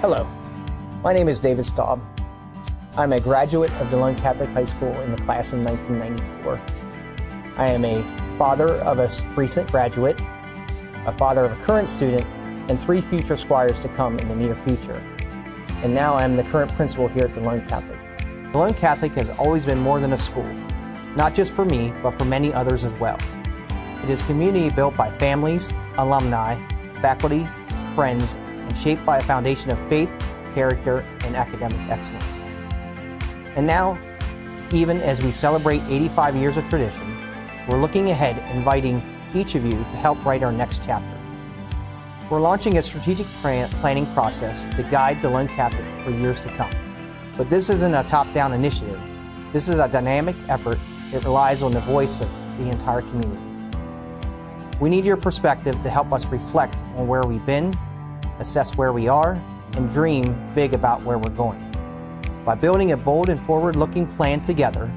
Hello, my name is David Staub. I'm a graduate of Delone Catholic High School in the class of 1994. I am a father of a recent graduate, a father of a current student, and 3 future Squires to come in the near future. And now I'm the current principal here at Delone Catholic. Delone Catholic has always been more than a school, not just for me, but for many others as well. It is a community built by families, alumni, faculty, friends, and shaped by a foundation of faith, character, and academic excellence. And now, even as we celebrate 85 years of tradition, we're looking ahead, inviting each of you to help write our next chapter. We're launching a strategic planning process to guide Delone Catholic for years to come. But this isn't a top-down initiative. This is a dynamic effort that relies on the voice of the entire community. We need your perspective to help us reflect on where we've been, assess where we are, and dream big about where we're going. By building a bold and forward-looking plan together,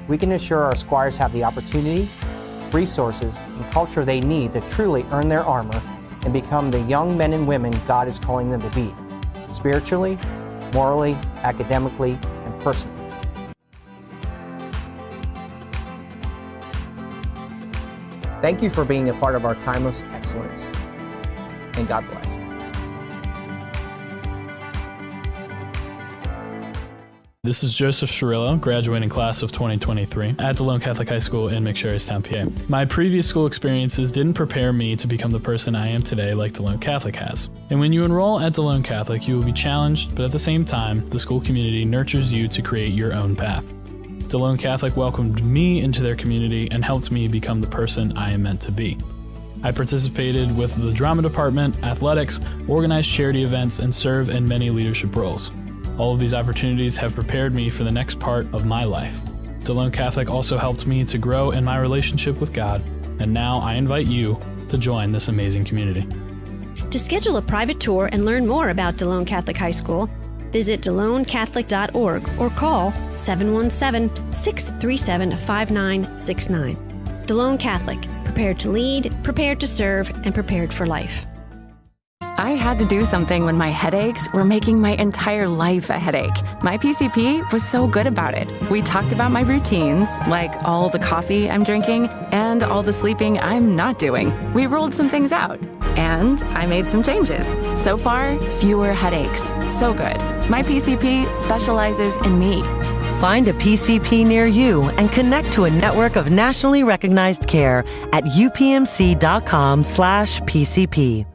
we can ensure our Squires have the opportunity, resources, and culture they need to truly earn their armor and become the young men and women God is calling them to be, spiritually, morally, academically, and personally. Thank you for being a part of our timeless excellence, and God bless. This is Joseph Shirillo, graduating class of 2023 at Delone Catholic High School in McSherrystown, PA. My previous school experiences didn't prepare me to become the person I am today like Delone Catholic has. And when you enroll at Delone Catholic, you will be challenged, but at the same time, the school community nurtures you to create your own path. Delone Catholic welcomed me into their community and helped me become the person I am meant to be. I participated with the drama department, athletics, organized charity events, and serve in many leadership roles. All of these opportunities have prepared me for the next part of my life. Delone Catholic also helped me to grow in my relationship with God, and now I invite you to join this amazing community. To schedule a private tour and learn more about Delone Catholic High School, visit DeloneCatholic.org or call 717-637-5969. Delone Catholic, prepared to lead, prepared to serve, and prepared for life. I had to do something when my headaches were making my entire life a headache. My PCP was so good about it. We talked about my routines, like all the coffee I'm drinking and all the sleeping I'm not doing. We ruled some things out, and I made some changes. So far, fewer headaches. So good. My PCP specializes in me. Find a PCP near you and connect to a network of nationally recognized care at upmc.com/PCP.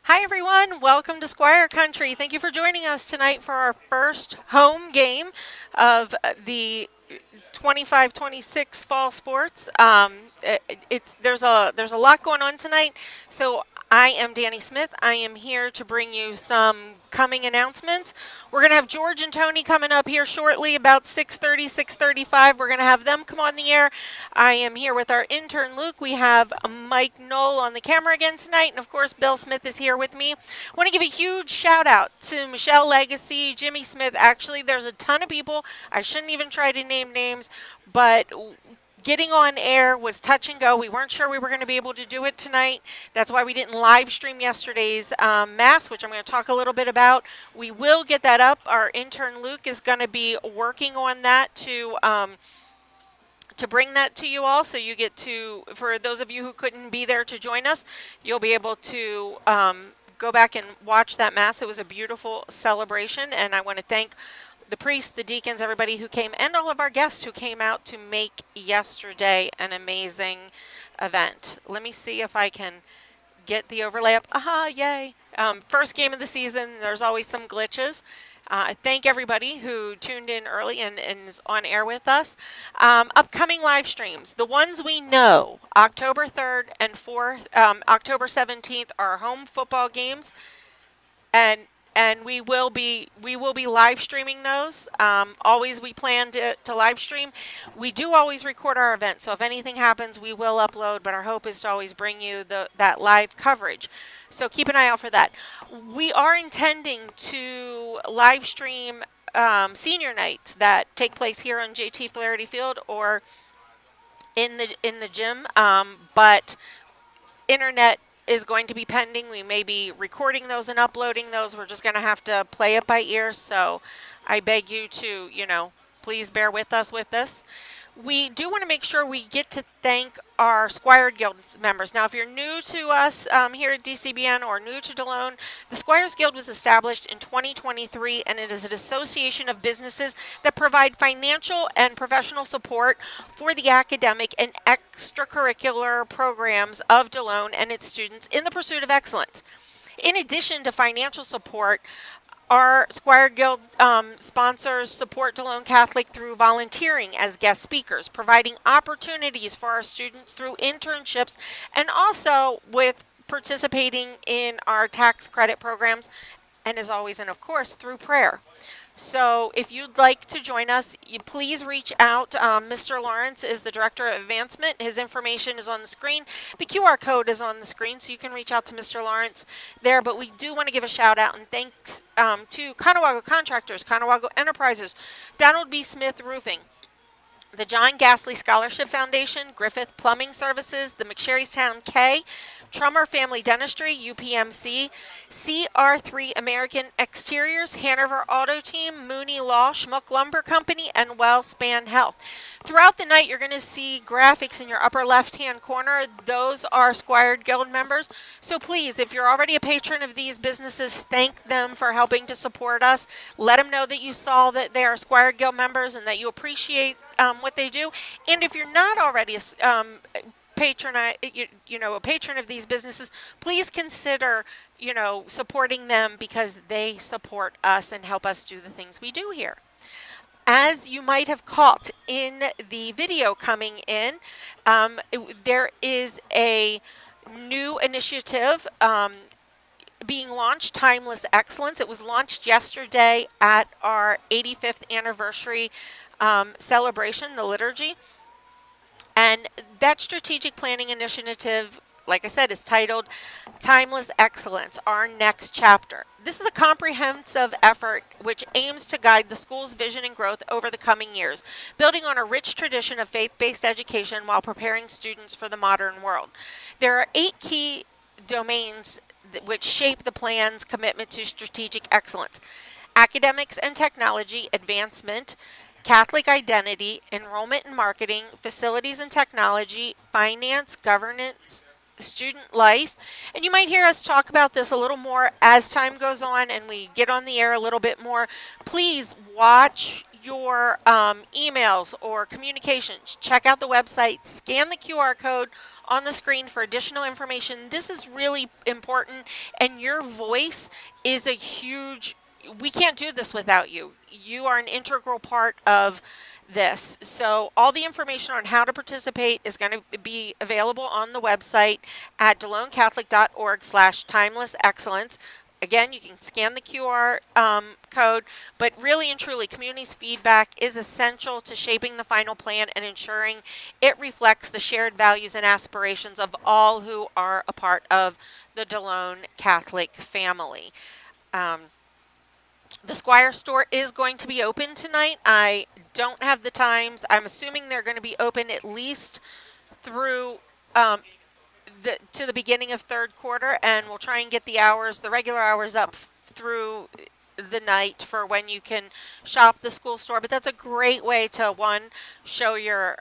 Hi everyone, welcome to Squire Country. Thank you for joining us tonight for our first home game of the 25-26 fall sports. There's a lot going on tonight. So I am Danny Smith. I am here to bring you some coming announcements. We're going to have George and Tony coming up here shortly, about 6:30, 6:35. We're going to have them come on the air. I am here with our intern, Luke. We have Mike Knoll on the camera again tonight. And, of course, Bill Smith is here with me. I want to give a huge shout-out to Michelle Legacy, Jimmy Smith. Actually, there's a ton of people. I shouldn't even try to name names, but getting on air was touch and go. We weren't sure we were going to be able to do it tonight. That's why we didn't live stream yesterday's Mass, which I'm going to talk a little bit about. We will get that up. Our intern Luke is going to be working on that to bring that to you all. So you get to, for those of you who couldn't be there to join us, you'll be able to go back and watch that Mass. It was a beautiful celebration, and I want to thank the priests, the deacons, everybody who came, and all of our guests who came out to make yesterday an amazing event. Let me see if I can get the overlay up. Aha, yay. First game of the season, there's always some glitches. Thank everybody who tuned in early and is on air with us. Upcoming live streams, the ones we know, October 3rd and 4th, October 17th are home football games, and we will be live streaming those. Always we plan to live stream. We do always record our events, so if anything happens, we will upload, but our hope is to always bring you that live coverage. So keep an eye out for that. We are intending to live stream senior nights that take place here on JT Flaherty Field or in the gym, but internet is going to be pending. We may be recording those and uploading those. We're just going to have to play it by ear. So I beg you to, please bear with us with this. We do want to make sure we get to thank our Squire Guild members. Now, if you're new to us here at DCBN or new to Delone, the Squires Guild was established in 2023, and it is an association of businesses that provide financial and professional support for the academic and extracurricular programs of Delone and its students in the pursuit of excellence. In addition to financial support, our Squire Guild sponsors support Delone Catholic through volunteering as guest speakers, providing opportunities for our students through internships, and also with participating in our tax credit programs, and as always, and of course, through prayer. So if you'd like to join us, please reach out. Mr. Lawrence is the Director of Advancement. His information is on the screen. The QR code is on the screen, so you can reach out to Mr. Lawrence there. But we do want to give a shout out and thanks to Conewago Contractors, Conewago Enterprises, Donald B. Smith Roofing, the John Gastley Scholarship Foundation, Griffith Plumbing Services, the McSherrystown K, Trummer Family Dentistry, UPMC, CR3 American Exteriors, Hanover Auto Team, Mooney Law, Schmuck Lumber Company, and WellSpan Health. Throughout the night, you're going to see graphics in your upper left-hand corner. Those are Squire Guild members. So please, if you're already a patron of these businesses, thank them for helping to support us. Let them know that you saw that they are Squire Guild members and that you appreciate what they do. And if you're not already a patron of these businesses, please consider, supporting them because they support us and help us do the things we do here. As you might have caught in the video coming in, there is a new initiative being launched, Timeless Excellence. It was launched yesterday at our 85th anniversary celebration, the liturgy. And that strategic planning initiative, like I said, is titled Timeless Excellence, Our Next Chapter. This is a comprehensive effort which aims to guide the school's vision and growth over the coming years, building on a rich tradition of faith-based education while preparing students for the modern world. There are 8 key domains which shape the plan's commitment to strategic excellence: academics and technology, advancement, Catholic identity, enrollment and marketing, facilities and technology, finance, governance, student life. And you might hear us talk about this a little more as time goes on and we get on the air a little bit more. Please watch your emails or communications. Check out the website, scan the QR code on the screen for additional information. This is really important, and your voice is a huge, we can't do this without you. You are an integral part of this. So all the information on how to participate is going to be available on the website at DeloneCatholic.org/timelessexcellence. Again, you can scan the QR code, but really and truly, community's feedback is essential to shaping the final plan and ensuring it reflects the shared values and aspirations of all who are a part of the Delone Catholic family. The Squire store is going to be open tonight. I don't have the times. I'm assuming they're going to be open at least through to the beginning of third quarter, and we'll try and get the hours, the regular hours, up through the night for when you can shop the school store. But that's a great way to, 1, show your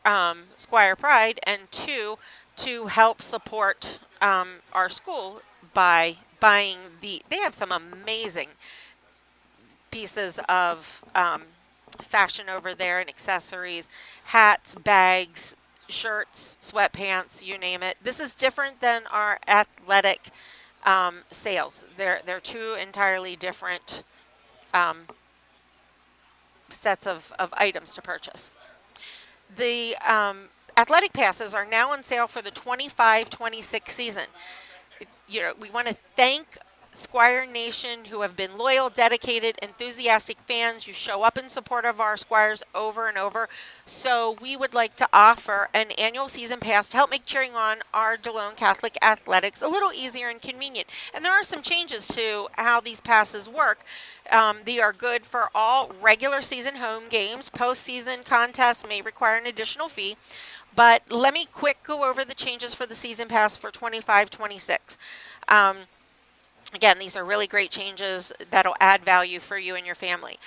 Squire pride, and 2, to help support our school by buying they have some amazing pieces of fashion over there and accessories, hats, bags, shirts, sweatpants, you name it. This is different than our athletic sales. They're 2 entirely different sets of items to purchase. The athletic passes are now on sale for the 25-26 season. We want to thank Squire Nation, who have been loyal, dedicated, enthusiastic fans. You show up in support of our Squires over and over. So we would like to offer an annual season pass to help make cheering on our Delone Catholic athletics a little easier and convenient. And there are some changes to how these passes work. They are good for all regular season home games. Postseason contests may require an additional fee. But let me quick go over the changes for the season pass for 25-26. Again, these are really great changes that'll add value for you and your family.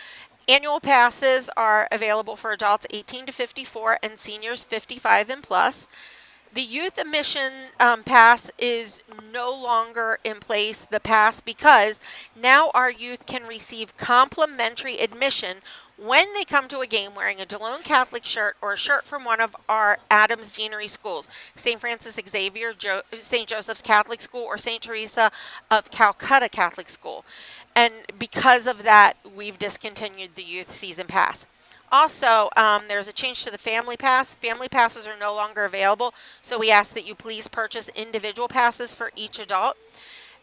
Annual passes are available for adults 18 to 54 and seniors 55 and plus. The youth admission pass is no longer in place, the pass, because now our youth can receive complimentary admission when they come to a game wearing a Delone Catholic shirt or a shirt from one of our Adams Deanery schools, St. Francis Xavier, St. Joseph's Catholic School, or St. Teresa of Calcutta Catholic School. And because of that, we've discontinued the youth season pass. Also, there's a change to the family pass. Family passes are no longer available, so we ask that you please purchase individual passes for each adult.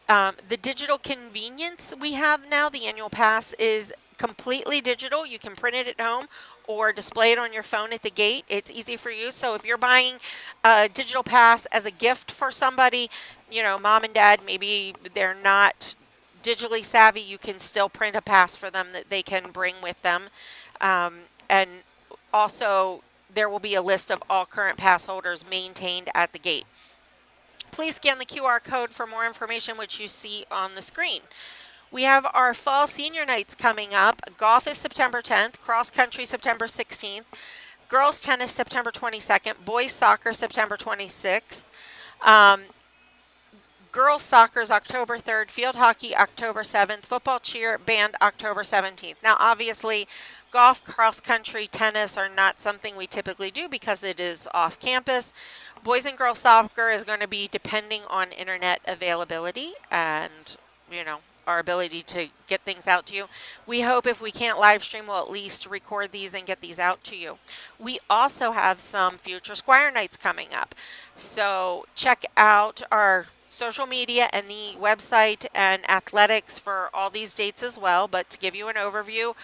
The digital convenience we have now, the annual pass is completely digital. You can print it at home or display it on your phone at the gate. It's easy for you. So if you're buying a digital pass as a gift for somebody, mom and dad, maybe they're not digitally savvy, you can still print a pass for them that they can bring with them. And also, there will be a list of all current pass holders maintained at the gate. Please scan the QR code for more information, which you see on the screen. We have our fall senior nights coming up. Golf is September 10th, cross country September 16th, girls tennis September 22nd, boys soccer September 26th. Girls soccer is October 3rd, field hockey October 7th, football cheer band October 17th. Now, obviously, golf, cross country, tennis are not something we typically do because it is off campus. Boys and girls soccer is going to be depending on internet availability and, our ability to get things out to you. We hope if we can't live stream, we'll at least record these and get these out to you. We also have some future Squire nights coming up. So check out our social media and the website and athletics for all these dates as well. But to give you an overview,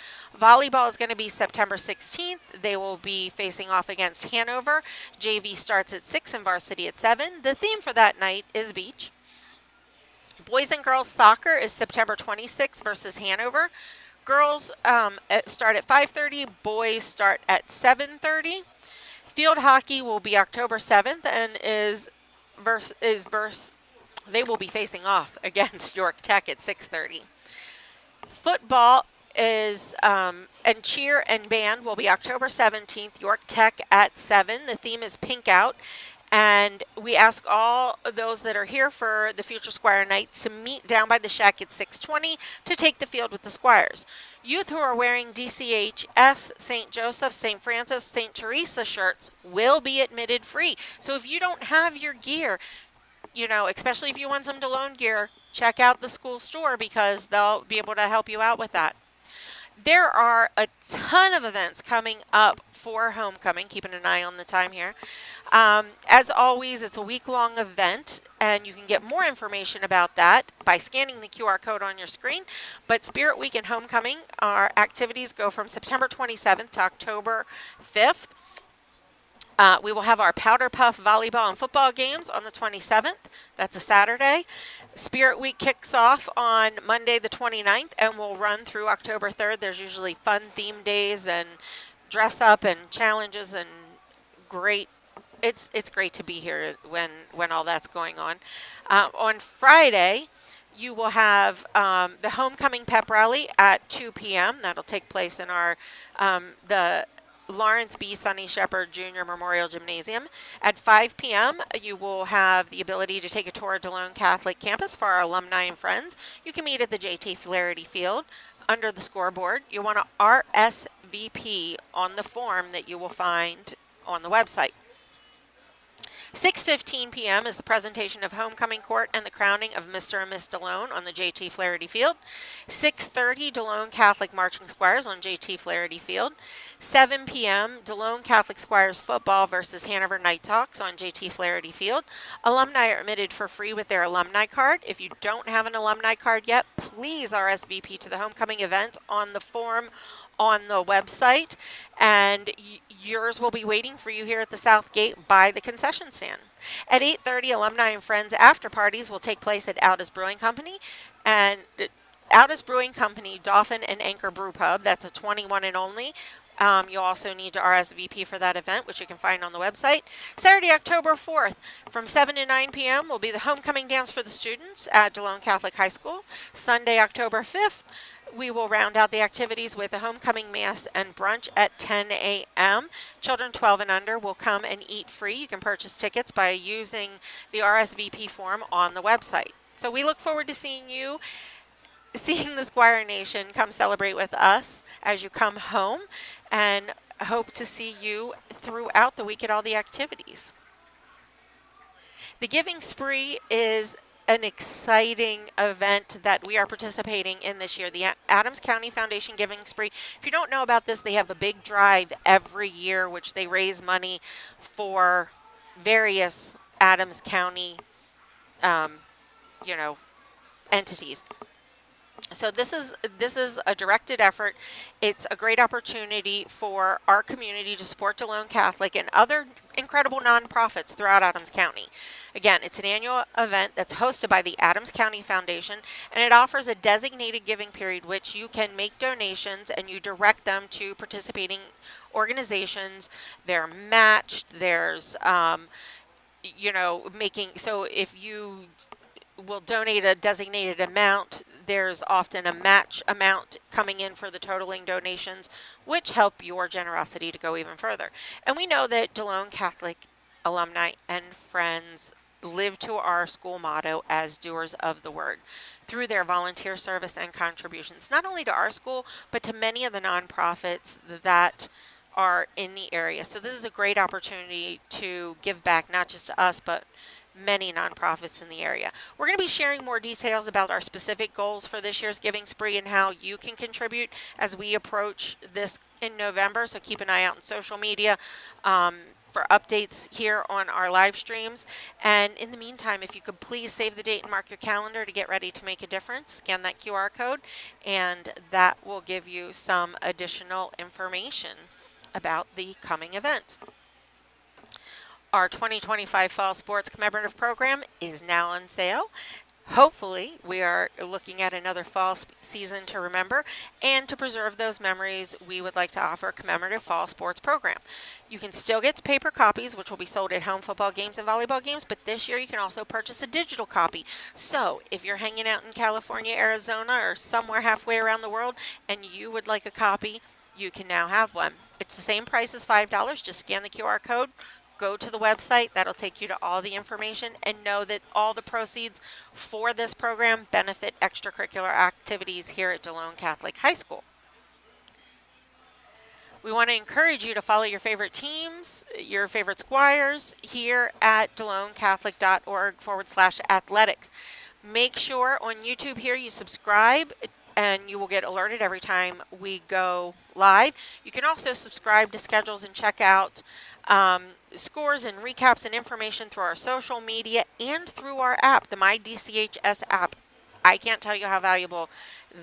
volleyball is going to be September 16th. They will be facing off against Hanover. JV starts at 6 and varsity at 7. The theme for that night is beach. Boys and girls soccer is September 26th versus Hanover. Girls start at 5:30. Boys start at 7:30. Field hockey will be October 7th and they will be facing off against York Tech at 6:30. Football is and cheer and band will be October 17th, York Tech at 7. The theme is Pink Out. And we ask all those that are here for the future Squire night to meet down by the shack at 6:20 to take the field with the Squires. Youth who are wearing DCHS, St. Joseph, St. Francis, St. Teresa shirts will be admitted free. So if you don't have your gear, especially if you want some Delone gear, check out the school store because they'll be able to help you out with that. There are a ton of events coming up for homecoming, keeping an eye on the time here. As always, it's a week-long event, and you can get more information about that by scanning the QR code on your screen. But Spirit Week and Homecoming, our activities go from September 27th to October 5th. We will have our Powder Puff volleyball and football games on the 27th. That's a Saturday. Spirit Week kicks off on Monday the 29th and will run through October 3rd. There's usually fun theme days and dress up and challenges and great. It's great to be here when all that's going on. On Friday, you will have the Homecoming Pep Rally at 2 p.m. That'll take place in our the Lawrence B. Sonny Shepherd Jr. Memorial Gymnasium. At 5 p.m., you will have the ability to take a tour of Delone Catholic campus for our alumni and friends. You can meet at the JT Flaherty Field under the scoreboard. You want to RSVP on the form that you will find on the website. 6:15 p.m. is the presentation of Homecoming Court and the crowning of Mr. and Miss Delone on the JT Flaherty Field. 6:30, Delone Catholic Marching Squires on JT Flaherty Field. 7 p.m., Delone Catholic Squires football versus Hanover Nighthawks on JT Flaherty Field. Alumni are admitted for free with their alumni card. If you don't have an alumni card yet, please RSVP to the homecoming event on the form on the website, and yours will be waiting for you here at the South Gate by the concession stand. At 8:30, alumni and friends after parties will take place at Aldous Brewing Company, and Aldous Brewing Company Dolphin and Anchor Brew Pub. That's a 21 and only. You'll also need to RSVP for that event, which you can find on the website. Saturday, October 4th, from 7 to 9 p.m. will be the homecoming dance for the students at Delone Catholic High School. Sunday, October 5th, we will round out the activities with a homecoming mass and brunch at 10 a.m. Children 12 and under will come and eat free. You can purchase tickets by using the RSVP form on the website. So we look forward to seeing the Squire Nation come celebrate with us as you come home, and hope to see you throughout the week at all the activities. The Giving Spree is an exciting event that we are participating in this year. The Adams County Foundation Giving Spree. If you don't know about this, they have a big drive every year, which they raise money for various Adams County, entities. So this is a directed effort. It's a great opportunity for our community to support Delone Catholic and other incredible nonprofits throughout Adams County. Again, it's an annual event that's hosted by the Adams County Foundation, and it offers a designated giving period which you can make donations and you direct them to participating organizations. They're matched. There's so if you will donate a designated amount, there's often a match amount coming in for the totaling donations, which help your generosity to go even further. And we know that Delone Catholic alumni and friends live to our school motto as doers of the word through their volunteer service and contributions, not only to our school, but to many of the nonprofits that are in the area. So this is a great opportunity to give back, not just to us, but many nonprofits in the area. We're going to be sharing more details about our specific goals for this year's Giving Spree and how you can contribute as we approach this in November. So keep an eye out on social media for updates here on our live streams. And in the meantime, if you could please save the date and mark your calendar to get ready to make a difference, scan that QR code, and that will give you some additional information about the coming event. Our 2025 Fall Sports Commemorative Program is now on sale. Hopefully, we are looking at another fall season to remember, and to preserve those memories, we would like to offer a commemorative fall sports program. You can still get the paper copies, which will be sold at home football games and volleyball games, but this year you can also purchase a digital copy. So, if you're hanging out in California, Arizona, or somewhere halfway around the world, and you would like a copy, you can now have one. It's the same price as $5. Just scan the QR code. Go to the website. That'll take you to all the information, and know that all the proceeds for this program benefit extracurricular activities here at Delone Catholic High School. We want to encourage you to follow your favorite teams, your favorite Squires here at DeloneCatholic.org/athletics. Make sure on YouTube here you subscribe, and you will get alerted every time we go live. You can also subscribe to schedules and check out scores and recaps and information through our social media and through our app, the MyDCHS app. I can't tell you how valuable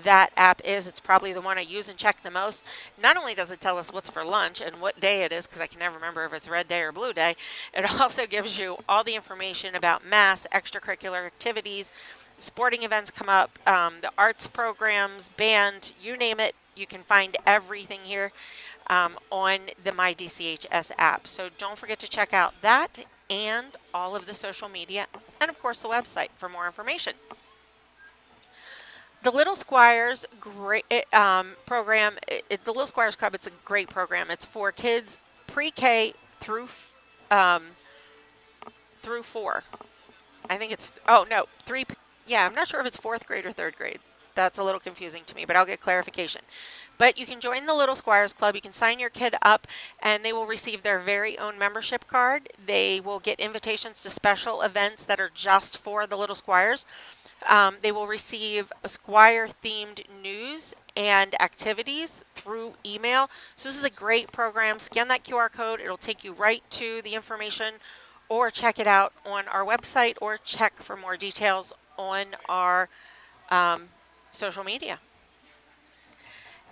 that app is. It's probably the one I use and check the most. Not only does it tell us what's for lunch and what day it is, because I can never remember if it's red day or blue day, it also gives you all the information about mass, extracurricular activities, sporting events come up, the arts programs, band, you name it. You can find everything here on the MyDCHS app. So don't forget to check out that and all of the social media, and of course the website for more information. The Little Squires program, the Little Squires Club, it's a great program. It's for kids pre-K through 4. I think it's, three. Yeah, I'm not sure if it's 4th grade or 3rd grade. That's a little confusing to me, but I'll get clarification. But you can join the Little Squires Club. You can sign your kid up, and they will receive their very own membership card. They will get invitations to special events that are just for the Little Squires. They will receive a Squire-themed news and activities through email. So this is a great program. Scan that QR code. It'll take you right to the information, or check it out on our website, or check for more details on our social media.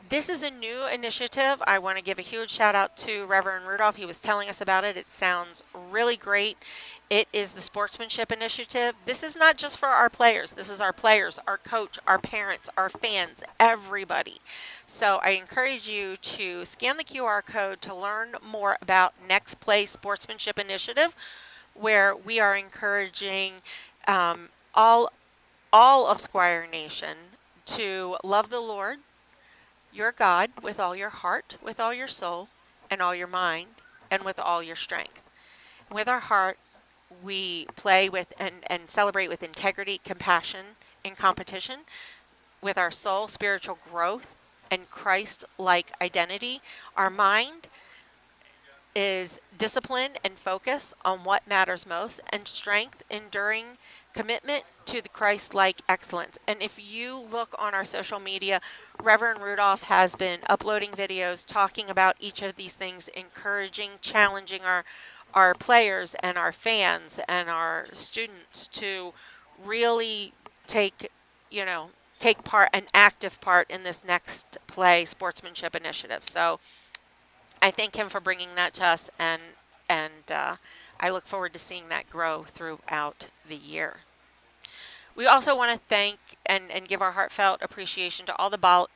This is a new initiative. I want to give a huge shout out to Reverend Rudolph. He was telling us about it. It sounds really great. It is the Sportsmanship Initiative. This is not just for our players. This is our players, our coach, our parents, our fans, everybody. So I encourage you to scan the QR code to learn more about Next Play Sportsmanship Initiative, where we are encouraging all of Squire Nation to love the Lord, your God, with all your heart, with all your soul, and all your mind, and with all your strength. With our heart, we play with and celebrate with integrity, compassion, and competition. With our soul, spiritual growth, and Christ-like identity. Our mind is discipline and focus on what matters most, and strength, enduring commitment to the Christ-like excellence. And if you look on our social media, Reverend Rudolph has been uploading videos talking about each of these things, encouraging, challenging our players and our fans and our students to really take part, an active part in this Next Play Sportsmanship Initiative. So I thank him for bringing that to us, and I look forward to seeing that grow throughout the year. We also want to thank and give our heartfelt appreciation to all the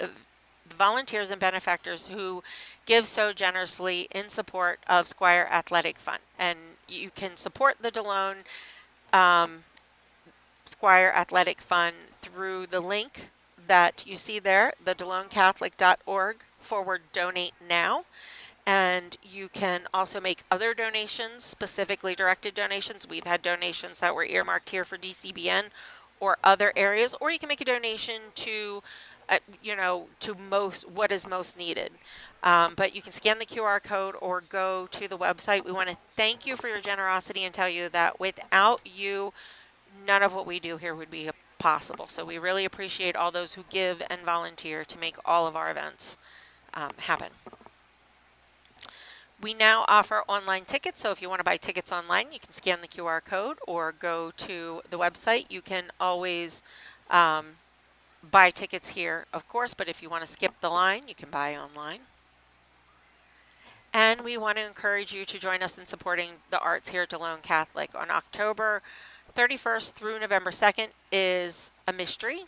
volunteers and benefactors who give so generously in support of Squire Athletic Fund. And you can support the Delone Squire Athletic Fund through the link that you see there, the DeloneCatholic.org/donate now. And you can also make other donations, specifically directed donations. We've had donations that were earmarked here for DCBN or other areas, or you can make a donation to, what is most needed. But you can scan the QR code or go to the website. We want to thank you for your generosity and tell you that without you, none of what we do here would be possible. So we really appreciate all those who give and volunteer to make all of our events happen. We now offer online tickets, so if you want to buy tickets online, you can scan the QR code or go to the website. You can always buy tickets here, of course, but if you want to skip the line, you can buy online. And we want to encourage you to join us in supporting the arts here at Delone Catholic. On October 31st through November 2nd is a mystery.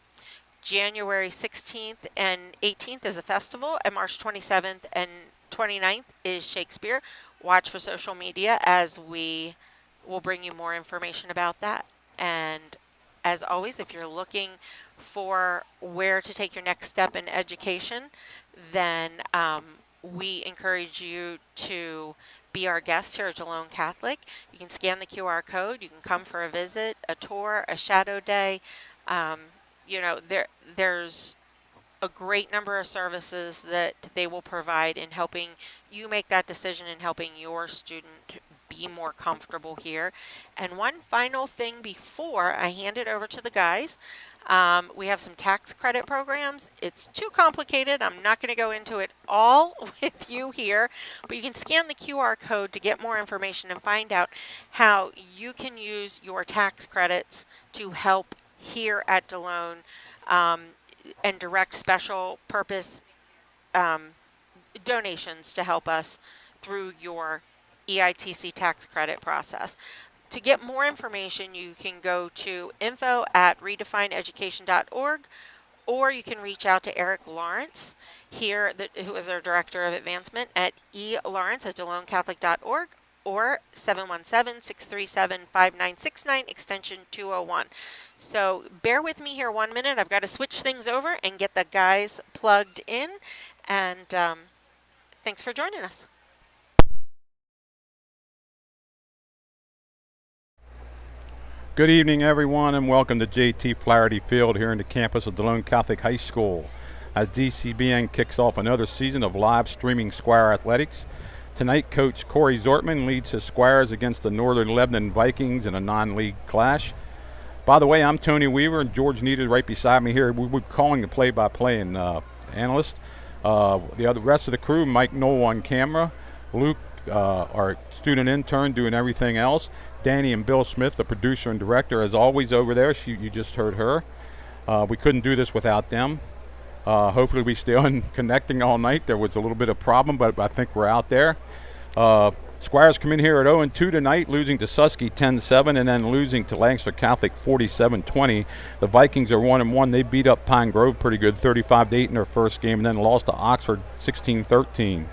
January 16th and 18th is a festival, and March 27th and 29th is Shakespeare. Watch for social media as we will bring you more information about that. And as always, if you're looking for where to take your next step in education, then we encourage you to be our guest here at Delone Catholic. You can scan the QR code. You can come for a visit, a tour, a shadow day. There's a great number of services that they will provide in helping you make that decision and helping your student be more comfortable here. And one final thing before I hand it over to the guys, we have some tax credit programs. It's too complicated. I'm not going to go into it all with you here, but you can scan the QR code to get more information and find out how you can use your tax credits to help here at Delone and direct special purpose donations to help us through your EITC tax credit process. To get more information, you can go to info@redefineeducation.org, or you can reach out to Eric Lawrence here, who is our Director of Advancement, at elawrence@DeloneCatholic.org, or 717-637-5969, extension 201. So bear with me here 1 minute. I've got to switch things over and get the guys plugged in. And thanks for joining us. Good evening, everyone, and welcome to JT Flaherty Field here in the campus of Delone Catholic High School as DCBN kicks off another season of live streaming Squire athletics. Tonight, Coach Corey Zortman leads his Squires against the Northern Lebanon Vikings in a non-league clash. By the way, I'm Tony Weaver, and George Needed right beside me here. We're calling the play-by-play analyst. The rest of the crew, Mike Knoll on camera, Luke, our student intern, doing everything else. Danny and Bill Smith, the producer and director, as always over there. You just heard her. We couldn't do this without them. Hopefully we stay on connecting all night. There was a little bit of problem, but I think we're out there. Squires come in here at 0-2 tonight, losing to Susky 10-7 and then losing to Lancaster Catholic 47-20. The Vikings are 1-1. They beat up Pine Grove pretty good, 35-8 in their first game, and then lost to Oxford 16-13.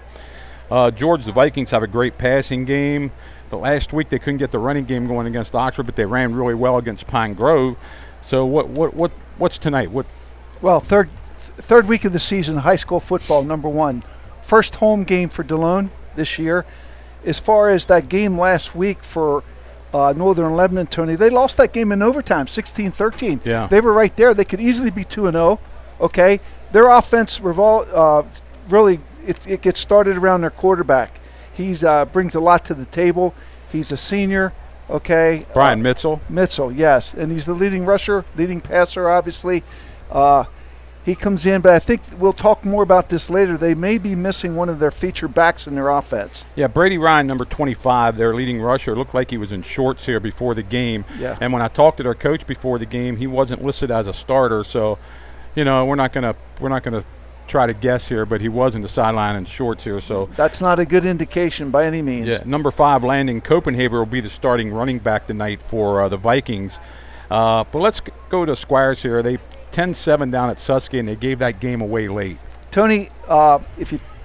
George, the Vikings have a great passing game. The last week they couldn't get the running game going against Oxford, but they ran really well against Pine Grove. So what's tonight? Well, third week of the season, high school football, number one. First home game for Delone this year. As far as that game last week for Northern Lebanon, Tony, they lost that game in overtime, 16-13. Yeah. They were right there. They could easily be 2-0. Okay, their offense really it gets started around their quarterback. He's brings a lot to the table. He's a senior. Okay. Brian Mitchell. Mitchell, yes, and he's the leading rusher, leading passer, obviously. He comes in, but I think we'll talk more about this later. They may be missing one of their feature backs in their offense. Yeah, Brady Ryan, number 25, their leading rusher, looked like he was in shorts here before the game. Yeah. And when I talked to their coach before the game, he wasn't listed as a starter. So, we're not gonna try to guess here, but he was in the sideline in shorts here. So that's not a good indication by any means. Yeah, number 5, Landon Copenhagen will be the starting running back tonight for the Vikings. But let's go to Squires here. They 10-7 down at Susky, and they gave that game away late. Tony,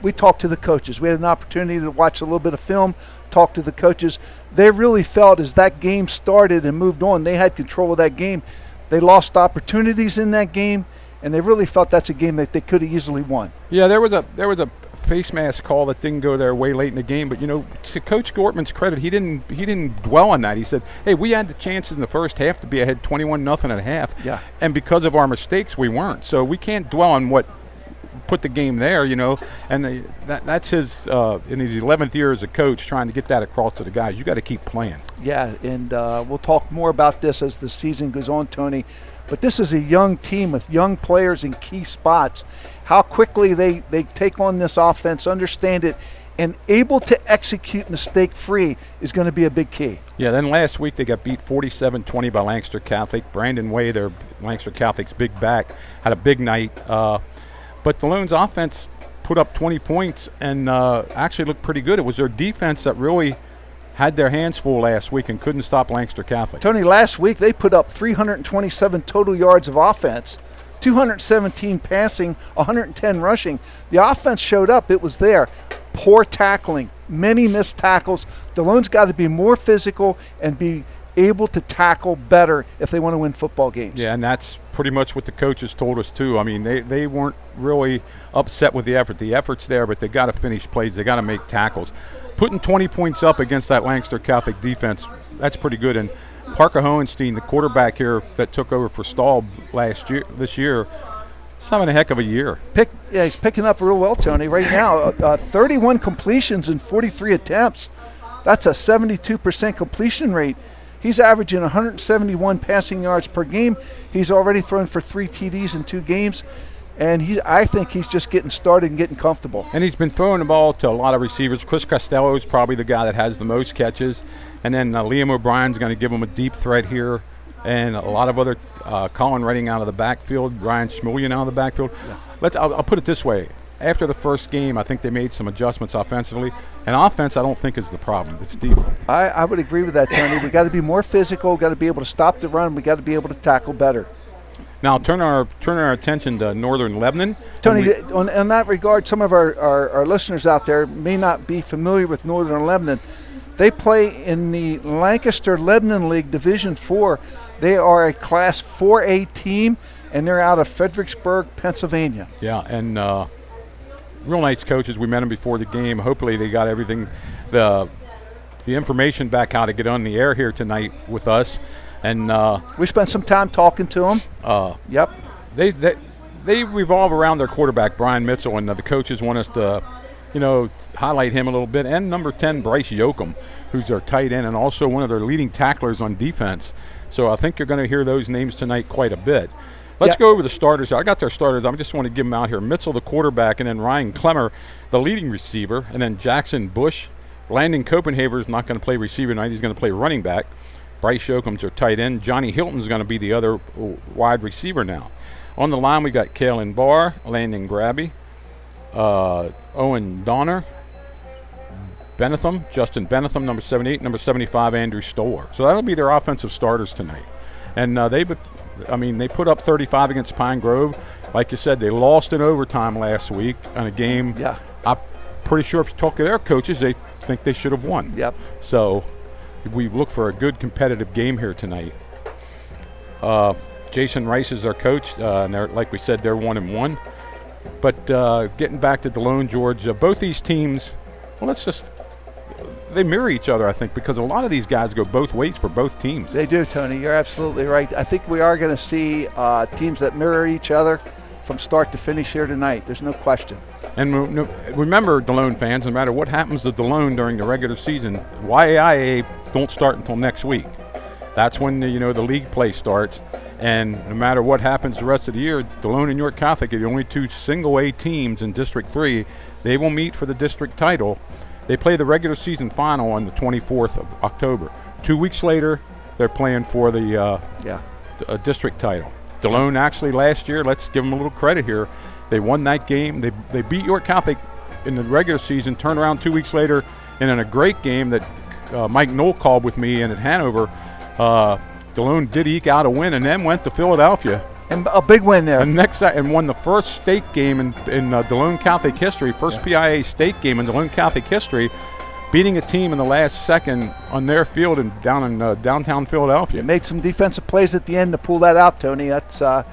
we talked to the coaches. We had an opportunity to watch a little bit of film, talk to the coaches. They really felt as that game started and moved on, they had control of that game. They lost opportunities in that game, and they really felt that's a game that they could have easily won. Yeah, there was a face mask call that didn't go their way late in the game, but to Coach Gortman's credit, he didn't dwell on that. He said, "Hey, we had the chances in the first half to be ahead 21-0 at half, yeah, and because of our mistakes, we weren't. So we can't dwell on what put the game there, And that's his in his 11th year as a coach, trying to get that across to the guys. You got to keep playing. Yeah, and we'll talk more about this as the season goes on, Tony. But this is a young team with young players in key spots. How quickly they take on this offense, understand it, and able to execute mistake-free is going to be a big key. Yeah, then last week they got beat 47-20 by Lancaster Catholic. Brandon Way, their Lancaster Catholic's big back, had a big night. But Delone's offense put up 20 points and actually looked pretty good. It was their defense that really had their hands full last week and couldn't stop Lancaster Catholic. Tony, last week they put up 327 total yards of offense, 217 passing, 110 rushing. The offense showed up. It was there. Poor tackling, many missed tackles. Delone's got to be more physical and be able to tackle better if they want to win football games. Yeah, and that's pretty much what the coaches told us too. I mean, they weren't really upset with the effort. The effort's there, but they got to finish plays. They got to make tackles. Putting 20 points up against that Lancaster Catholic defense, that's pretty good. And Parker Hohenstein, the quarterback here that took over for Stahl this year, he's having a heck of a year. He's picking up real well, Tony. Right now, 31 completions in 43 attempts. That's a 72% completion rate. He's averaging 171 passing yards per game. He's already thrown for 3 TDs in 2 games. And I think he's just getting started and getting comfortable. And he's been throwing the ball to a lot of receivers. Chris Costello is probably the guy that has the most catches. And then Liam O'Brien's going to give him a deep threat here. And a lot of other Colin Redding out of the backfield, Ryan Schmullian out of the backfield. Yeah. I'll put it this way. After the first game, I think they made some adjustments offensively. And offense, I don't think is the problem. It's defense. I would agree with that, Tony. We got to be more physical. Got to be able to stop the run. We got to be able to tackle better. Now turn our attention to Northern Lebanon. Tony, in that regard, some of our listeners out there may not be familiar with Northern Lebanon. They play in the Lancaster Lebanon League Division 4. They are a Class 4A team, and they're out of Fredericksburg, Pennsylvania. Yeah, and real nice coaches. We met them before the game. Hopefully they got everything, the information back how to get on the air here tonight with us. And we spent some time talking to them. Yep. They revolve around their quarterback, Brian Mitchell, and the coaches want us to, highlight him a little bit. And number 10, Bryce Yoakum, who's their tight end and also one of their leading tacklers on defense. So I think you're going to hear those names tonight quite a bit. Let's go over the starters. I got their starters. I just want to give them out here. Mitchell, the quarterback, and then Ryan Clemmer, the leading receiver, and then Jackson Bush. Landon Copenhagen is not going to play receiver tonight. He's going to play running back. Bryce Yoakum's their tight end. Johnny Hilton's going to be the other wide receiver now. On the line, we got Kalen Barr, Landon Grabby, Owen Donner, Justin Benetham, number 78, number 75, Andrew Stoller. So that'll be their offensive starters tonight. And they put up 35 against Pine Grove. Like you said, they lost in overtime last week in a game. Yeah. I'm pretty sure if you talk to their coaches, they think they should have won. Yep. So we look for a good competitive game here tonight. Jason Rice is our coach, and like we said, they're 1-1. But getting back to Delone, George, both these teams, they mirror each other, I think, because a lot of these guys go both ways for both teams. They do, Tony. You're absolutely right. I think we are going to see teams that mirror each other from start to finish here tonight. There's no question. And remember, Delone fans, no matter what happens to Delone during the regular season, YAIA don't start until next week. That's when the league play starts. And no matter what happens the rest of the year, Delone and York Catholic are the only two single-A teams in District 3. They will meet for the district title. They play the regular season final on the 24th of October. 2 weeks later, they're playing for the district title. Delone actually last year, let's give them a little credit here, they won that game. They beat York Catholic in the regular season, turned around 2 weeks later, and in a great game that Mike Knoll called with me and at Hanover, Delone did eke out a win and then went to Philadelphia. And a big win there. And won the first state game in Delone Catholic history, first PIA state game in Delone Catholic history, beating a team in the last second on their field down in downtown Philadelphia. They made some defensive plays at the end to pull that out, Tony. That's a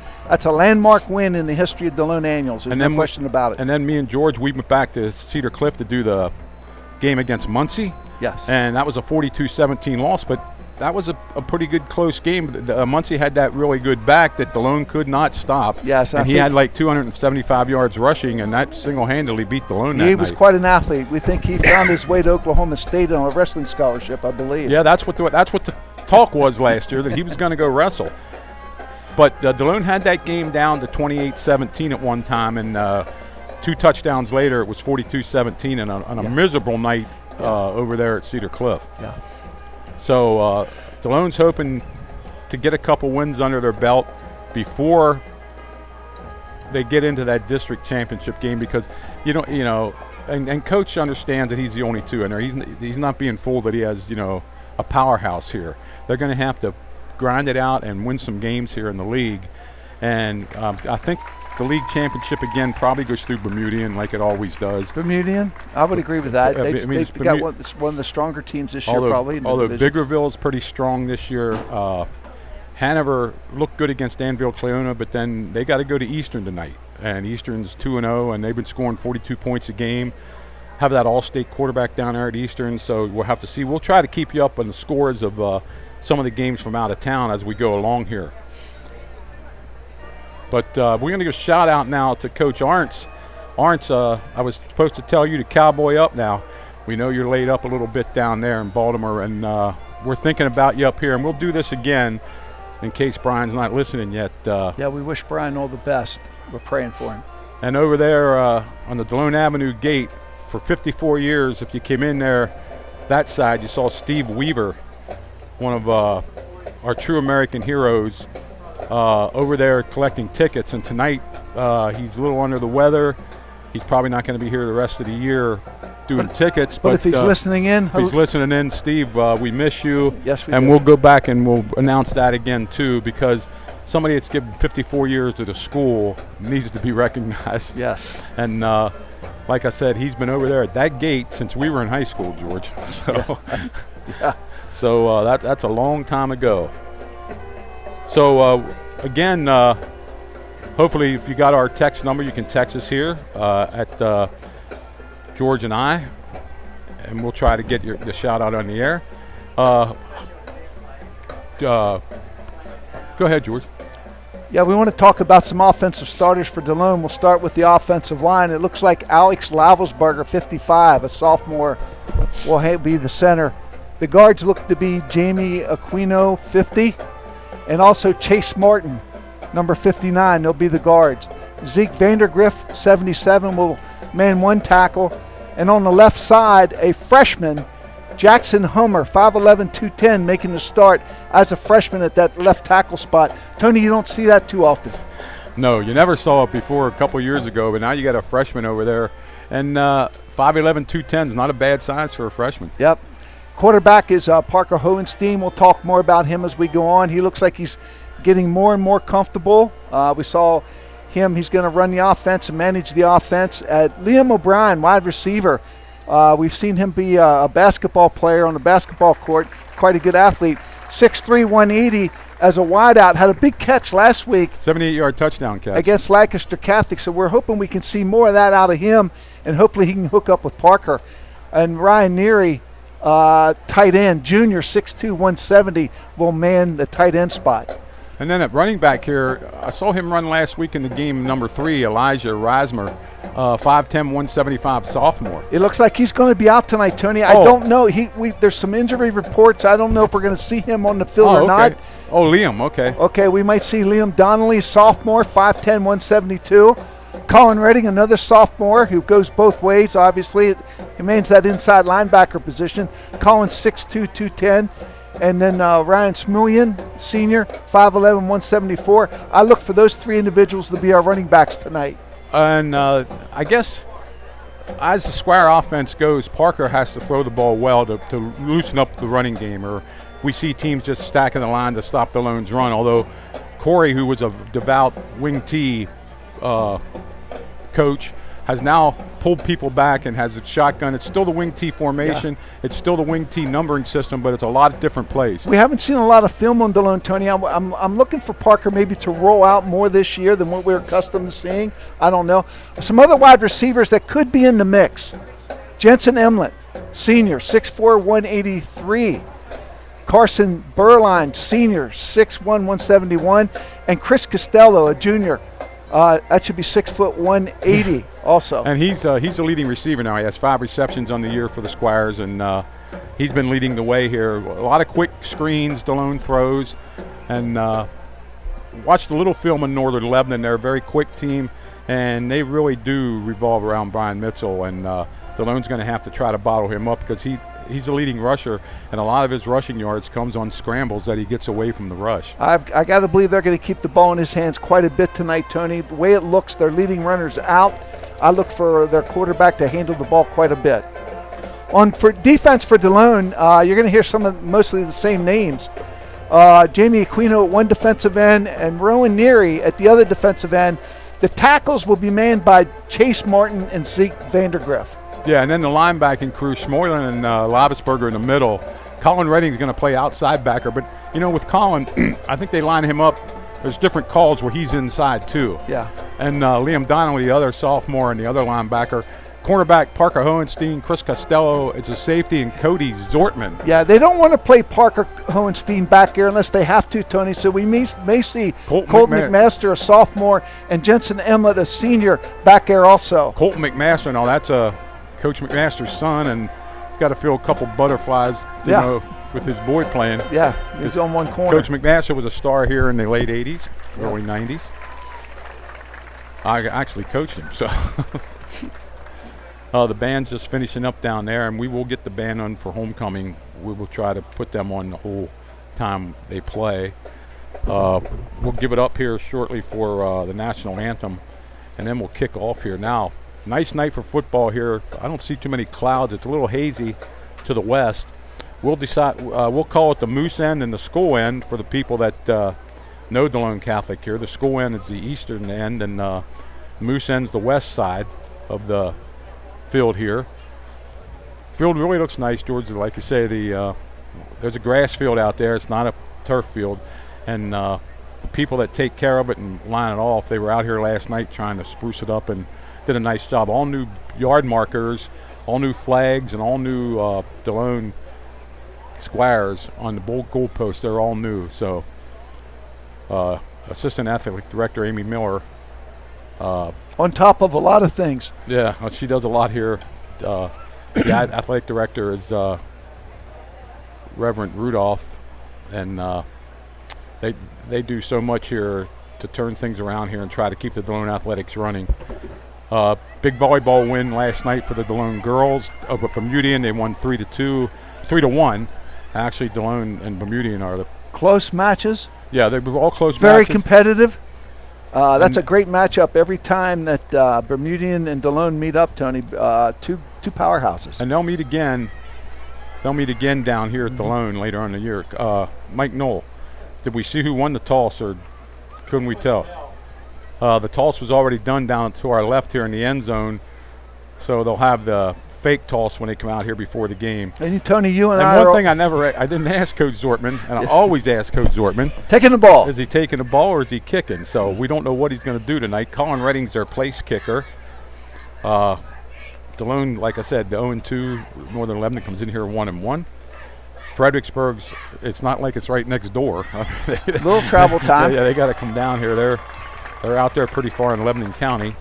landmark win in the history of Delone Annuals. There's no question about it. And then me and George, we went back to Cedar Cliff to do the game against Muncie. Yes. And that was a 42-17 loss, but that was a pretty good close game. Muncie had that really good back that Delone could not stop. Yes, and he had like 275 yards rushing, and that single-handedly beat Delone that night. He was quite an athlete. We think he found his way to Oklahoma State on a wrestling scholarship, I believe. Yeah, that's what the talk was last year, that he was going to go wrestle. But Delone had that game down to 28-17 at one time, and 2 touchdowns later, it was 42-17 on a miserable night over there at Cedar Cliff. Yeah. So Delone's hoping to get a couple wins under their belt before they get into that district championship game, because and coach understands that he's the only two in there. He's not being fooled that he has a powerhouse here. They're going to have to grind it out and win some games here in the league, and I think the league championship again probably goes through Bermudian like it always does. Bermudian? I would agree with that. They've got one of the stronger teams this year probably. Although Biggerville is pretty strong this year. Hanover looked good against Danville Cleona, but then they got to go to Eastern tonight. And Eastern's 2-0, and they've been scoring 42 points a game. Have that all-state quarterback down there at Eastern, so we'll have to see. We'll try to keep you up on the scores of some of the games from out of town as we go along here. But we're going to give a shout-out now to Coach Arntz. Arntz, I was supposed to tell you to cowboy up now. We know you're laid up a little bit down there in Baltimore, and we're thinking about you up here. And we'll do this again in case Brian's not listening yet. Yeah, we wish Brian all the best. We're praying for him. And over there on the Delone Avenue gate, for 54 years, if you came in there that side, you saw Steve Weaver, one of our true American heroes, over there collecting tickets. And tonight he's a little under the weather. He's probably not going to be here the rest of the year doing tickets. But if he's listening in, Steve, we miss you. Yes, we and do. We'll go back and we'll announce that again too, because somebody that's given 54 years to the school needs to be recognized. Yes. And like I said, he's been over there at that gate since we were in high school, George. So, yeah. So that's a long time ago. So again, hopefully if you got our text number, you can text us here at George and I, and we'll try to get the shout out on the air. Go ahead, George. Yeah, we want to talk about some offensive starters for Delone. We'll start with the offensive line. It looks like Alex Lavelsberger, 55, a sophomore, will be the center. The guards look to be Jamie Aquino, 50, and also Chase Martin, number 59. They'll be the guards. Zeke Vandergriff, 77, will man one tackle. And on the left side, a freshman, Jackson Hummer, 5'11", 210, making the start as a freshman at that left tackle spot. Tony, you don't see that too often. No, you never saw it before a couple years ago, but now you got a freshman over there. And 5'11", 210 is not a bad size for a freshman. Yep. Quarterback is Parker Hohenstein. We'll talk more about him as we go on. He looks like he's getting more and more comfortable. We saw him. He's going to run the offense and manage the offense. Liam O'Brien, wide receiver. We've seen him be a basketball player on the basketball court. Quite a good athlete. 6'3", 180 as a wideout. Had a big catch last week. 78-yard touchdown catch. Against Lancaster Catholic. So we're hoping we can see more of that out of him, and hopefully he can hook up with Parker. And Ryan Neary, tight end, junior, 6'2", 170, will man the tight end spot. And then at running back here, I saw him run last week in the game, number 3, Elijah Reismer, 5'10", 175 sophomore. It looks like he's going to be out tonight, Tony. I don't know. There's some injury reports. I don't know if we're going to see him on the field or not. Oh, Liam, okay. Okay, we might see Liam Donnelly, sophomore, 5'10", 172. Colin Redding, another sophomore who goes both ways, obviously. He remains that inside linebacker position. Colin, 6'2", 210. And then Ryan Smulian, senior, 5'11", 174. I look for those 3 individuals to be our running backs tonight. And I guess as the Squire offense goes, Parker has to throw the ball well to loosen up the running game. Or we see teams just stacking the line to stop Delone's run. Although Corey, who was a devout wing T coach, has now pulled people back and has a shotgun. It's still the wing T formation. Yeah. It's still the wing T numbering system, but it's a lot of different plays. We haven't seen a lot of film on Delone, Tony. I'm looking for Parker maybe to roll out more this year than what we're accustomed to seeing. I don't know. Some other wide receivers that could be in the mix. Jensen Emlet, senior, 6'4", 183. Carson Burline, senior, 6'1", 171. And Chris Costello, a junior. That should be 6', 180 also. And he's the leading receiver now. He has 5 receptions on the year for the Squires, and he's been leading the way here. A lot of quick screens, Delone throws, and watched a little film in Northern Lebanon. They're a very quick team, and they really do revolve around Brian Mitchell, and Delone's going to have to try to bottle him up because he's a leading rusher, and a lot of his rushing yards comes on scrambles that he gets away from the rush. I got to believe they're going to keep the ball in his hands quite a bit tonight, Tony. The way it looks, their leading runners out. I look for their quarterback to handle the ball quite a bit. For defense for Delone, you're going to hear mostly the same names. Jamie Aquino at one defensive end and Rowan Neary at the other defensive end. The tackles will be manned by Chase Martin and Zeke Vandergriff. Yeah, and then the linebacking crew, Schmoylan and Lavesberger in the middle. Colin Redding is going to play outside backer, but with Colin, I think they line him up. There's different calls where he's inside too. Yeah. And Liam Donnelly, the other sophomore, and the other linebacker. Cornerback Parker Hohenstein, Chris Costello, it's a safety, and Cody Zortman. Yeah, they don't want to play Parker Hohenstein back there unless they have to, Tony. So we may see Colton McMaster, a sophomore, and Jensen Emlet, a senior, back there also. Colton McMaster, now that's Coach McMaster's son, and he's got to feel a couple butterflies, with his boy playing. Yeah, he's on one corner. Coach McMaster was a star here in the late 80s, early 90s. I actually coached him, so. The band's just finishing up down there, and we will get the band on for homecoming. We will try to put them on the whole time they play. We'll give it up here shortly for the national anthem, and then we'll kick off here. Now, nice night for football here. I don't see too many clouds. It's a little hazy to the west. We'll decide. We'll call it the Moose End and the School End for the people that know Delone Catholic here. The School End is the eastern end, and Moose End's the west side of the field here. Field really looks nice, George. Like you say, there's a grass field out there. It's not a turf field, and the people that take care of it and line it off, they were out here last night trying to spruce it up and did a nice job. All new yard markers, all new flags, and all new Delone Squires on the goalpost. They're all new. So Assistant Athletic Director Amy Miller, on top of a lot of things. Yeah, she does a lot here. The athletic director is Reverend Rudolph, and they do so much here to turn things around here and try to keep the Delone athletics running. Big volleyball win last night for the Delone girls over Bermudian. They won 3-1. Actually, Delone and Bermudian are the close matches. Yeah, they were all close Very matches. competitive. That's a great matchup every time that Bermudian and Delone meet up, Tony. Two powerhouses. And they'll meet again. They'll meet again down here at Delone later on in the year. Mike Knoll, did we see who won the toss, or couldn't we tell? The toss was already done down to our left here in the end zone, so they'll have the fake toss when they come out here before the game. And Tony, you and one thing I didn't ask Coach Zortman, and I always ask Coach Zortman. Taking the ball. Is he taking the ball or is he kicking? So we don't know what he's going to do tonight. Colin Redding's their place kicker. Delone, like I said, the 0-2. Northern Lebanon comes in here 1-1. Fredericksburg's, it's not like it's right next door. Little travel time. Yeah, they got to come down here. They're out there pretty far in Lebanon County.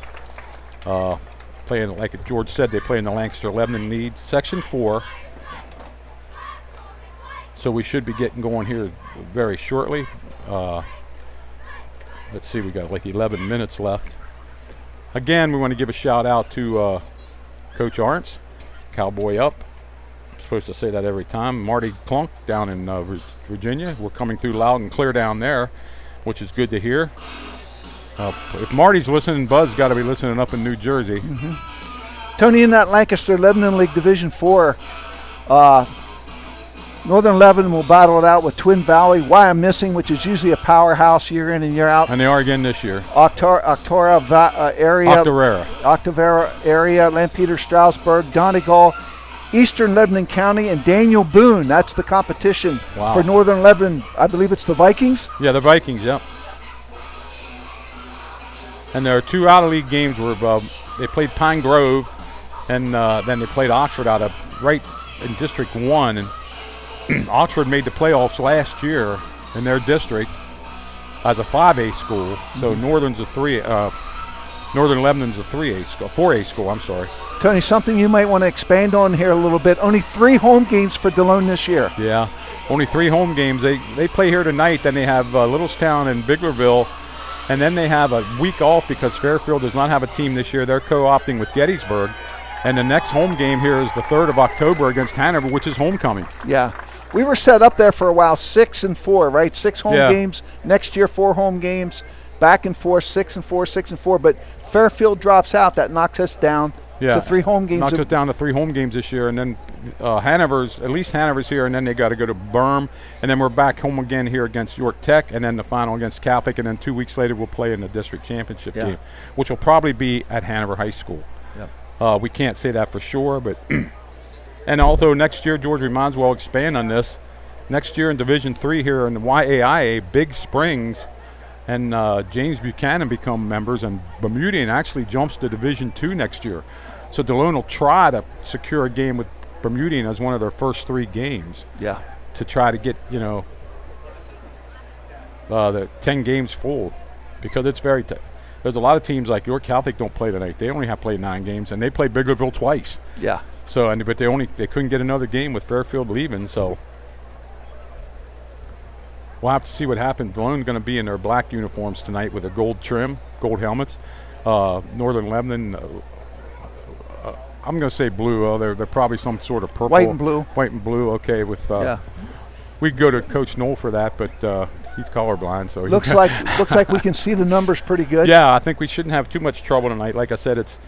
Playing, like George said, they play in the Lancaster-Lebanon League, Section 4. So we should be getting going here very shortly. Let's see, we got like 11 minutes left. Again, we want to give a shout out to Coach Arntz, Cowboy Up. I'm supposed to say that every time. Marty Clunk down in Virginia. We're coming through loud and clear down there, which is good to hear. If Marty's listening, Buzz got to be listening up in New Jersey. Tony, in that Lancaster-Lebanon League Division 4, Northern Lebanon will battle it out with Twin Valley, Wyomissing, which is usually a powerhouse year in and year out. And they are again this year. Octorara area, Lampeter, Stroudsburg, Donegal, Eastern Lebanon County, and Daniel Boone. That's the competition for Northern Lebanon. I believe it's the Vikings? Yeah, the Vikings, yep. And there are 2 out-of-league games where they played Pine Grove, and then they played Oxford out of right in District 1. And Oxford made the playoffs last year in their district as a 5A school. So Northern Lebanon's a 4A school, I'm sorry. Tony, something you might want to expand on here a little bit. Only 3 home games for Delone this year. Yeah, only 3 home games. They play here tonight, then they have Littlestown and Biglerville. And then they have a week off because Fairfield does not have a team this year. They're co-opting with Gettysburg. And the next home game here is the 3rd of October against Hanover, which is homecoming. Yeah. We were set up there for a while, 6-4, right? 6 home games. Next year, 4 home games. Back and forth, 6-4, 6-4. But Fairfield drops out. That knocks us down to 3 home games. Knocks us down to 3 home games this year. And then Hanover's here, and then they got to go to Burm. And then we're back home again here against York Tech, and then the final against Catholic. And then 2 weeks later, we'll play in the district championship game, which will probably be at Hanover High School. We can't say that for sure, but and also next year, George, we might as well expand on this. Next year in Division 3 here in the YAIA, Big Springs and James Buchanan become members, and Bermudian actually jumps to Division 2 next year. So Delone will try to secure a game with Bermudian as one of their first 3 games. Yeah. To try to get, the 10 games full, because it's very there's a lot of teams like York Catholic don't play tonight. They only have played 9 games, and they played Biglerville twice. Yeah. So, but they couldn't get another game with Fairfield leaving. So we'll have to see what happens. Delone's going to be in their black uniforms tonight with a gold trim, gold helmets. Northern Lebanon, I'm going to say blue. Oh, they're probably some sort of purple. White and blue. White and blue. Okay, with we go to Coach Knoll for that, but he's colorblind, so looks like we can see the numbers pretty good. Yeah, I think we shouldn't have too much trouble tonight. Like I said, it's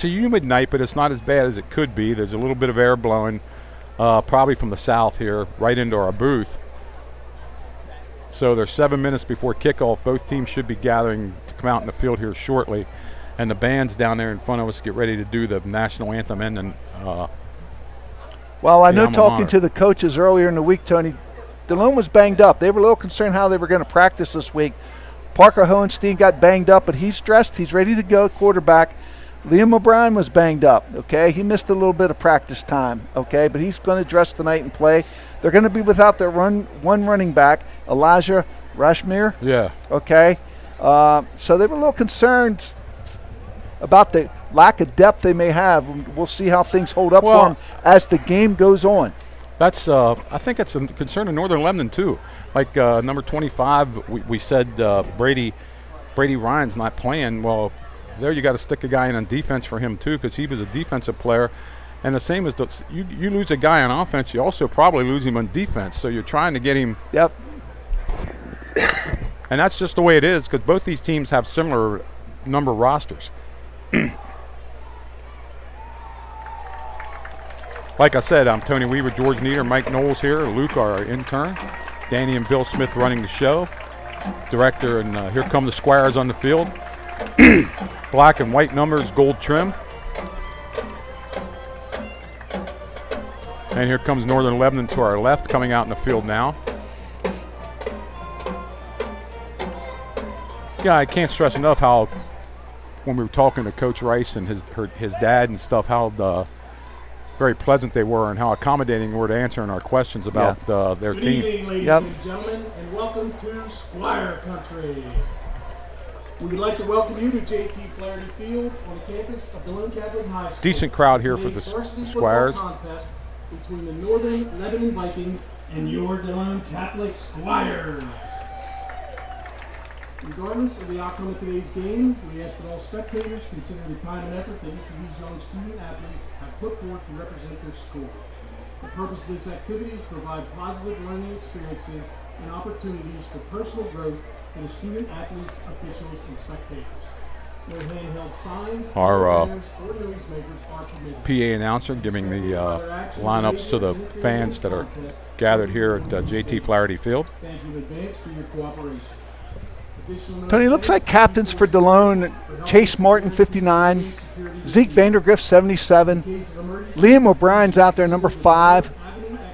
a humid night, but it's not as bad as it could be. There's a little bit of air blowing, probably from the south here, right into our booth. So there's 7 minutes before kickoff. Both teams should be gathering to come out in the field here shortly, and the band's down there in front of us get ready to do the national anthem and then. Well, I know talking to the coaches earlier in the week, Tony, Delone was banged up. They were a little concerned how they were going to practice this week. Parker Hohenstein got banged up, but he's dressed. He's ready to go, quarterback. Liam O'Brien was banged up, okay? He missed a little bit of practice time, okay? But he's going to dress tonight and play. They're going to be without their one running back, Elijah Rashmir. Yeah. Okay? So they were a little concerned about the lack of depth they may have. We'll see how things hold up for them as the game goes on. That's I think that's a concern of Northern Lebanon too. Like number 25, we said Brady Ryan's not playing. Well, there you got to stick a guy in on defense for him too, because he was a defensive player. And the same as you lose a guy on offense, you also probably lose him on defense. So you're trying to get him. Yep. And that's just the way it is, because both these teams have similar number rosters. Like I said, I'm Tony Weaver, George Nieder, Mike Knowles here, Luke, our intern, Danny and Bill Smith running the show, director, and here come the Squires on the field. Black and white numbers, gold trim. And here comes Northern Lebanon to our left, coming out in the field now. Yeah, I can't stress enough how, when we were talking to Coach Rice and his dad and stuff, how very pleasant they were and how accommodating they were to answering our questions about their team. Good evening, ladies and gentlemen, and welcome to Squire Country. We would like to welcome you to JT Flaherty Field on the campus of Delone Catholic High School. Decent crowd here for the Squires. Contest between the Northern Lebanon Vikings and your Delone Catholic Squires. Regardless of the outcome of today's game, we ask that all spectators consider the time and effort that each of these young student athletes have put forth to represent their school. The purpose of this activity is to provide positive learning experiences and opportunities for personal growth for the student athletes, officials, and spectators. No handheld signs, Our banners, or noisemakers are permitted. PA announcer giving the lineups to the fans that are gathered here at JT Flaherty Field. Thank you in advance for your cooperation. Tony, looks like captains for Delone, Chase Martin, 59, Zeke Vandergrift, 77, Liam O'Brien's out there, number 5,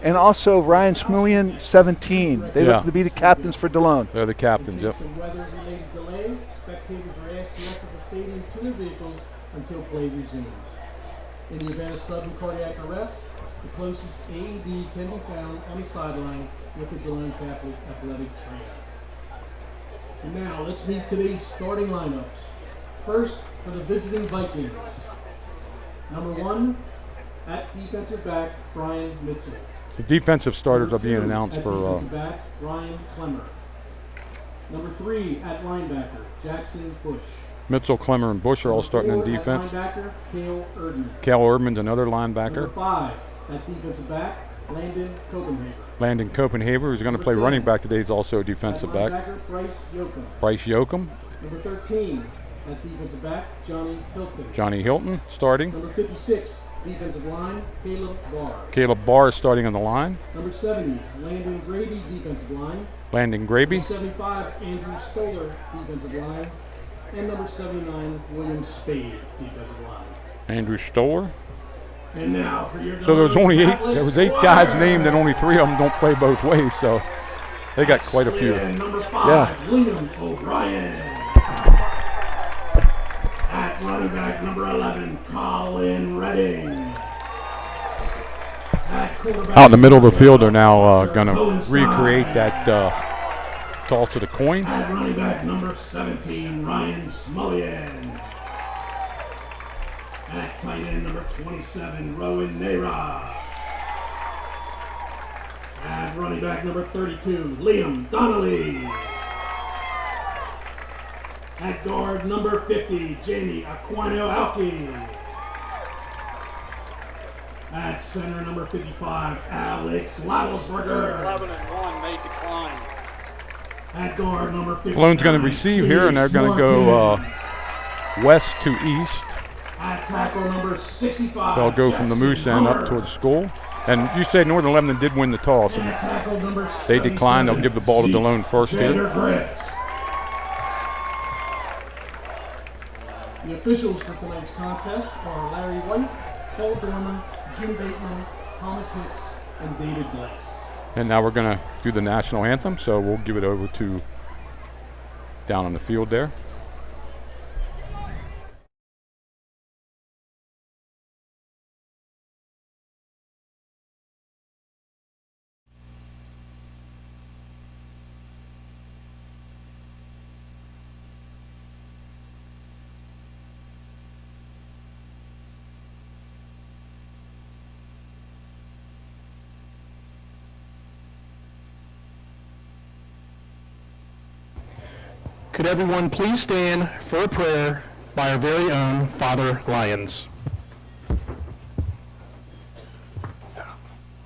and also Ryan Smillian, 17. They look to be the captains for Delone. They're the captains, yep. Weather-related delay, spectators are asked to exit the stadium to their vehicles until play resumes. In the event of sudden cardiac arrest, the closest AED can be found on the sideline with the Delone Catholic athletic trainer. And now, let's meet today's starting lineups. First, for the visiting Vikings. Number 1, at defensive back, Brian Mitchell. The defensive starters are being announced for. Defensive back, Ryan Clemmer. Number 3, at linebacker, Jackson Bush. Mitchell, Clemmer, and Bush are all starting in defense. Linebacker, Cale Erdman. Cale Erdman's another linebacker. Number 5, at defensive back, Landon Copenhagen. Landon Copenhagen, who's going to play running back today, is also a defensive back. Bryce Yoakum. Number 13, at defensive back, Johnny Hilton. Johnny Hilton starting. Number 56, defensive line, Caleb Barr. Caleb Barr is starting on the line. Number 70, Landon Graby, defensive line. Landon Graby. Number 75, Andrew Stoller, defensive line. And number 79, William Spade, defensive line. Andrew Stoller. And now for your so there was 8 guys named, and only 3 of them don't play both ways, so they got quite a few. Number 5, Liam O'Brien. At running back, number 11, Colin Redding. Out in the middle of the field, they're now going to recreate that toss of the coin. At running back, number 17, Ryan Smullian. At tight end, number 27, Rowan Nera. At running back, number 32, Liam Donnelly. At guard, number 50, Jamie Aquino Alki. At center, number 55, Alex Lavelsberger. 11 and 1 may decline. At guard, number 50. Dalone's going to receive here, and they're going to go west to east. At tackle, number 65. They'll go from the Moose End up towards school. And you said Northern Lebanon did win the toss, and they declined. They'll give the ball to Delone first here. The officials for tonight's contest are Larry White, Paul Dorman, Jim Bateman, Thomas Hicks, and David Bless. And now we're going to do the national anthem, so we'll give it over to down on the field there. Could everyone please stand for a prayer by our very own Father Lyons.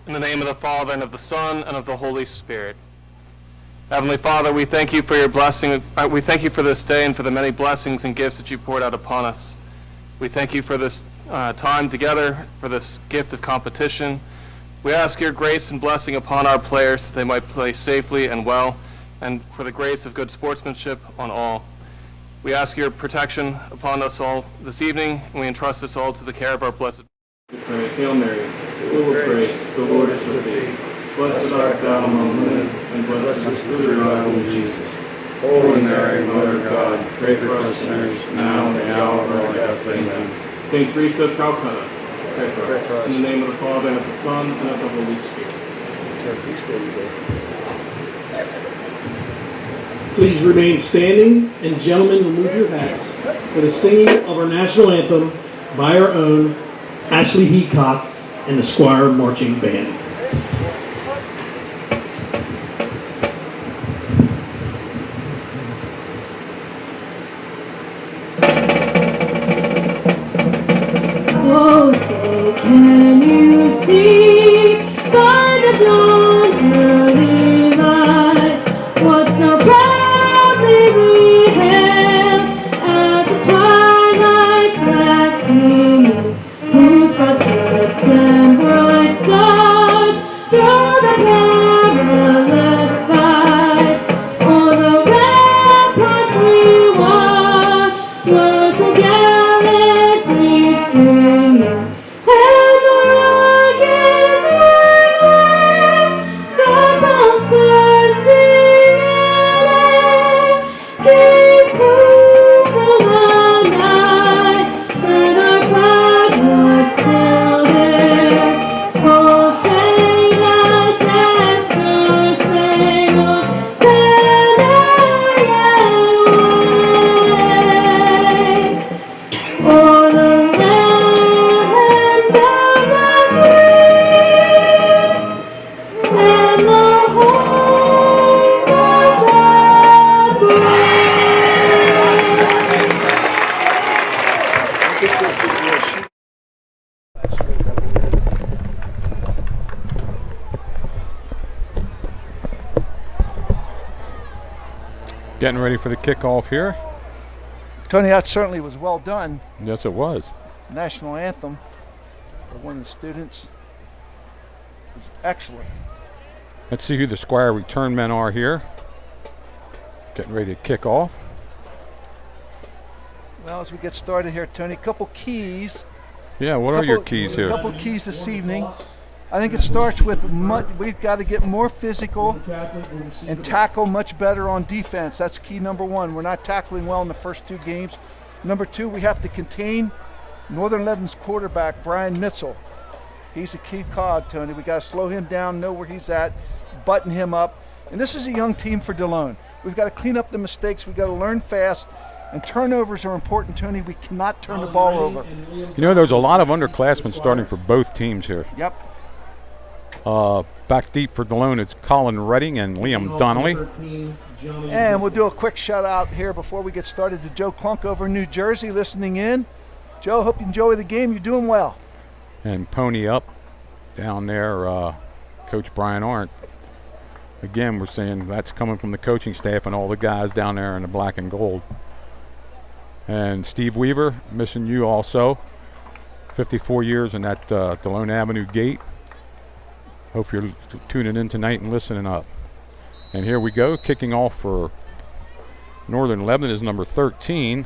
In the name of the Father, and of the Son, and of the Holy Spirit. Heavenly Father, we thank you for your blessing. We thank you for this day and for the many blessings and gifts that you poured out upon us. We thank you for this time together, for this gift of competition. We ask your grace and blessing upon our players that they might play safely and well, and for the grace of good sportsmanship on all. We ask your protection upon us all this evening, and we entrust this all to the care of our blessed. Pray, Hail Mary, full of grace, the Lord is with thee. Blessed art thou among women, and blessed is the fruit of thy womb, Jesus. Holy Mary, Mother of God, pray for us sinners, now and at the hour of our death. Amen. Saint Teresa of Calcutta, pray for us. In the name of the Father, and of the Son, and of the Holy Spirit. Please remain standing, and gentlemen, remove your hats for the singing of our national anthem by our own Ashley Heacock and the Squire Marching Band. Oh, so can you see by the dawn's early light what so proudly we hailed at the twilight's last gleaming, whose footsteps and bright stars through the perilous fight o'er the ramparts we watched were so gallantly swinging, and the rugged line, the monsters singing, came through from the night, and our flag was still there. Oh, sang us that star-spangled banner yet wave o'er the land of the free and the home of the brave. Getting ready for the kickoff here. Tony, that certainly was well done. Yes, it was. National anthem for one of the students was excellent. Let's see who the Squire return men are here. Getting ready to kick off. Well, as we get started here, Tony, a couple keys. Yeah, what are your keys here? A couple keys this evening. I think it starts with we've got to get more physical and tackle much better on defense. That's key number one. We're not tackling well in the first two games. Number two, we have to contain Northern Lebanon's quarterback, Brian Mitchell. He's a key cog, Tony. We got to slow him down, know where he's at, button him up. And this is a young team for Delone. We've got to clean up the mistakes. We've got to learn fast. And turnovers are important, Tony. We cannot turn the ball over. You know, there's a lot of underclassmen starting for both teams here. Yep. Back deep for Delone, it's Colin Redding and Liam Donnelly. And we'll do a quick shout out here before we get started to Joe Clunk over in New Jersey listening in. Joe, hope you enjoy the game. You're doing well. And pony up down there, Coach Brian Arndt. Again, we're saying that's coming from the coaching staff and all the guys down there in the black and gold. And Steve Weaver, missing you also. 54 years in that Delone Avenue gate. Hope you're tuning in tonight and listening up. And here we go, kicking off for Northern Lebanon is number 13,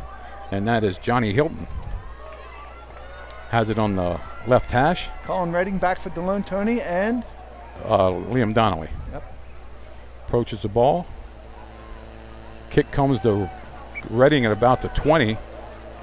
and that is Johnny Hilton. Has it on the left hash. Colin Redding back for Delone, Tony, and Liam Donnelly. Yep. Approaches the ball. Kick comes to Redding at about the 20.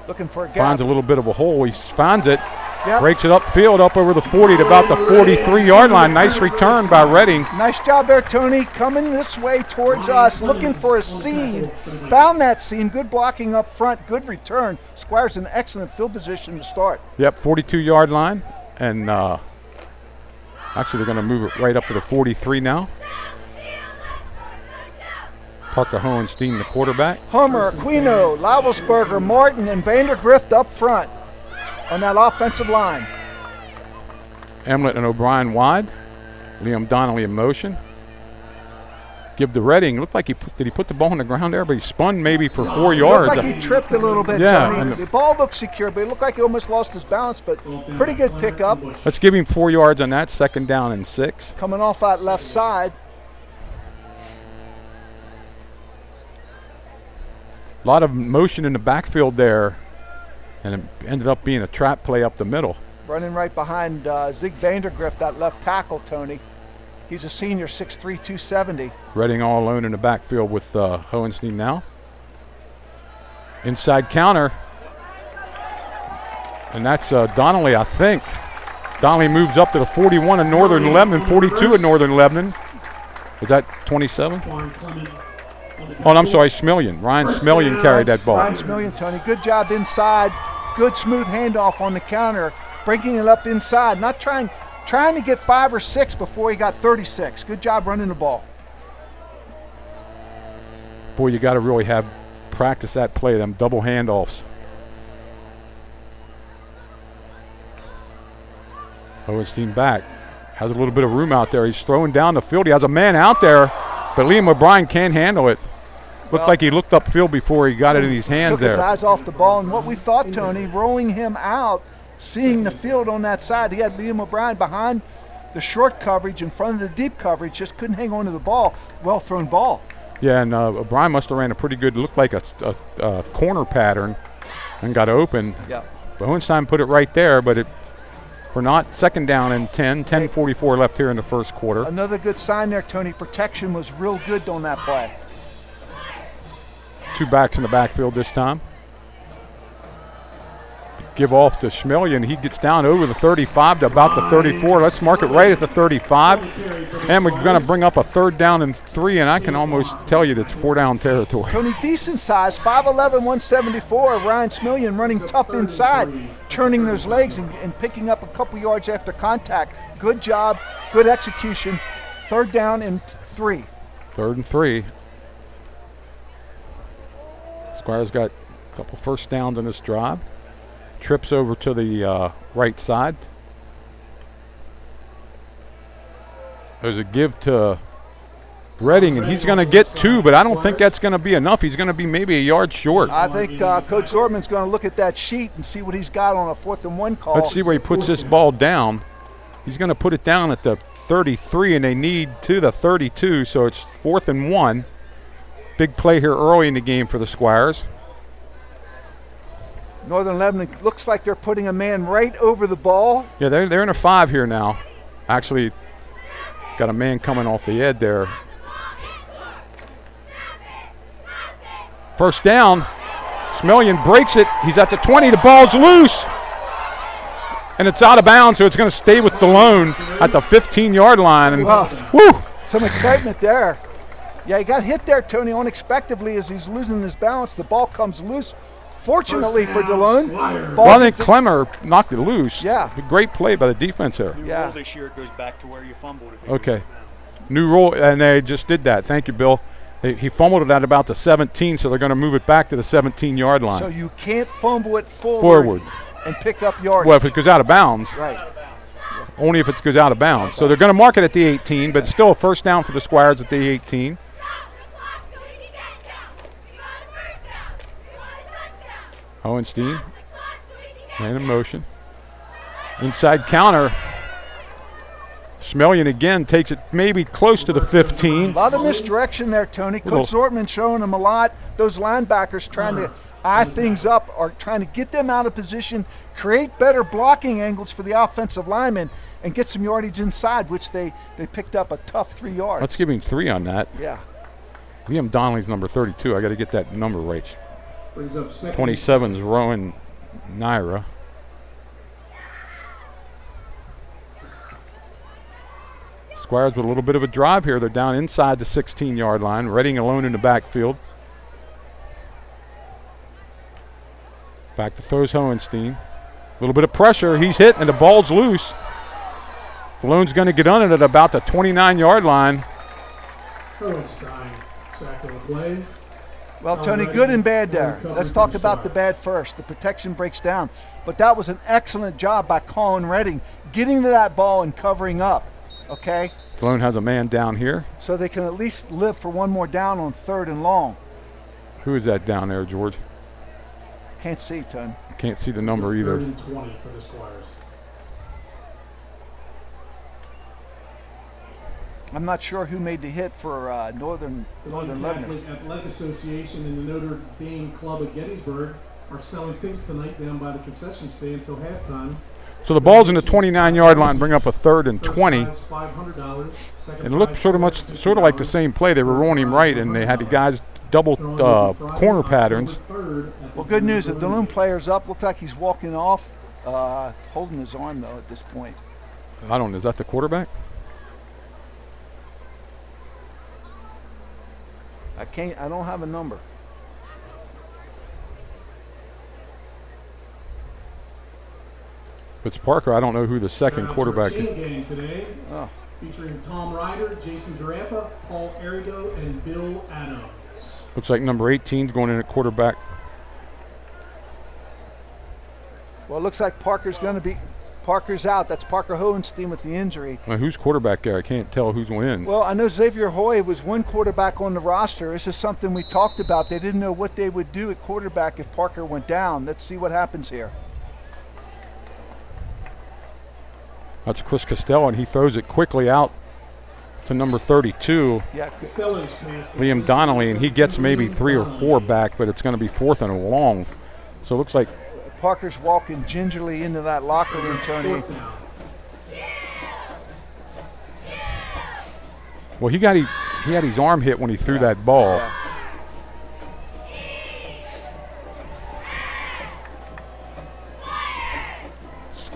Looking for a gap. Finds a little bit of a hole. He finds it. Yep. Breaks it upfield, up over the 40 to about the 43-yard line. Nice return by Redding. Nice job there, Tony. Coming this way towards us, looking for a seam. Found that seam. Good blocking up front. Good return. Squires in excellent field position to start. Yep, 42-yard line. And actually, they're going to move it right up to the 43 now. Parker Hohenstein, the quarterback. Homer, Aquino, Lavelsberger, Martin, and Vandergrift up front on that offensive line. Emlet and O'Brien wide. Liam Donnelly in motion. give to Redding. Looked like did he put the ball on the ground there, but he spun maybe for 4 yards. Looked like he tripped a little bit, yeah, Tony. The ball looked secure, but it looked like he almost lost his balance, but pretty good pickup. Let's give him 4 yards on that, 2nd down and 6. Coming off that left side. A lot of motion in the backfield there, and it ended up being a trap play up the middle. Running right behind Zig Vandergrift, that left tackle, Tony. He's a senior, 6'3", 270. Redding all alone in the backfield with Hohenstein now. Inside counter. And that's Donnelly, I think. Donnelly moves up to the 41 in Northern Lebanon, 42 in Northern Lebanon. Is that 27? Oh, I'm sorry, Smillian. Ryan Smillian carried that ball. Ryan Smillian, Tony. Good job inside. Good smooth handoff on the counter. Breaking it up inside. Not trying to get 5 or 6 before he got 36. Good job running the ball. Boy, you got to really have practice that play, them double handoffs. Hohenstein back. Has a little bit of room out there. He's throwing down the field. He has a man out there, but Liam O'Brien can't handle it. Looked like he looked upfield before he got it in his hands there. Took his eyes off the ball, and what we thought, Tony, rolling him out, seeing the field on that side. He had Liam O'Brien behind the short coverage in front of the deep coverage, just couldn't hang on to the ball. Well thrown ball. Yeah, and O'Brien must have ran a pretty good, looked like a corner pattern and got open. Yeah. But Hohenstein put it right there, but we're not. 2nd down and 10:44 left here in the first quarter. Another good sign there, Tony. Protection was real good on that play. 2 backs in the backfield this time. Give off to Schmelian. He gets down over the 35 to about the 34. Let's mark it right at the 35. And we're going to bring up a 3rd down and 3, and I can almost tell you that's 4-down territory. Tony, decent size, 5'11", 174. Ryan Smillian running tough inside, turning those legs and picking up a couple yards after contact. Good job, good execution. 3rd down and 3. 3rd and 3. Squires got a couple first downs on this drive. Trips over to the right side. There's a give to Redding, and he's going to get 2, but I don't think that's going to be enough. He's going to be maybe a yard short. I think Coach Zorman's going to look at that sheet and see what he's got on a 4th and 1 call. Let's see where he puts this ball down. He's going to put it down at the 33, and they need to the 32, so it's 4th and 1. Big play here early in the game for the Squires. Northern Lebanon looks like they're putting a man right over the ball. Yeah, they're in a 5 here now. Actually, got a man coming off the edge there. First down. Smillian breaks it. He's at the 20. The ball's loose. And it's out of bounds, so it's going to stay with Delone at the 15-yard line. And woo! Some excitement there. Yeah, he got hit there, Tony, unexpectedly as he's losing his balance. The ball comes loose. Fortunately for Delone. Well, I think Clemmer knocked it loose. Yeah. Great play by the defense there. New rule this year, it goes back to where you fumbled. Okay. New rule, and they just did that. Thank you, Bill. He fumbled it at about the 17, so they're going to move it back to the 17-yard line. So you can't fumble it forward. And pick up yardage. Well, if it goes out of bounds. Right. Only if it goes out of bounds. So they're going to mark it at the 18, but it's still a first down for the Squires at the 18. Hohenstein, man in motion. Inside counter. Smillian again takes it maybe close to the 15. A lot of misdirection there, Tony. Coach Zortman showing them a lot. Those linebackers trying to eye things up or trying to get them out of position, create better blocking angles for the offensive linemen, and get some yardage inside, which they picked up a tough 3 yards. Let's give him 3 on that. Yeah. Liam Donnelly's number 32. I got to get that number right. 27's Rowan Naira. Squires with a little bit of a drive here. They're down inside the 16-yard line. Redding alone in the backfield. Back to throws Hohenstein. A little bit of pressure. He's hit, and the ball's loose. Delone's going to get on it at about the 29-yard line. Hohenstein, sack of the play. Well, Tony, good and bad there. Let's talk about the bad first. The protection breaks down. But that was an excellent job by Colin Redding, getting to that ball and covering up, okay? Delone has a man down here. So they can at least live for one more down on 3rd and long. Who is that down there, George? Can't see, Tony. Can't see the number either. 3rd and 20 for the Squires. I'm not sure who made the hit for Northern Lebanon. Catholic Athletic Association and the Notre Dame Club of Gettysburg are selling tickets tonight down by the concession stand until halftime. So the ball's in the 29-yard line, bring up a 3rd and 20. $500. And it looked sort of like the same play. They were rolling him right, and they had the guys double corner patterns. Well, good news. The Delone player's up. Looks like he's walking off, holding his arm, though, at this point. I don't know. Is that the quarterback? I don't have a number. If it's Parker, I don't know who the second quarterback is. Game today, featuring Tom Ryder, Jason Jarappa, Paul Arrigo, and Bill Adams. Looks like number 18 is going in at quarterback. Well, it looks like Parker's out. That's Parker Hohenstein with the injury. Now, who's quarterback there? I can't tell who's going in. Well, I know Xavier Hoy was one quarterback on the roster. This is something we talked about. They didn't know what they would do at quarterback if Parker went down. Let's see what happens here. That's Chris Costello, and he throws it quickly out to number 32, Liam Donnelly, and he gets maybe 3 or 4 back, but it's going to be 4th and long. So it looks like Parker's walking gingerly into that locker room, Tony. Well, he had his arm hit when he threw that ball. Yeah.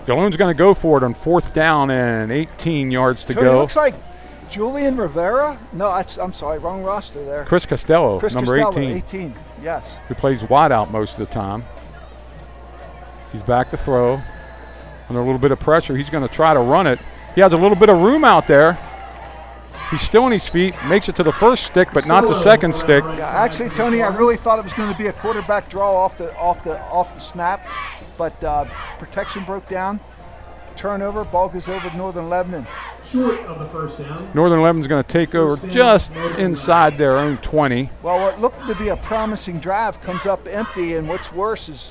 Delone's going to go for it on 4th down and 18 yards to Tony, go. Looks like Julian Rivera. No, I'm sorry, wrong roster there. Chris Costello, number 18. 18, yes. Who plays wide out most of the time. He's back to throw. Under a little bit of pressure, he's going to try to run it. He has a little bit of room out there. He's still on his feet, makes it to the first stick, but not the second stick. Yeah, actually, Tony, I really thought it was going to be a quarterback draw off the snap, but protection broke down. Turnover, ball goes over to Northern Lebanon. Short of the first down. Northern Lebanon's going to take over just inside their own 20. Well, what looked to be a promising drive comes up empty, and what's worse is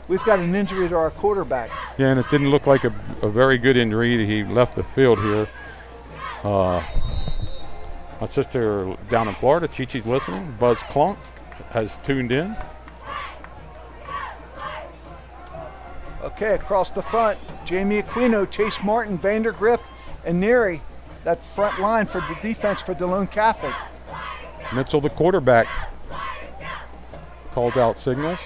we've got an injury to our quarterback. Yeah, and it didn't look like a very good injury. He left the field here. My sister down in Florida, Chi-Chi's listening. Buzz Clunk has tuned in. Okay, across the front, Jamie Aquino, Chase Martin, Vandergriff, and Neary. That front line for the defense for Delone Catholic. Mitchell, the quarterback, calls out signals.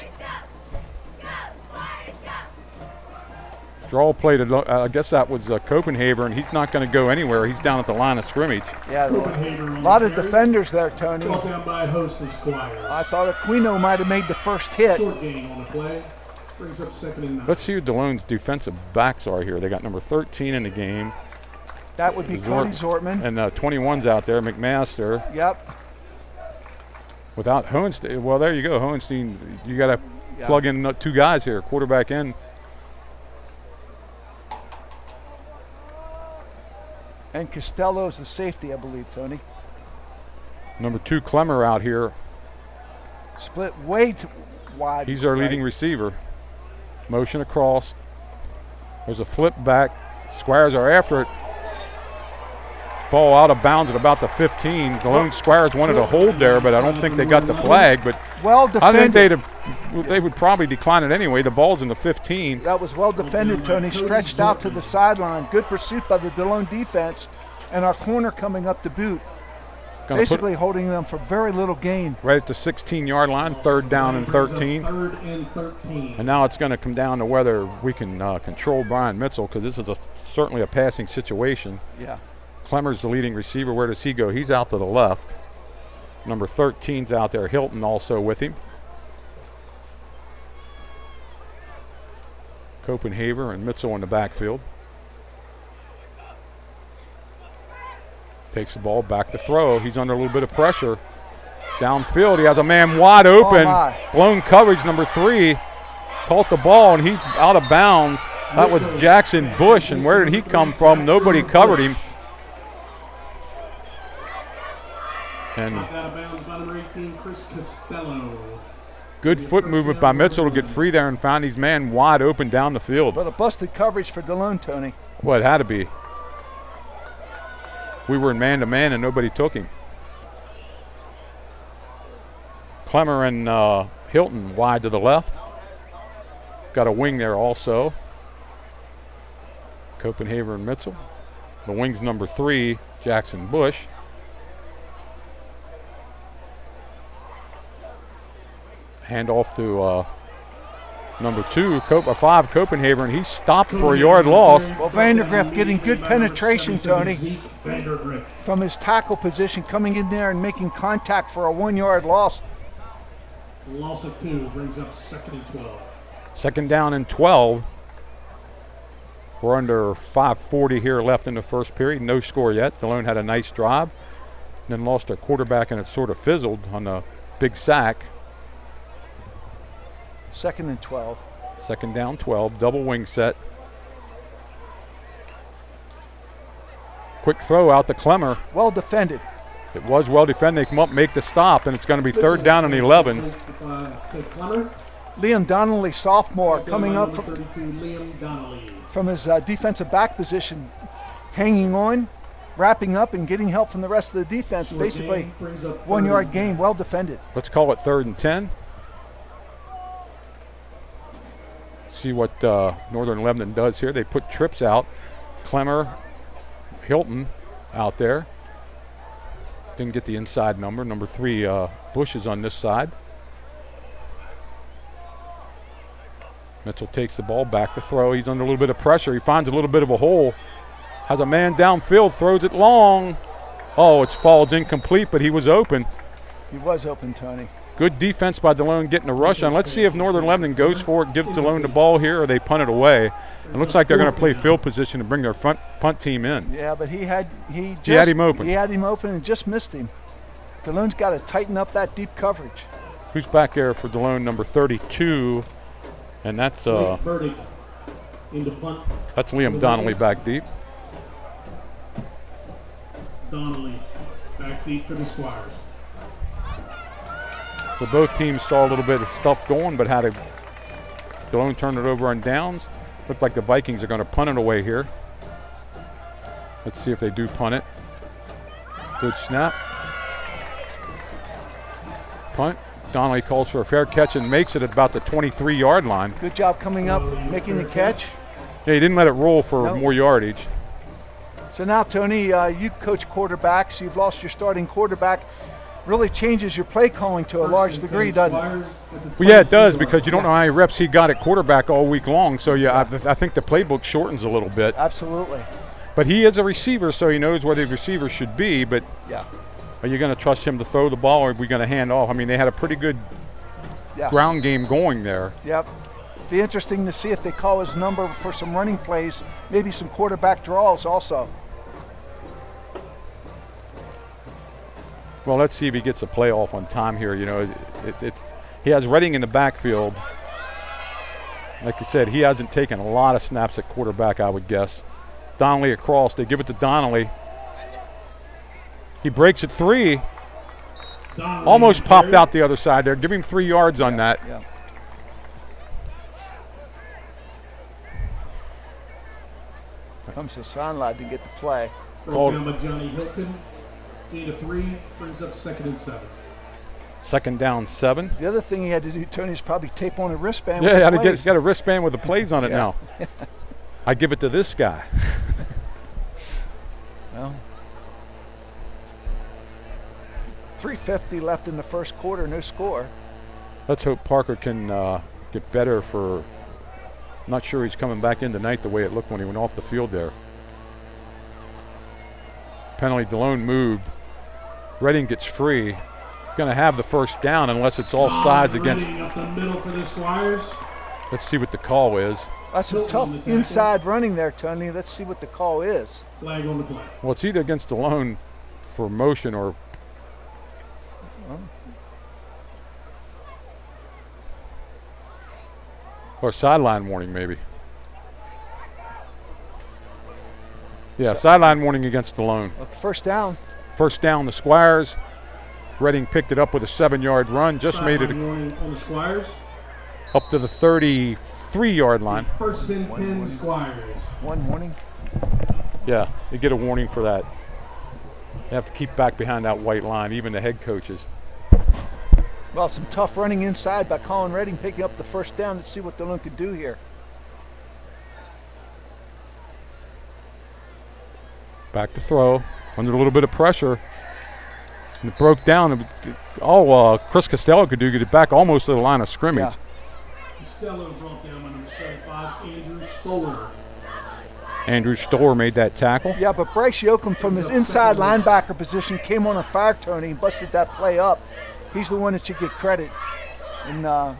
Draw play to, I guess that was Copenhagen, and he's not going to go anywhere. He's down at the line of scrimmage. Yeah, a lot of defenders there, Tony. Down by host and Squire. I thought Aquino might have made the first hit. Short gain on the play. Brings up 2nd and 9. Let's see who Delone's defensive backs are here. They got number 13 in the game. That would be Cody Zortman. And 21's out there, McMaster. Yep. Without Hohenstein, well, there you go, Hohenstein. You got to plug in 2 guys here, quarterback in. And Costello's the safety, I believe, Tony. Number 2, Clemmer out here. Split way too wide. He's our leading receiver. Motion across. There's a flip back. Squires are after it. Ball out of bounds at about the 15. Delone Squires wanted to hold there, but I don't think they got the flag. But well defended. I think they would probably decline it anyway. The ball's in the 15. That was well defended, Tony. Stretched out to the sideline. Good pursuit by the Delone defense. And our corner coming up to boot. Basically holding them for very little gain. Right at the 16-yard line, 3rd down and 13. 3rd and 13. And now it's going to come down to whether we can control Brian Mitchell, because this is certainly a passing situation. Yeah. Clemmer's the leading receiver. Where does he go? He's out to the left. Number 13's out there. Hilton also with him. Copenhagen and Mitchell in the backfield. Takes the ball back to throw. He's under a little bit of pressure. Downfield, he has a man wide open. Blown coverage, number 3. Caught the ball, and he's out of bounds. That was Jackson Bush, and where did he come from? Nobody covered him. And Out of bounds by number 18, Chris Costello. good foot movement by Mitchell to get free there and find his man wide open down the field. But a busted coverage for Delone, Tony. Well, it had to be. We were in man-to-man and nobody took him. Clemmer and Hilton wide to the left. Got a wing there also. Copenhagen and Mitchell. The wing's number 3, Jackson Bush. Hand off to number 5, Copenhagen. He's stopped for a yard loss. Well, Vandergrift getting good penetration, Tony, from his tackle position, coming in there and making contact for a 1-yard loss. Loss of 2 brings up 2nd and 12. 2nd down and 12. We're under 5:40 here left in the first period. No score yet. Delone had a nice drive, then lost a quarterback and it sort of fizzled on the big sack. 2nd and 12. 2nd down, 12. Double wing set. Quick throw out to Clemmer. Well defended. It was well defended. They come up, make the stop, and it's going to be 3rd down and 11. Liam Donnelly, sophomore, coming up Liam Donnelly. from his defensive back position, hanging on, wrapping up, and getting help from the rest of the defense. Basically, 1-yard gain, well defended. Let's call it 3rd and 10. See what Northern Lebanon does here. They put trips out. Clemmer, Hilton out there. Didn't get the inside number. Number 3, Bush is on this side. Mitchell takes the ball back to throw. He's under a little bit of pressure. He finds a little bit of a hole. Has a man downfield, throws it long. Oh, it falls incomplete, but he was open. He was open, Tony. Good defense by Delone getting a rush on. Let's see if Northern Lebanon goes for it, gives Delone the ball here, or they punt it away. It looks like they're going to play field position and bring their punt team in. Yeah, but he had him open. He had him open and just missed him. Delone's got to tighten up that deep coverage. Who's back there for Delone? Number 32, and that's Liam Donnelly back deep. Donnelly back deep for the Squires. So both teams saw a little bit of stuff going, but had Delone turn it over on downs. Looked like the Vikings are going to punt it away here. Let's see if they do punt it. Good snap. Punt. Donnelly calls for a fair catch and makes it at about the 23-yard line. Good job coming up, making the catch. Yeah, he didn't let it roll for more yardage. So now, Tony, you coach quarterbacks. You've lost your starting quarterback. Really changes your play calling to a large degree, doesn't it? Well, yeah, it does, because you don't know how many reps he got at quarterback all week long. So, yeah, I think the playbook shortens a little bit. Absolutely. But he is a receiver, so he knows where the receiver should be. But yeah, are you going to trust him to throw the ball, or are we going to hand off? I mean, they had a pretty good ground game going there. Yep. It'd be interesting to see if they call his number for some running plays, maybe some quarterback draws also. Well, let's see if he gets a playoff on time here. You know, he has Redding in the backfield. Like I said, he hasn't taken a lot of snaps at quarterback, I would guess. Donnelly across. They give it to Donnelly. He breaks it 3. Almost popped out the other side there. Give him 3 yards on that. Yeah. Comes to Sonlad to get the play. Down by Johnny Hilton. 8-3 brings up 2nd and 7. 2nd down, 7. The other thing he had to do, Tony, is probably tape on a wristband. Yeah, he's got a wristband with the plays on it now. I give it to this guy. Well, 3:50 left in the first quarter, no score. Let's hope Parker can get better for. Not sure he's coming back in tonight the way it looked when he went off the field there. Penalty, Delone moved. Redding gets free. He's going to have the first down unless it's all sides against. Up the middle for the Squires. Let's see what the call is. That's some tough inside running there, Tony. Let's see what the call is. Flag on the play. Well, it's either against Delone for motion or sideline warning, maybe. Yeah, sideline warning against Delone. First down. First down, the Squires. Reading picked it up with a 7-yard run, just made it Warning on the Squires. up to the 33-yard line. First and 10 Squires. One warning. Yeah, you get a warning for that. You have to keep back behind that white line, even the head coaches. Well, some tough running inside by Colin Redding, picking up the first down. Let's see what Delone could do here. Back to throw, under a little bit of pressure. And it broke down. Chris Costello could do, get it back almost to the line of scrimmage. Yeah. Costello brought down by number 75, Andrew Stoller. Andrew Stoller made that tackle. Yeah, but Bryce Yoakum from his inside linebacker position came on a fire, Tony, and busted that play up. He's the one that should get credit. And our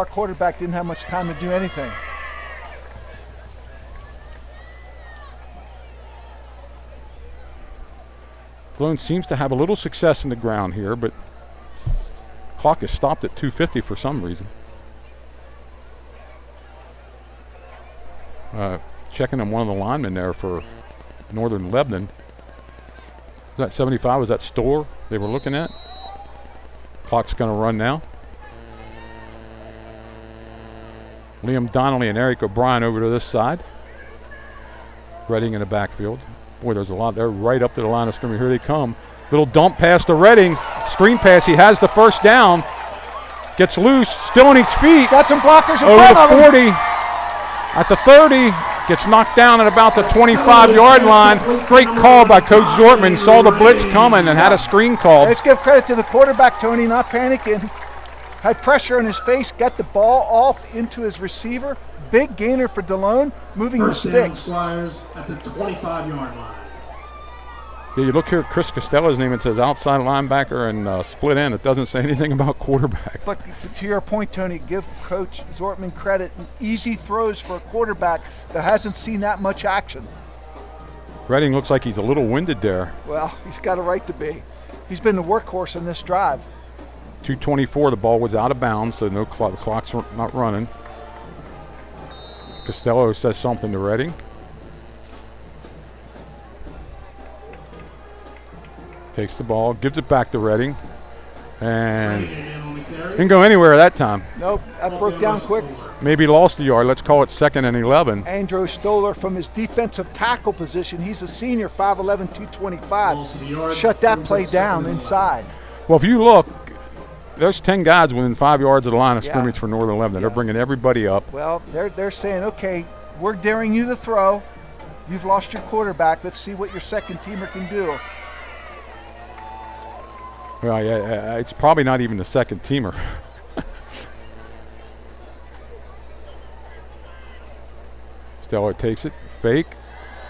quarterback didn't have much time to do anything. Delone seems to have a little success in the ground here, but clock is stopped at 2:50 for some reason. Checking on one of the linemen there for Northern Lebanon. Is that 75? Was that Store they were looking at? Clock's going to run now. Liam Donnelly and Eric O'Brien over to this side. Reading in the backfield. Boy, there's a lot there right up to the line of scrimmage. Here they come. Little dump pass to Reading. Screen pass. He has the first down. Gets loose. Still on his feet. Got some blockers in over front the of him. 40. At the 30. Gets knocked down at about the 25-yard line. Great call by Coach Zortman. Saw the blitz coming and had a screen call. Let's give credit to the quarterback, Tony, not panicking. Had pressure on his face, got the ball off into his receiver. Big gainer for Delone, moving the sticks. Squires at the 25-yard line. Yeah, you look here at Chris Costello's name, it says outside linebacker and split end. It doesn't say anything about quarterback. But to your point, Tony, give Coach Zortman credit. Easy throws for a quarterback that hasn't seen that much action. Reading looks like he's a little winded there. Well, he's got a right to be. He's been the workhorse in this drive. 2:24, the ball was out of bounds, so the clock's not running. Costello says something to Reading. Takes the ball, gives it back to Reading, and didn't go anywhere that time. Nope, that broke down quick. Maybe lost a yard. Let's call it 2nd and 11. Andrew Stoller from his defensive tackle position. He's a senior, 5'11", 225. Shut that play down inside. Well, if you look, there's 10 guys within 5 yards of the line of scrimmage for Northern Lebanon. They're bringing everybody up. Well, they're saying, okay, we're daring you to throw. You've lost your quarterback. Let's see what your second teamer can do. Well, yeah, it's probably not even the second teamer. Costello takes it, fake.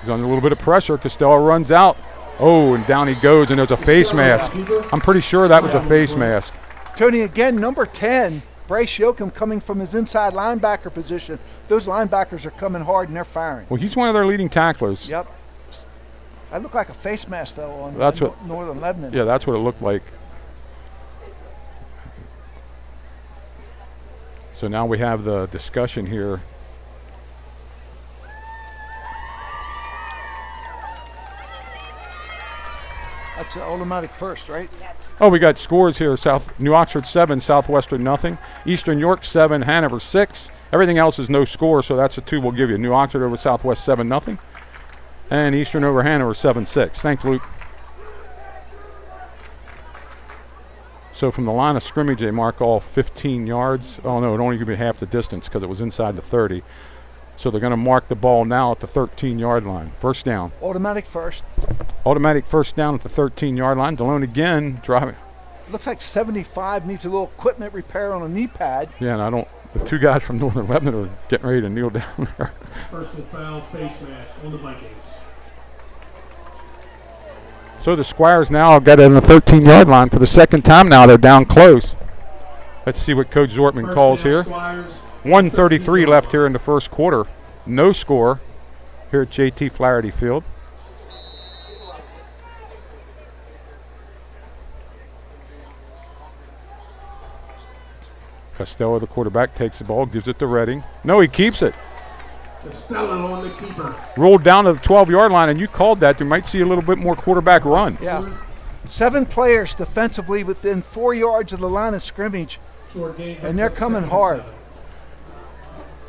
He's under a little bit of pressure. Costello runs out. Oh, and down he goes, and there's a face mask. I'm pretty sure that was a face mask. Tony, again, number 10, Bryce Yoakum coming from his inside linebacker position. Those linebackers are coming hard, and they're firing. Well, he's one of their leading tacklers. Yep. That looked like a face mask, though, on Northern Lebanon. Yeah, that's what it looked like. So now we have the discussion here. That's an automatic first, right? Oh, we got scores here. New Oxford 7, Southwestern nothing. Eastern York 7, Hanover 6. Everything else is no score, so that's the two we'll give you. New Oxford over Southwest 7 nothing, and Eastern over Hanover 7-6. Thanks, Luke. So from the line of scrimmage, they mark all 15 yards. Oh no, it only could be half the distance because it was inside the 30. So they're going to mark the ball now at the 13-yard line. First down. Automatic first. Automatic first down at the 13-yard line. Delone again driving. Looks like 75 needs a little equipment repair on a knee pad. Yeah, and the two guys from Northern Lebanon are getting ready to kneel down there. Personal foul, face mask on the Vikings. So the Squires now got it on the 13-yard line for the second time now. They're down close. Let's see what Coach Zortman calls here. 1:33 left here in the first quarter. No score here at JT Flaherty Field. Costello, the quarterback, takes the ball, gives it to Reading. No, he keeps it. Costello on the keeper. Rolled down to the 12-yard line, and you called that. You might see a little bit more quarterback run. Yeah. 7 players defensively within 4 yards of the line of scrimmage, and they're coming hard.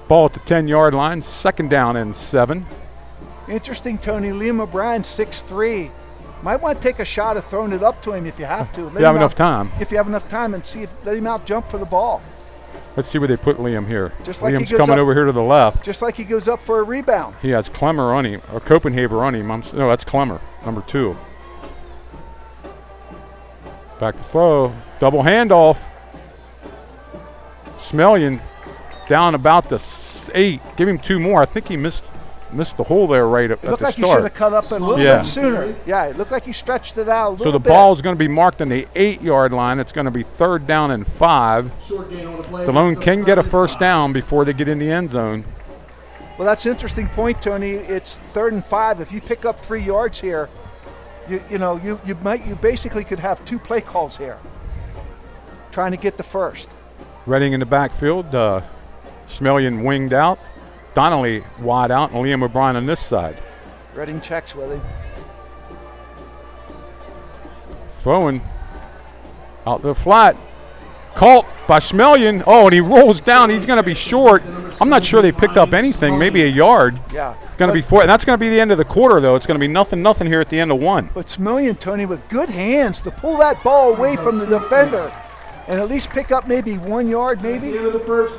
Ball at the 10-yard line, 2nd down and 7. Interesting, Tony. Liam O'Brien, 6'3". Might want to take a shot at throwing it up to him if you have to. If you have enough time. If you have enough time, and let him out jump for the ball. Let's see where they put Liam here. Just like Liam's coming over here to the left. Just like he goes up for a rebound. He has Clemmer on him, or Copenhaver on him. No, that's Clemmer, number 2. Back to throw, double handoff. Smellion down about the 8. Give him 2 more. I think he missed the hole there right at the start. Looked like he should have cut up a little bit sooner. Yeah, it looked like he stretched it out a little bit. So the ball is going to be marked on the 8-yard line. It's going to be 3rd down and 5. Delone can get a 1st down before they get in the end zone. Well, that's an interesting point, Tony. It's 3rd and 5. If you pick up 3 yards here, you basically could have 2 play calls here, trying to get the 1st. Redding in the backfield. Smellion winged out. Donnelly wide out, and Liam O'Brien on this side. Redding checks with him. Throwing out the flat. Caught by Smellion. Oh, and he rolls down. He's going to be short. I'm not sure they picked up anything, maybe a yard. Yeah. Going to be 4. And that's going to be the end of the quarter, though. It's going to be nothing here at the end of 1. But Smellion, Tony, with good hands to pull that ball away from the defender and at least pick up maybe 1 yard, maybe.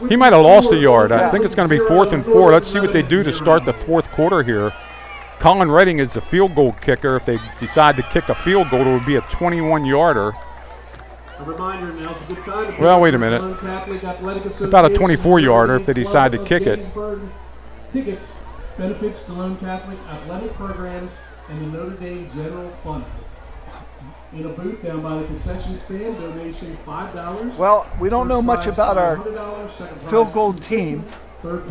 He might have lost a yard. I think it's going to be 4th and 4. Let's see what they do to start the 4th quarter here. Colin Redding is the field goal kicker. If they decide to kick a field goal, it would be a 21-yarder. Well, wait a minute. About a 24-yarder if they decide to kick it. Tickets, benefits Delone Catholic athletic programs and the Notre Dame General Fund. In a booth down by the concession stand, donation $5. Well, we don't know much about our field goal team.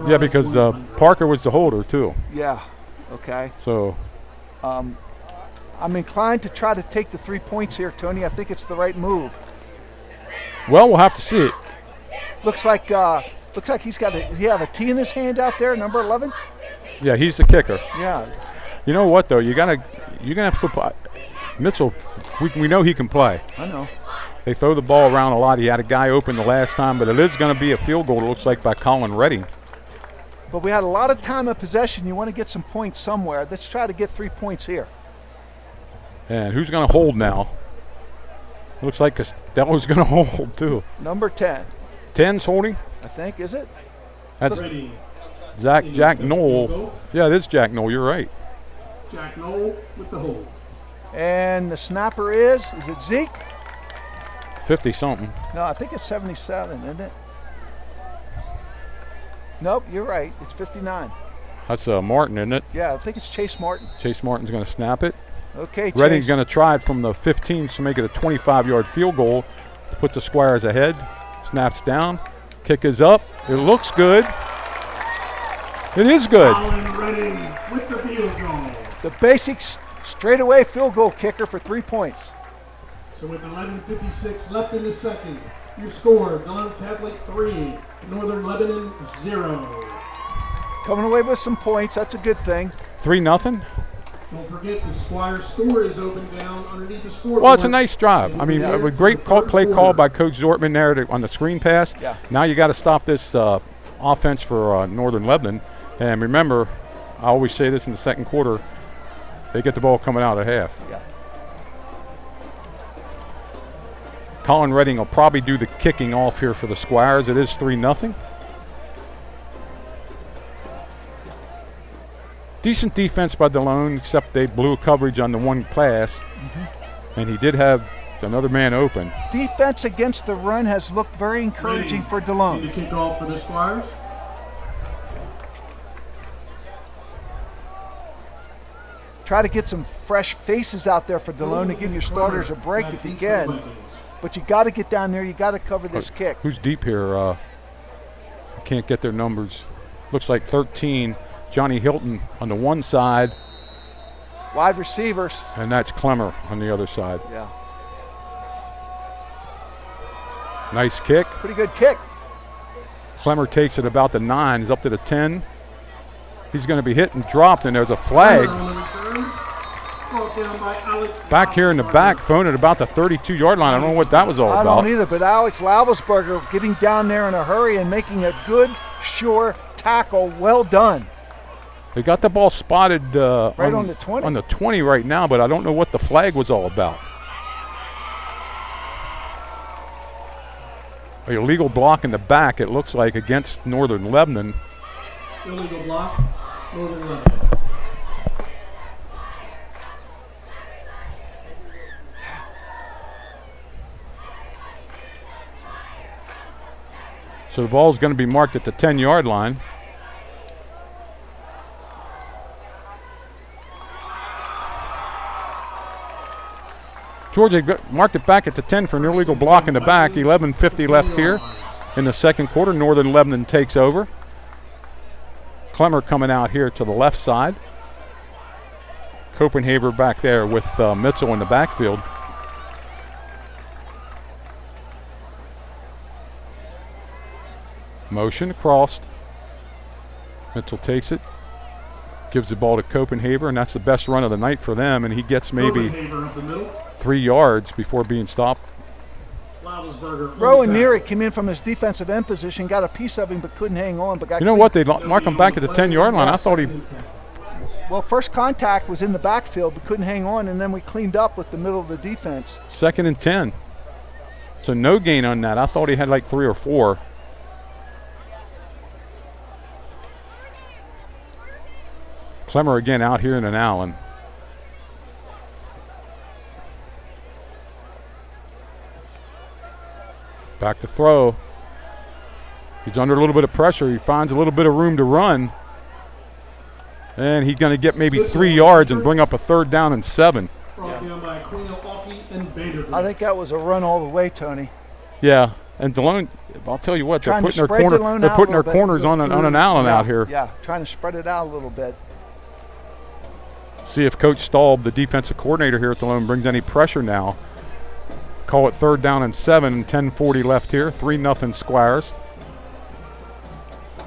Yeah, because Parker was the holder, too. Yeah, okay. So I'm inclined to try to take the 3 points here, Tony. I think it's the right move. Well, we'll have to see it. Looks like he's got he have a T in his hand out there, number 11. Yeah, he's the kicker. Yeah. You know what though? You're gonna have to put Mitchell. We know he can play. I know. They throw the ball around a lot. He had a guy open the last time, but it is going to be a field goal. It looks like by Colin Redding. But we had a lot of time of possession. You want to get some points somewhere. Let's try to get 3 points here. And who's going to hold now? Looks like Costello's going to hold too. Number 10. 10's holding? I think, is it? That's Jack Knoll. Yeah, it is Jack Knoll. You're right. Jack Knoll with the hold. And the snapper is it Zeke? 50-something. No, I think it's 77, isn't it? Nope, you're right. It's 59. That's Martin, isn't it? Yeah, I think it's Chase Martin. Chase Martin's going to snap it. Okay, Redding's going to try it from the 15 to make it a 25-yard field goal to put the Squires ahead. Snaps down. Kick is up. It looks good. It is good. Redding with the field goal. The basics straightaway field goal kicker for 3 points. So with 11:56 left in the second, your score, Delone Catholic 3, Northern Lebanon 0. Coming away with some points, that's a good thing. 3-0. Don't forget the Squire store is open down underneath the scoreboard. Well, it's a nice drive. I mean, a great play call by Coach Zortman there on the screen pass. Yeah. Now you got to stop this offense for Northern Lebanon. And remember, I always say this in the second quarter, they get the ball coming out at half. Yeah. Colin Redding will probably do the kicking off here for the Squires. It is 3-0. Decent defense by Delone, except they blew coverage on the one pass. And he did have another man open. Defense against the run has looked very encouraging for Delone. The kickoff for the Squires. Try to get some fresh faces out there for Delone to give your starters a break if you can. But you got to get down there. You got to cover this kick. Who's deep here? I can't get their numbers. Looks like 13. Johnny Hilton on the one side. Wide receivers. And that's Clemmer on the other side. Yeah. Nice kick. Pretty good kick. Clemmer takes it about the 9. He's up to the 10. He's going to be hit and dropped, and there's a flag. Brought down by Alex. Back here in the back, thrown at about the 32-yard line. I don't know what that was all I about. don't either, but Alex Laubelsberger getting down there in a hurry and making a good, sure tackle. Well done. They got the ball spotted Right on the 20. On the 20 right now, but I don't know what the flag was all about. A illegal block in the back, it looks like, against Northern Lebanon. Illegal block, Northern Lebanon. So the ball is going to be marked at the 10-yard line. Georgia marked it back at the 10 for an illegal block in the back. 11:50 left here in the second quarter. Northern Lebanon takes over. Clemmer coming out here to the left side. Copenhagen back there with Mitchell in the backfield. Motion across. Mitchell takes it. Gives the ball to Copenhagen, and that's the best run of the night for them, and he gets maybe 3 yards before being stopped. Rowan Neary came in from his defensive end position, got a piece of him but couldn't hang on. But got You know what? They mark him back at the 10-yard line. I thought he... Well, first contact was in the backfield but couldn't hang on, and then we cleaned up with the middle of the defense. 2nd and 10. So no gain on that. I thought he had like 3 or 4. Clemmer again out here in an Allen. Back to throw. He's under a little bit of pressure. He finds a little bit of room to run. And he's going to get maybe 3 yards and bring up a 3rd down and 7. I think that was a run all the way, Tony. Yeah, and Delone, I'll tell you what, they're putting their corners on an Allen out here. Yeah, trying to spread it out a little bit. See if Coach Staub, the defensive coordinator here at Delone, brings any pressure now. Call it 3rd down and 7, and 10:40 left here. 3-0 Squires.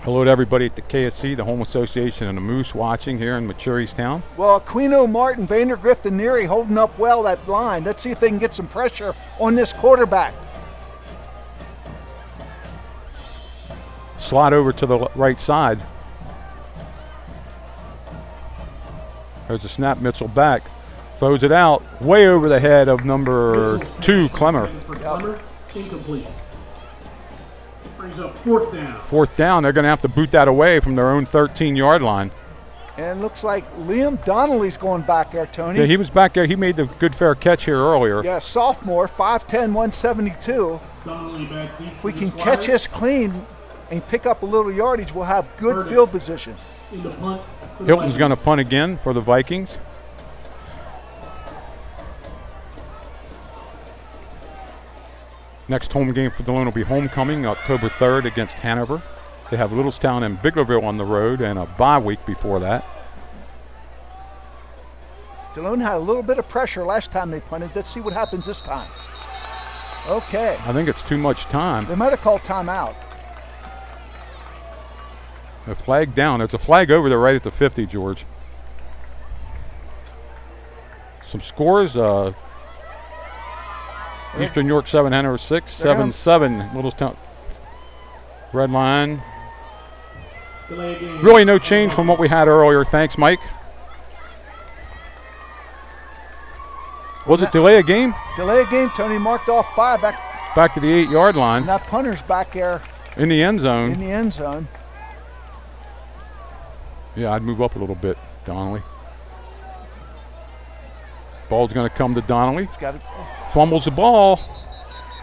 Hello to everybody at the KSC, the Home Association, and the Moose watching here in McSherrystown. Well, Aquino, Martin, Vandergrift, and Neary holding up well that line. Let's see if they can get some pressure on this quarterback. Slide over to the right side. There's a snap, Mitchell back. Throws it out way over the head of number 2, Clemmer. Incomplete. Brings up 4th down. 4th down, they're going to have to boot that away from their own 13-yard line. And looks like Liam Donnelly's going back there, Tony. Yeah, he was back there. He made the good fair catch here earlier. Yeah, sophomore, 5'10", 172. Donnelly back deep. If we can catch this clean and pick up a little yardage, we'll have good field position. In the punt. Hilton's going to punt again for the Vikings. Next home game for Delone will be homecoming October 3rd against Hanover. They have Littlestown and Biglerville on the road and a bye week before that. Delone had a little bit of pressure last time they punted. Let's see what happens this time. Okay. I think it's too much time. They might have called timeout. A flag down. There's a flag over there right at the 50, George. Some scores. Eastern York 7, Hanover 6, 7-7. Littlestown. Red line. Really no change from what we had earlier. Thanks, Mike. Was it delay a game? Delay a game, Tony. Marked off 5 back to the 8-yard line. And that punter's back there. In the end zone. In the end zone. Yeah, I'd move up a little bit, Donnelly. Ball's going to come to Donnelly. Fumbles the ball,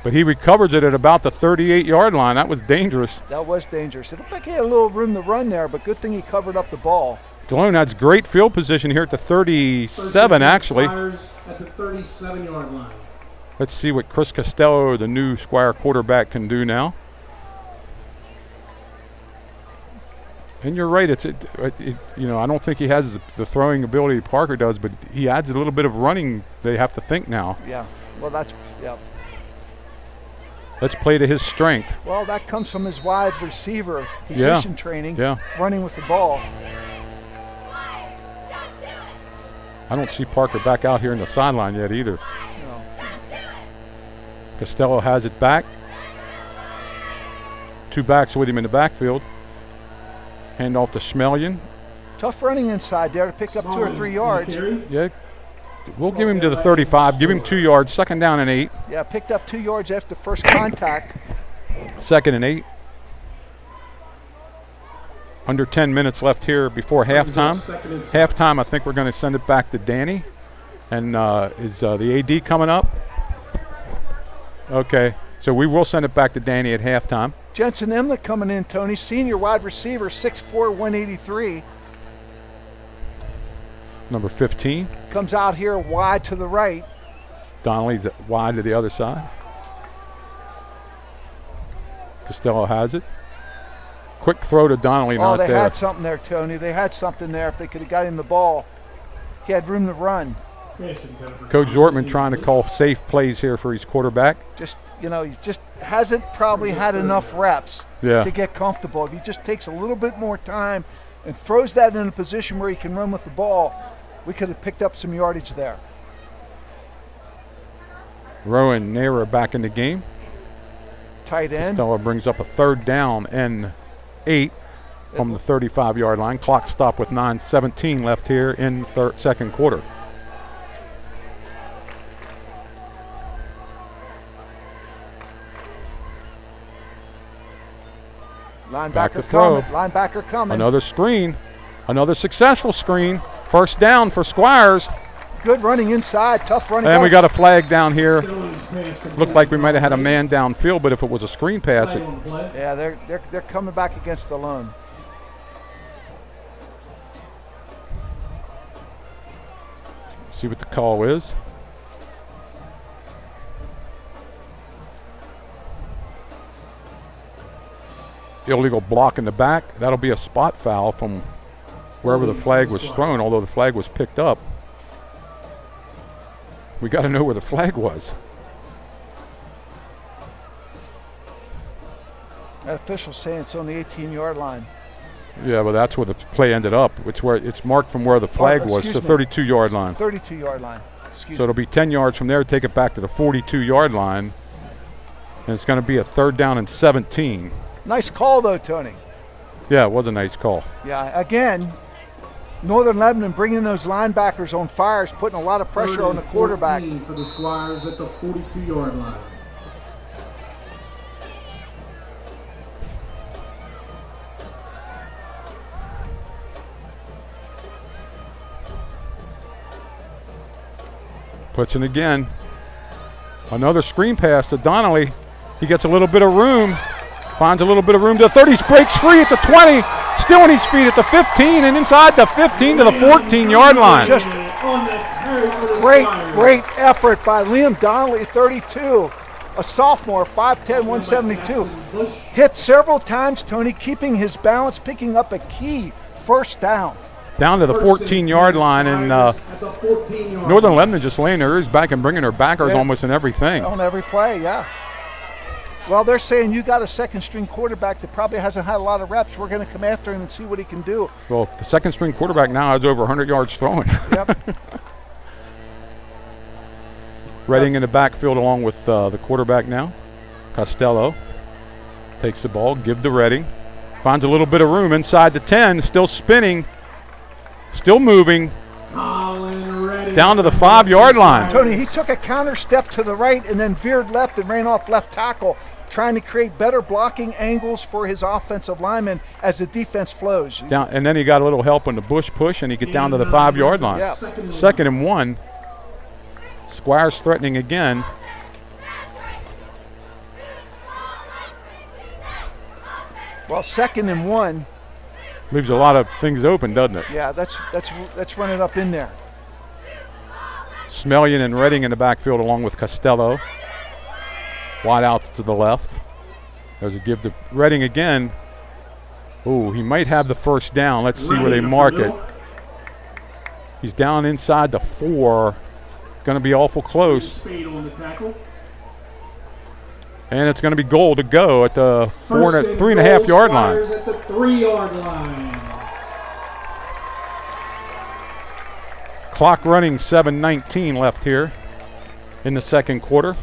but he recovers it at about the 38-yard line. That was dangerous. That was dangerous. It looked like he had a little room to run there, but good thing he covered up the ball. Delone has great field position here at the 37, actually. At the 37-yard line. Let's see what Chris Costello, the new Squire quarterback, can do now. And you're right. You know, I don't think he has the throwing ability Parker does, but he adds a little bit of running. They have to think now. Yeah. Well, yeah. Let's play to his strength. Well, that comes from his wide receiver position training. Yeah. Running with the ball. I don't see Parker back out here in the sideline yet either. No. Costello has it back. 2 backs with him in the backfield. Hand off to Schmelian. Tough running inside there to pick up 2 or 3 yards. Yeah. We'll give him to the 35. Give him 2 yards. 2nd down and 8. Yeah, picked up 2 yards after first contact. 2nd and 8. Under 10 minutes left here before halftime. Halftime, I think we're going to send it back to Danny. And is the AD coming up? Okay, so we will send it back to Danny at halftime. Jensen Emlich coming in, Tony. Senior wide receiver, 6'4", 183. Number 15. Comes out here wide to the right. Donnelly's wide to the other side. Costello has it. Quick throw to Donnelly, not there. Oh, they had something there, Tony. They had something there. If they could have got him the ball, he had room to run. Coach Zortman trying to call safe plays here for his quarterback. Just, you know, he just hasn't probably had enough reps to get comfortable. If he just takes a little bit more time and throws that in a position where he can run with the ball, we could have picked up some yardage there. Rowan and Nair are back in the game. Tight end. Costello brings up a 3rd down and 8 from the 35-yard line. Clock stopped with 9:17 left here in 2nd quarter. Linebacker coming. Linebacker coming. Another screen. Another successful screen. 1st down for Squires. Good running inside. Tough running. And we got a flag down here. Looked like we might have had a man downfield, but if it was a screen pass, it. Yeah, they're coming back against Delone. See what the call is. Illegal block in the back. That'll be a spot foul from wherever the flag was thrown, although the flag was picked up. We got to know where the flag was. That official's saying it's on the 18-yard line. Yeah, but that's where the play ended up. It's where it's marked from where the flag was, the 32-yard line. 32-yard line. So it'll be 10 yards from there. Take it back to the 42-yard line, and it's going to be a 3rd down and 17. Nice call, though, Tony. Yeah, it was a nice call. Yeah, again, Northern Lebanon bringing those linebackers on fire is putting a lot of pressure on the quarterback. For the Squires at the 42-yard line. Puts in again. Another screen pass to Donnelly. He gets a little bit of room. Finds a little bit of room to the 30. Breaks free at the 20. Still on his feet at the 15 and inside the 15 to the 14-yard line. Just great effort by Liam Donnelly, 32. A sophomore, 5'10", 172. Hit several times, Tony, keeping his balance, picking up a key 1st down. Down to the 14-yard line, and Northern Lebanon just laying their ears back and bringing their backers almost in everything. On every play, yeah. Well, they're saying you got a 2nd-string quarterback that probably hasn't had a lot of reps. We're going to come after him and see what he can do. Well, the 2nd-string quarterback now has over 100 yards throwing. Yep. Redding in the backfield along with the quarterback now. Costello takes the ball, give to Redding. Finds a little bit of room inside the 10, still spinning, still moving. Down to the 5-yard line. Tony, he took a counter step to the right and then veered left and ran off left tackle, trying to create better blocking angles for his offensive linemen as the defense flows. Down, and then he got a little help on the bush push, and he get down to the 5-yard line. Yeah. 2nd and 1. Squires threatening again. Well, 2nd and 1. Leaves a lot of things open, doesn't it? Yeah, that's running up in there. Schmelian and Redding in the backfield along with Costello. Wide out to the left. There's a give to Redding again. Oh, he might have the 1st down. Let's see where they mark it. He's down inside the 4. Going to be awful close. And it's going to be goal to go at the 3.5 yard line. At the 3-yard line. Clock running, 7:19 left here in the second quarter.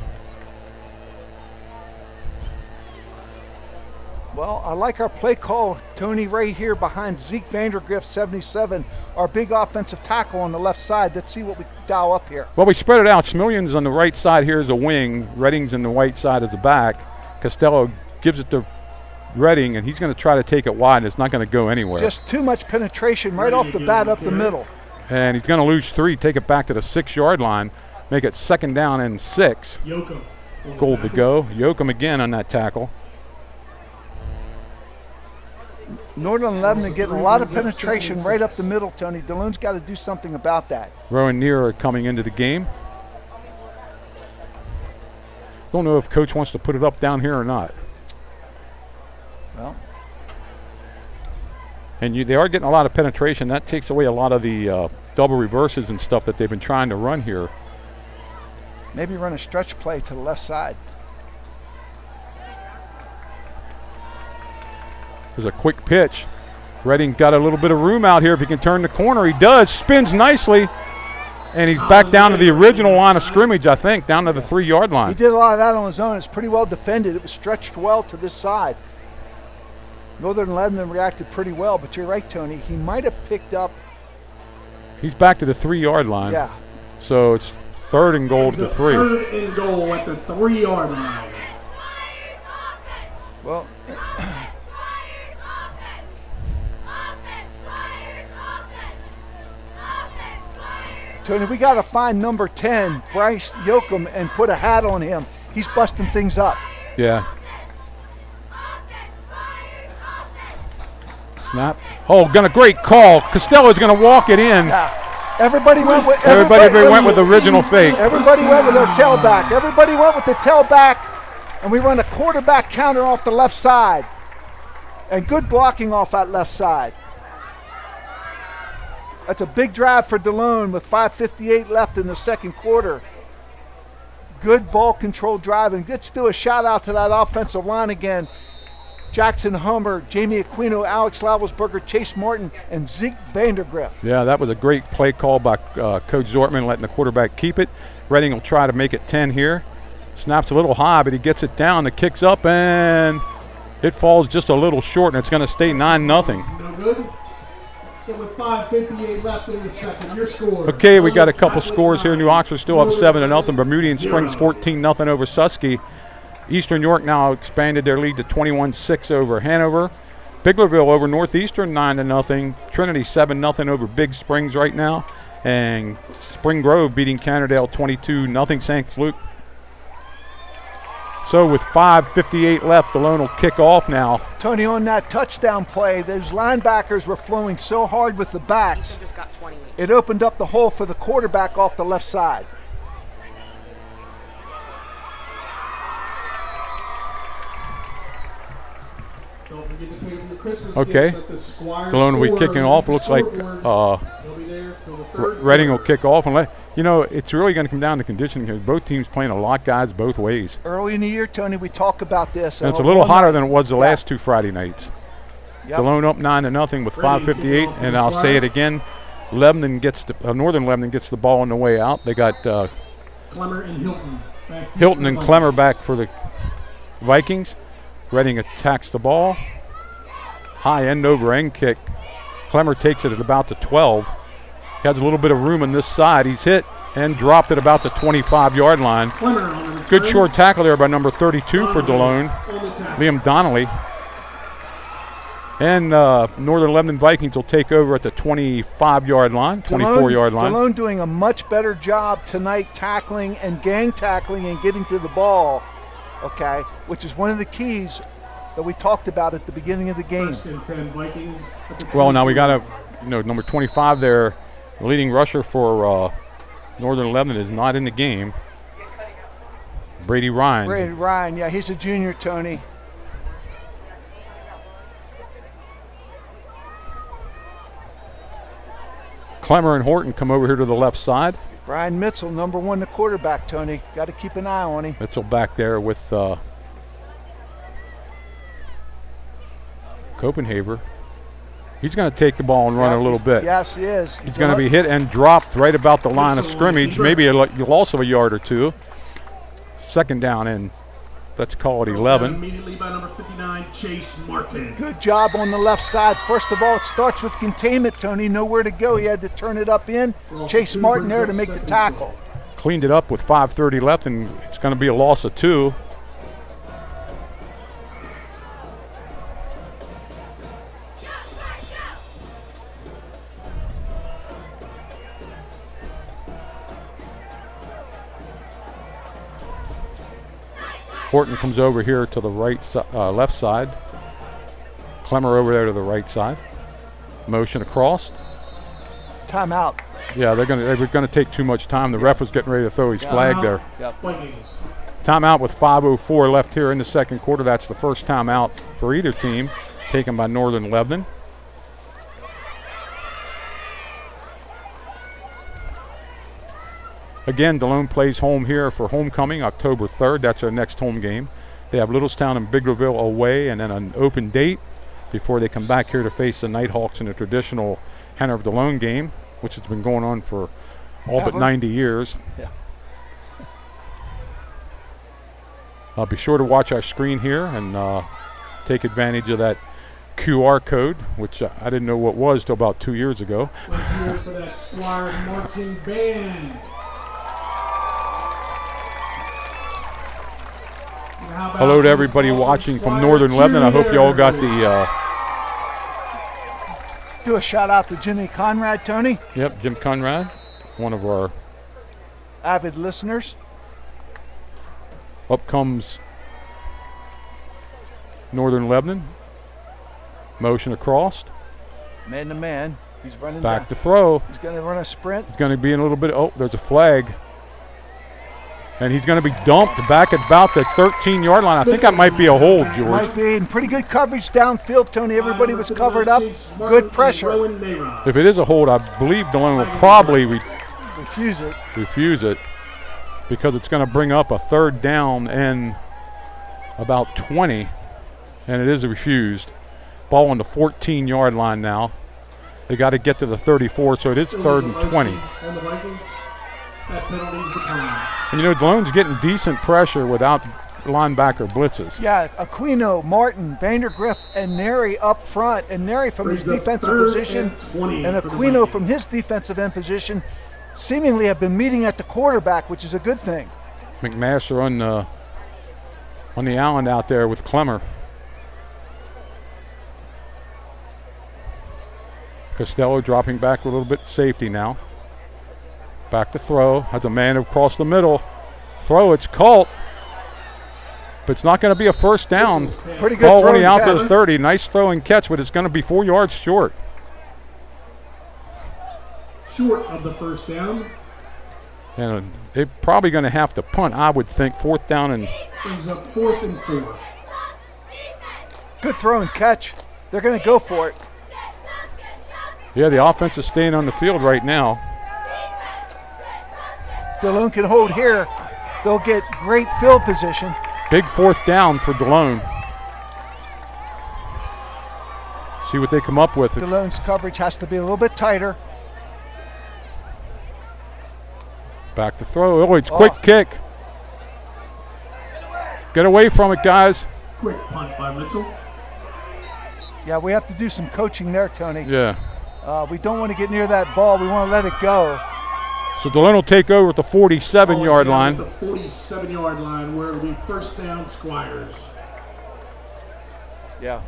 Well, I like our play call, Tony, right here behind Zeke Vandergrift, 77, our big offensive tackle on the left side. Let's see what we dial up here. Well, we spread it out. Smillian's on the right side here as a wing. Redding's in the right side as a back. Costello gives it to Redding, and he's going to try to take it wide, and it's not going to go anywhere. Just too much penetration right off the bat up the middle. And he's going to lose 3, take it back to the 6-yard line, make it 2nd down and 6. Yoakum. Goal to go. Yoakum again on that tackle. Northern Lebanon getting a lot of penetration right up the middle, Tony. Delone's got to do something about that. Rowan Neer coming into the game. Don't know if Coach wants to put it up down here or not. Well. And they are getting a lot of penetration. That takes away a lot of the double reverses and stuff that they've been trying to run here. Maybe run a stretch play to the left side. There's a quick pitch. Redding got a little bit of room out here. If he can turn the corner, he does. Spins nicely. And he's back down to the original line of scrimmage, I think, down to the 3-yard line. He did a lot of that on his own. It's pretty well defended. It was stretched well to this side. Northern Lebanon reacted pretty well, but you're right, Tony. He might have picked up. He's back to the 3-yard line. Yeah. So it's 3rd and goal to the 3. 3rd and goal at the 3-yard line. Well. Tony, we got to find number 10, Bryce Yoakum, and put a hat on him. He's busting things up. Yeah. Snap. Oh, got a great call. Costello's going to walk it in. Yeah. Everybody went with the original fake. Everybody went with their tailback. Everybody went with the tailback, and we run a quarterback counter off the left side. And good blocking off that left side. That's a big drive for Delone with 5:58 left in the second quarter. Good ball control drive, and let's do a shout out to that offensive line again. Jackson Hummer, Jamie Aquino, Alex Lavelsberger, Chase Martin, and Zeke Vandergrift. Yeah, that was a great play call by Coach Zortman, letting the quarterback keep it. Redding will try to make it 10 here. Snaps a little high, but he gets it down. The kick's up, and it falls just a little short, and it's going to stay 9-0. No good. So with 5:58 left in the second, your score. Okay, we got a couple scores here. New Oxford still up 7-0. Bermudian Springs 14-0 over Susky. Eastern York now expanded their lead to 21-6 over Hanover. Biglerville over Northeastern 9-0. Trinity 7-0 over Big Springs right now. And Spring Grove beating Cannondale 22-0. St. Luke. So with 5:58 left, Delone will kick off now. Tony, on that touchdown play, those linebackers were flowing so hard with the backs. It opened up the hole for the quarterback off the left side. Don't forget to pay for the Christmas Okay. gifts at the Squire Delone will be store. kicking off. Looks like They'll be there till the third Redding will quarter. kick off. And it's really going to come down to conditioning because both teams playing a lot guys both ways. Early in the year, Tony, we talk about this. And it's a little hotter than it was the last 2 Friday nights. Yep. Delone up 9-0 with 5:58, and I'll say it again. Northern Lebanon gets the ball on the way out. They got Clemmer and Hilton. Hilton and Clemmer back for the Vikings. Redding attacks the ball. High end over end kick. Clemmer takes it at about the 12. He has a little bit of room on this side. He's hit and dropped at about the 25-yard line. Good short tackle there by number 32 for Delone, Liam Donnelly. And Northern Lebanon Vikings will take over at the 25-yard line, 24-yard line. Delone doing a much better job tonight tackling and gang tackling and getting to the ball, okay, which is one of the keys that we talked about at the beginning of the game. Well, now we got number 25 there, the leading rusher for Northern Lebanon is not in the game. Brady Ryan. Yeah, he's a junior, Tony. Clemmer and Horton come over here to the left side. Brian Mitchell, number 1, the quarterback, Tony. Got to keep an eye on him. Mitchell back there with Copenhaver. He's going to take the ball and run a little bit. Yes, he is. He's going to be hit and dropped right about the line of scrimmage, maybe a loss of a yard or two. Second down and let's call it 11. Immediately by number 59, Chase Martin. Good job on the left side. First of all, it starts with containment, Tony. Nowhere to go. He had to turn it up in. Chase Martin there to make the tackle. Cleaned it up with 5:30 left, and it's going to be a loss of 2. Horton comes over here to the left side. Clemmer over there to the right side. Motion across. Timeout. Yeah, they were gonna take too much time. The ref was getting ready to throw his flag there. Yep. Timeout with 5:04 left here in the second quarter. That's the first timeout for either team, taken by Northern Lebanon. Again, Delone plays home here for homecoming, October 3rd. That's our next home game. They have Littlestown and Biglerville away, and then an open date before they come back here to face the Nighthawks in a traditional Hanover Delone game, which has been going on for all but 90 years. Yeah. Be sure to watch our screen here and take advantage of that QR code, which I didn't know what was till about 2 years ago. Let's hear it for that Squire marching band. Hello to everybody watching from Northern Lebanon. I hope you all got the... Do a shout out to Jimmy Conrad, Tony. Yep, Jim Conrad, one of our avid listeners. Up comes Northern Lebanon. Motion across. Man to man. He's running back down. To throw. He's going to run a sprint. He's going to be in a little bit. Oh, there's a flag. And he's going to be dumped back at about the 13-yard line. I think that might be a hold, George. Might be. And pretty good coverage downfield, Tony. Everybody was covered up. Good pressure. If it is a hold, I believe Delone will probably refuse it because it's going to bring up a third down and about 20, and it is refused. Ball on the 14-yard line now. They got to get to the 34, so it is 3rd and 20. And you know, Delone's getting decent pressure without linebacker blitzes. Yeah, Aquino, Martin, Vandergriff, and Neri up front. And Neri from his defensive position and Aquino from his defensive end position seemingly have been meeting at the quarterback, which is a good thing. McMaster on the island out there with Clemmer. Costello dropping back a little bit, safety now. Back to throw, has a man across the middle. Throw, it's caught. But it's not going to be a first down. Pretty good ball throw running out to the 30. Nice throw and catch, but it's going to be 4 yards short. Short of the first down. And they're probably going to have to punt, I would think. 4th down and... Brings up 4th and 4. Good throw and catch. They're going to go for it. Yeah, the offense is staying on the field right now. Delone can hold here. They'll get great field position. Big 4th down for Delone. See what they come up with. Delone's coverage has to be a little bit tighter. Back to throw. Oh, it's quick kick. Get away from it, guys. Quick punt by Mitchell. Yeah, we have to do some coaching there, Tony. Yeah. We don't want to get near that ball. We want to let it go. So Delone will take over at the 47-yard line. The 47-yard line where it will be first down Squires. Yeah.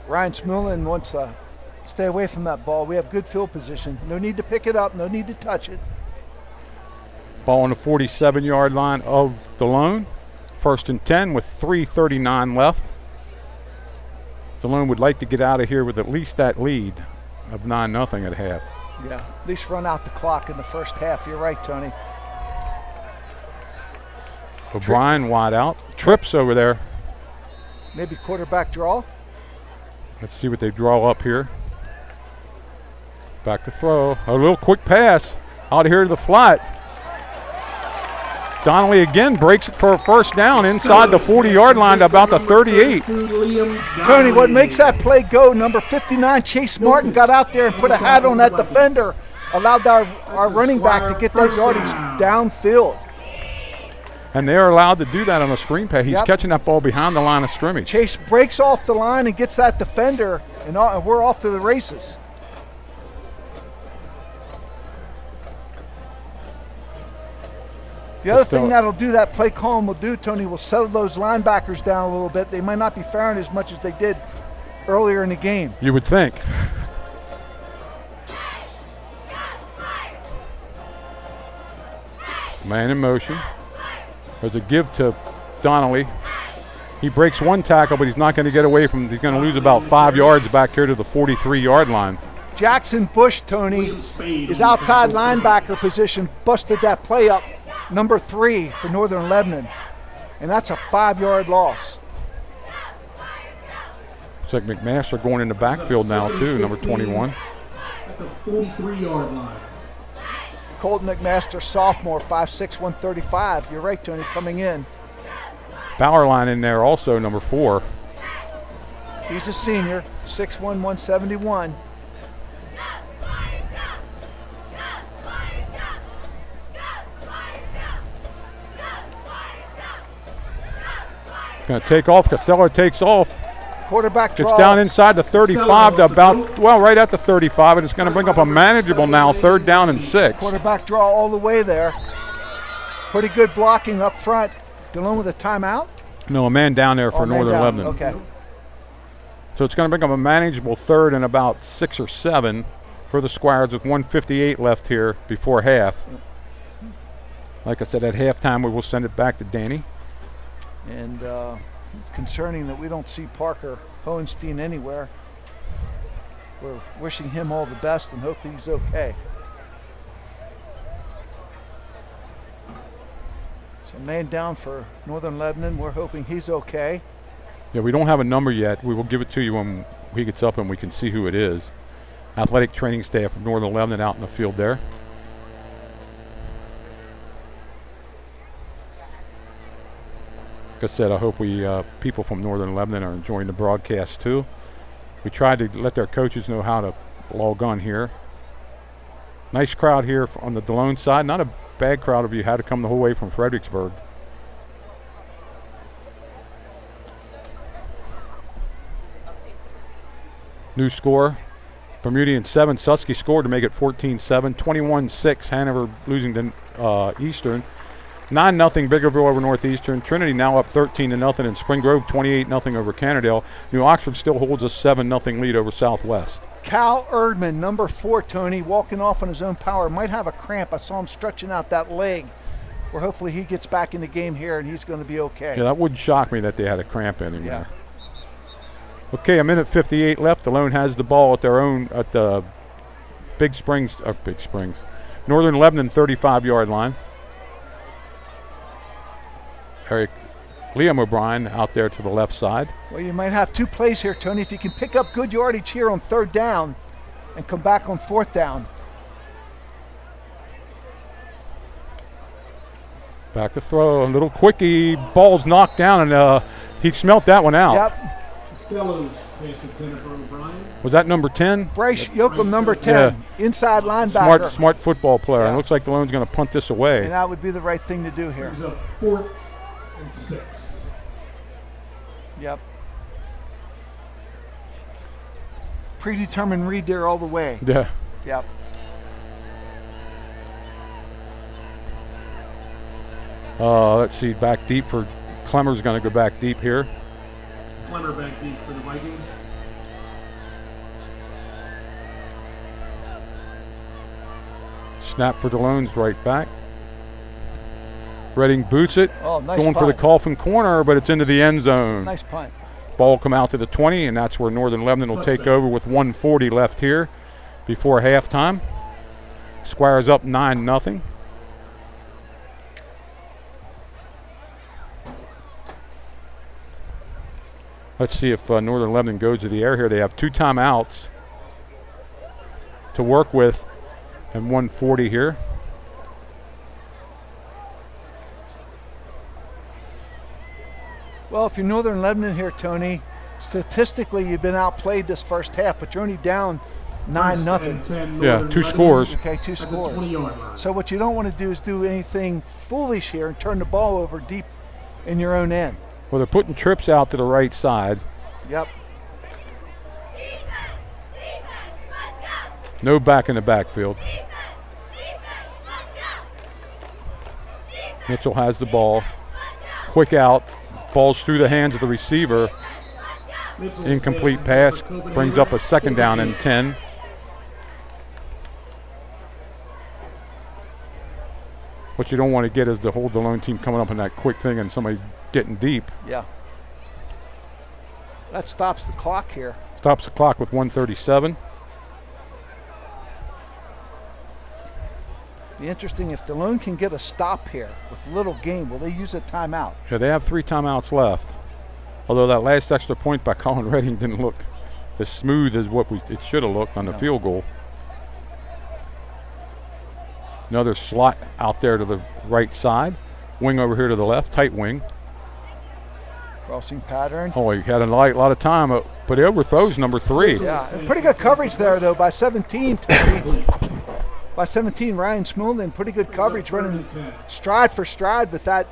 Ryan Smulin wants to stay away from that ball. We have good field position. No need to pick it up. No need to touch it. Ball on the 47-yard line of Delone. 1st and 10 with 3:39 left. Delone would like to get out of here with at least that lead of 9-0 at half. Yeah, at least run out the clock in the first half. You're right, Tony. O'Brien wide out. Trips over there. Maybe quarterback draw. Let's see what they draw up here. Back to throw. A little quick pass out here to the flat. Donnelly again breaks it for a first down inside the 40-yard line to about the 38. Tony, what makes that play go, number 59, Chase Martin got out there and put a hat on that defender, allowed our running back to get that yardage downfield. And they're allowed to do that on a screen pass. He's catching that ball behind the line of scrimmage. Chase breaks off the line and gets that defender, and we're off to the races. The other thing that'll do, that play call will do, Tony, will settle those linebackers down a little bit. They might not be firing as much as they did earlier in the game. You would think. Man in motion. There's a give to Donnelly. He breaks one tackle, but he's not going to get away from, he's going to lose about 5 yards back here to the 43-yard line. Jackson Bush, Tony, is outside linebacker position, busted that play up, number 3 for Northern Lebanon, and that's a 5-yard loss. Looks like McMaster going in the backfield now too, number 21. At the 43-yard line. Colton McMaster, sophomore, 5'6", 135. You're right, Tony, coming in. Bowerline in there also, number 4. He's a senior, 6'1", 171. Going to take off. Costello takes off. Quarterback draw. It's down inside the 35 to about, well, right at the 35, and it's going to bring up a manageable now, 3rd down and 6. Quarterback draw all the way there. Pretty good blocking up front. Delone with a timeout? No, a man down there for Northern Lebanon. Okay. So it's going to bring up a manageable 3rd and about 6 or 7 for the Squires with 1:58 left here before half. Like I said, at halftime we will send it back to Danny. And concerning that we don't see Parker Hohenstein anywhere. We're wishing him all the best and hope he's okay. So man down for Northern Lebanon. We're hoping he's okay. Yeah, we don't have a number yet. We will give it to you when he gets up and we can see who it is. Athletic training staff from Northern Lebanon out in the field there. Like I said, I hope people from Northern Lebanon are enjoying the broadcast too. We tried to let their coaches know how to log on here. Nice crowd here on the Delone side. Not a bad crowd if you had to come the whole way from Fredericksburg. New score. Bermudian 7, Susky scored to make it 14-7. 21-6, Hanover losing to Eastern. 9-0 Biggerville over Northeastern. Trinity now up 13-0, and Spring Grove 28-0 over Cannondale. New Oxford still holds a 7-0 lead over Southwest. Cal Erdman, number 4, Tony, walking off on his own power. Might have a cramp. I saw him stretching out that leg. Where hopefully he gets back in the game here and he's going to be okay. Yeah, that wouldn't shock me that they had a cramp in him there. Okay, a minute 58 left. Delone has the ball at their own, at the Big Springs, Northern Lebanon 35-yard line. Liam O'Brien out there to the left side. Well, you might have 2 plays here, Tony. If you can pick up good yardage here on 3rd down and come back on 4th down. Back to throw, a little quickie. Ball's knocked down, and he smelt that one out. Yep. Was that number 10? Bryce Yoakum, number 10, inside linebacker. Smart football player. And it looks like Delone's going to punt this away. And that would be the right thing to do here. 4th and 6. Yep. Predetermined read there all the way. Yeah. Yep. Let's see, back deep for Clemmer's going to go back deep here. Clemmer back deep for the Vikings. Snap for Delone's right back. Redding boots it. Oh, nice going punt. for the coffin corner, but it's into the end zone. Nice punt. Ball come out to the 20, and that's where Northern Lebanon will take over with 1:40 left here before halftime. Squires up 9-0. Let's see if Northern Lebanon goes to the air here. They have 2 timeouts to work with and 1:40 here. Well, if you're Northern Lebanon here, Tony, statistically you've been outplayed this first half, but you're only down 9-0. Yeah, 2 scores. Okay, 2 scores. So what you don't want to do is do anything foolish here and turn the ball over deep in your own end. Well, they're putting trips out to the right side. Yep. No back in the backfield. Mitchell has the ball. Quick out. Ball's through the hands of the receiver. Incomplete pass. Brings up a 2nd down and 10. What you don't want to get is the whole Delone team coming up in that quick thing and somebody getting deep. Yeah. That stops the clock here. Stops the clock with 1:37. Be interesting if Delone can get a stop here with little game. Will they use a timeout? Yeah, they have 3 timeouts left. Although that last extra point by Colin Redding didn't look as smooth as what it should have looked on the field goal. Another slot out there to the right side. Wing over here to the left, tight wing. Crossing pattern. Oh, he had a lot of time, but he overthrows number 3. Yeah, and pretty good coverage there though by 17. By 17, Ryan Smoolin, pretty good coverage, running stride for stride with that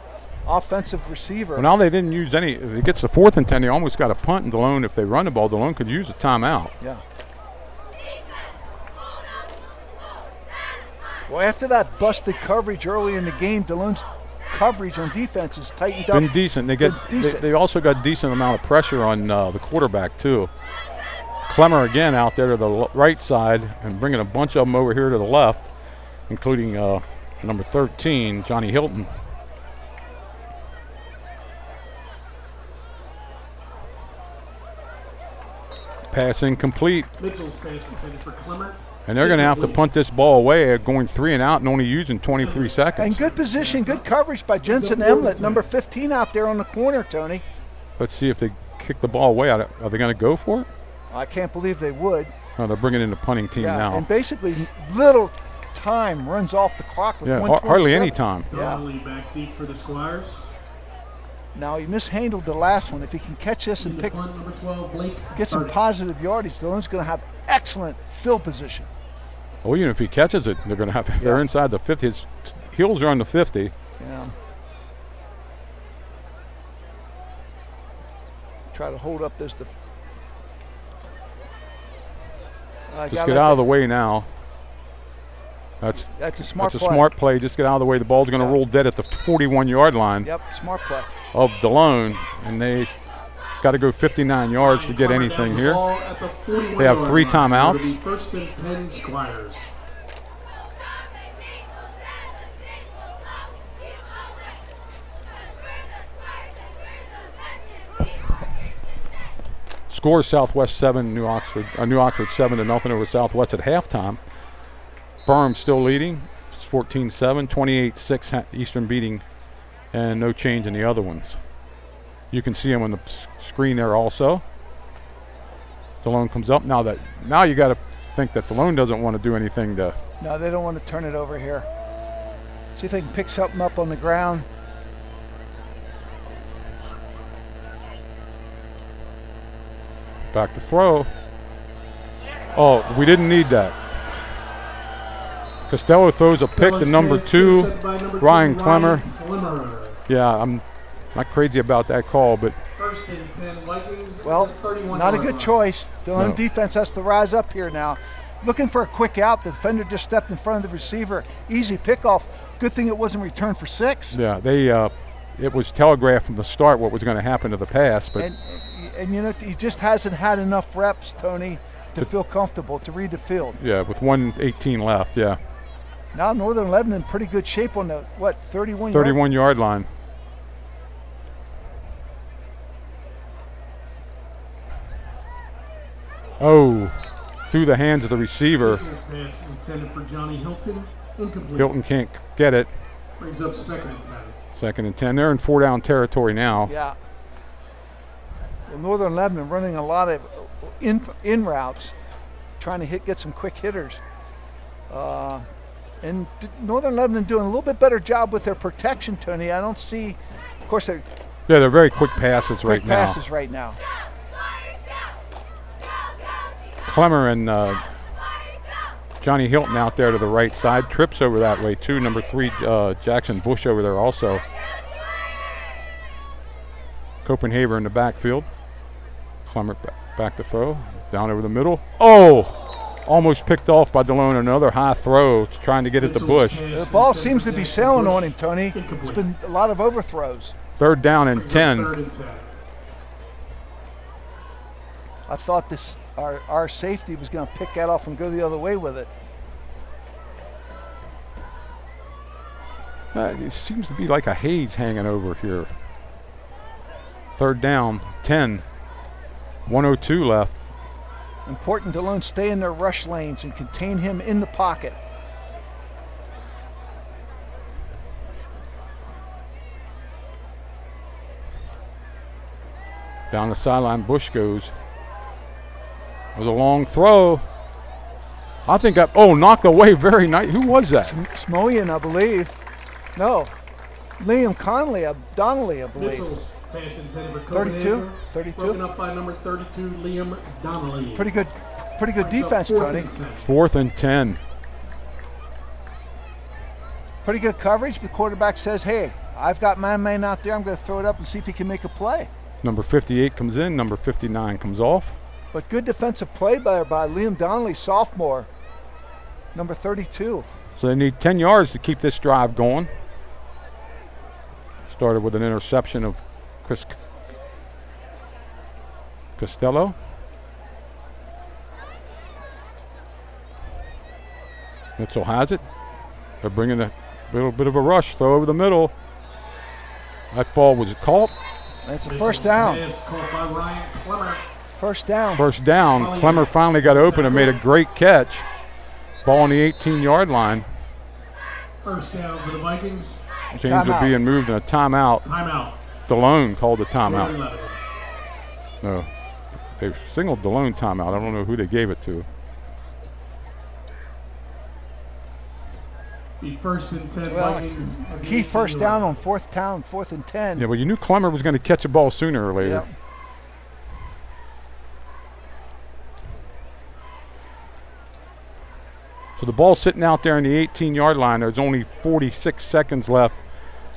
offensive receiver. Well, now they didn't use any. If it gets the 4th and 10, they almost got a punt, and Delone, if they run the ball, Delone could use a timeout. Yeah. Well, after that busted coverage early in the game, Delone's coverage on defense is tightened up. Been decent. They also got decent amount of pressure on the quarterback too. Clemmer again out there to the right side and bringing a bunch of them over here to the left, including number 13, Johnny Hilton. Pass incomplete. Mitchell's pass intended for Clemmer. And they're going to have to punt this ball away, going 3 and out and only using 23 seconds. And good position, good coverage by Jensen Emlet, number 15 out there on the corner, Tony. Let's see if they kick the ball away. Are they going to go for it? I can't believe they would. No, they're bringing in the punting team now. And basically little time runs off the clock with 1:27. Hardly any time. Yeah. Back deep for the Squires. Now he mishandled the last one. If he can catch this and get some positive yardage, Delone's going to have excellent field position. Oh, even if he catches it, they're going to have. They're inside the 50. His heels are on the 50. Yeah. Try to hold up this. Just get out of the way now. That's a smart play. Smart play. Just get out of the way. The ball's going to roll dead at the 41-yard line. Yep, smart play. Of Delone, and they got to go 59 yards to get anything here. They have 3 timeouts. First and 10 Squires. Score Southwest 7, New Oxford 7-0 over Southwest at halftime. Burham still leading, 14-7, 28-6 Eastern beating, and no change in the other ones. You can see them on the screen there also. Delone comes up. Now you got to think that Delone doesn't want to do anything to. No, they don't want to turn it over here. See if they can pick something up on the ground. Back to throw. Oh, we didn't need that. Costello throws a pick to number 2, Ryan Clemmer. Yeah, I'm not crazy about that call, but First and 10 Vikings. Well, not a good choice. Delone defense has to rise up here now. Looking for a quick out. The defender just stepped in front of the receiver. Easy pickoff. Good thing it wasn't returned for 6. Yeah, it was telegraphed from the start what was going to happen to the pass, but and you know, he just hasn't had enough reps, Tony, to feel comfortable to read the field. Yeah, with 1:18 left, yeah. Now Northern Lebanon in pretty good shape on the 31 yard line. Oh, through the hands of the receiver. Pass intended for Johnny Hilton. Incomplete. Hilton can't get it. Brings up 2nd and 10. 2nd and 10. They're in 4-down territory now. Yeah. Well, Northern Lebanon running a lot of in routes, trying to get some quick hitters. And Northern Lebanon doing a little bit better job with their protection, Tony. I don't see, of course, they're Yeah, they're very quick passes right now. Quick passes right now. Clemmer and Johnny Hilton out there to the right side. Trips over that way too. Number 3, Jackson Bush over there also. Copenhagen in the backfield. Clemmer back to throw. Down over the middle. Oh! Almost picked off by Delone. Another high throw trying to get at the Bush. The ball seems to be sailing on him, Tony. It's been a lot of overthrows. 3rd down and 10. I thought our safety was going to pick that off and go the other way with it. It seems to be like a haze hanging over here. 3rd down, 10. 1:02 left. Important Delone stay in their rush lanes and contain him in the pocket. Down the sideline, Bush goes. It was a long throw. I think knocked away very nice. Who was that? Smoyan, I believe. No, Liam Donnelly, I believe. Mitchell's pass intended for 32. 32. Broken up by number 32, Liam Donnelly. Pretty good defense, Tony. 4th and 10. Pretty good coverage. The quarterback says, hey, I've got my man out there. I'm going to throw it up and see if he can make a play. Number 58 comes in. Number 59 comes off. But good defensive play by Liam Donnelly, sophomore, number 32. So they need 10 yards to keep this drive going. Started with an interception of Chris Costello. Mitchell has it. They're bringing a little bit of a rush, throw over the middle. That ball was caught. It's a first down. Caught by Ryan Clemmer. First down. First down. Clemmer finally got open and made a great catch. Ball on the 18-yard line. First down for the Vikings. Chains are being moved in a timeout. Timeout. Delone called the timeout. No, they singled Delone timeout. I don't know who they gave it to. The 1st and 10 Well, Vikings. key first down on 4th down, 4th and 10. Yeah, well, you knew Clemmer was going to catch a ball sooner or later. Yep. So the ball's sitting out there in the 18-yard line. There's only 46 seconds left,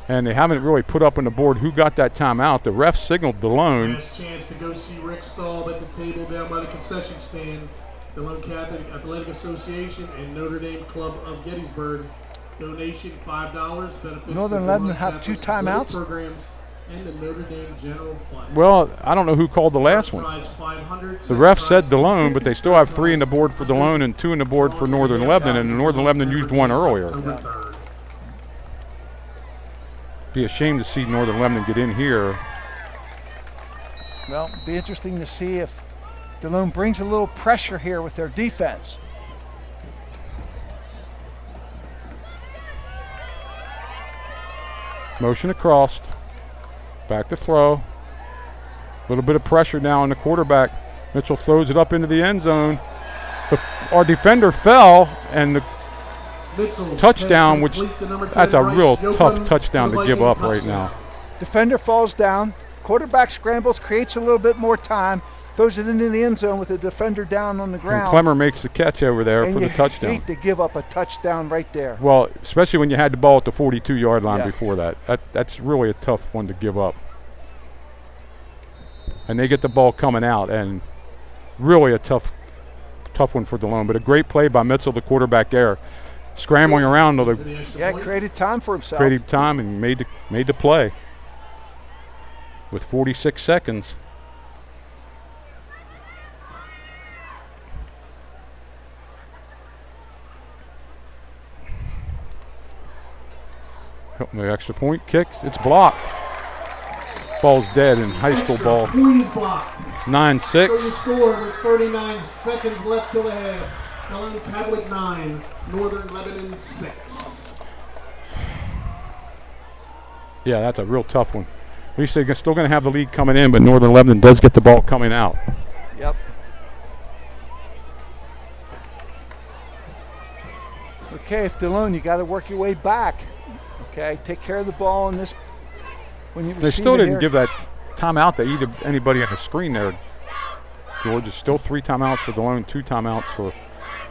and they haven't really put up on the board who got that timeout. The ref signaled Delone. Last chance to go see Rick Staub at the table down by the concession stand. Delone Catholic Athletic Association and Notre Dame Club of Gettysburg. Donation $5. Benefits Northern Lebanon have 2 timeouts. Programs and the Notre Dame General Fund. Well, I don't know who called the last one. The ref said Delone, but they still have 3 in the board for Delone and 2 in the board for Northern Lebanon, and Northern Lebanon used 1 earlier. Be a shame to see Northern Lebanon get in here. Well, it'll be interesting to see if Delone brings a little pressure here with their defense. Motion across. Back to throw. A little bit of pressure now on the quarterback. Mitchell throws it up into the end zone. Our defender fell, and the touchdown, which that's a real tough touchdown to give up right now. Defender falls down. Quarterback scrambles, creates a little bit more time, throws it into the end zone with the defender down on the ground. And Clemmer makes the catch over there and for the touchdown. You hate to give up a touchdown right there. Well, especially when you had the ball at the 42-yard line before that. That's really a tough one to give up. And they get the ball coming out, and really a tough one for Delone. But a great play by Mitchell, the quarterback there, scrambling around. Created time for himself. Created time and made the play with 46 seconds. The extra point kicks. It's blocked. Ball's dead in high school ball. 9-6. Score with 39 seconds left till the half. Delone Catholic 9, Northern Lebanon 6. Yeah, that's a real tough one. At least they're still going to have the lead coming in, but Northern Lebanon does get the ball coming out. Yep. Okay, if Delone, you got to work your way back. Okay, take care of the ball in this when you They still didn't give that timeout to anybody on the screen there. George, is still 3 timeouts for Delone, 2 timeouts for.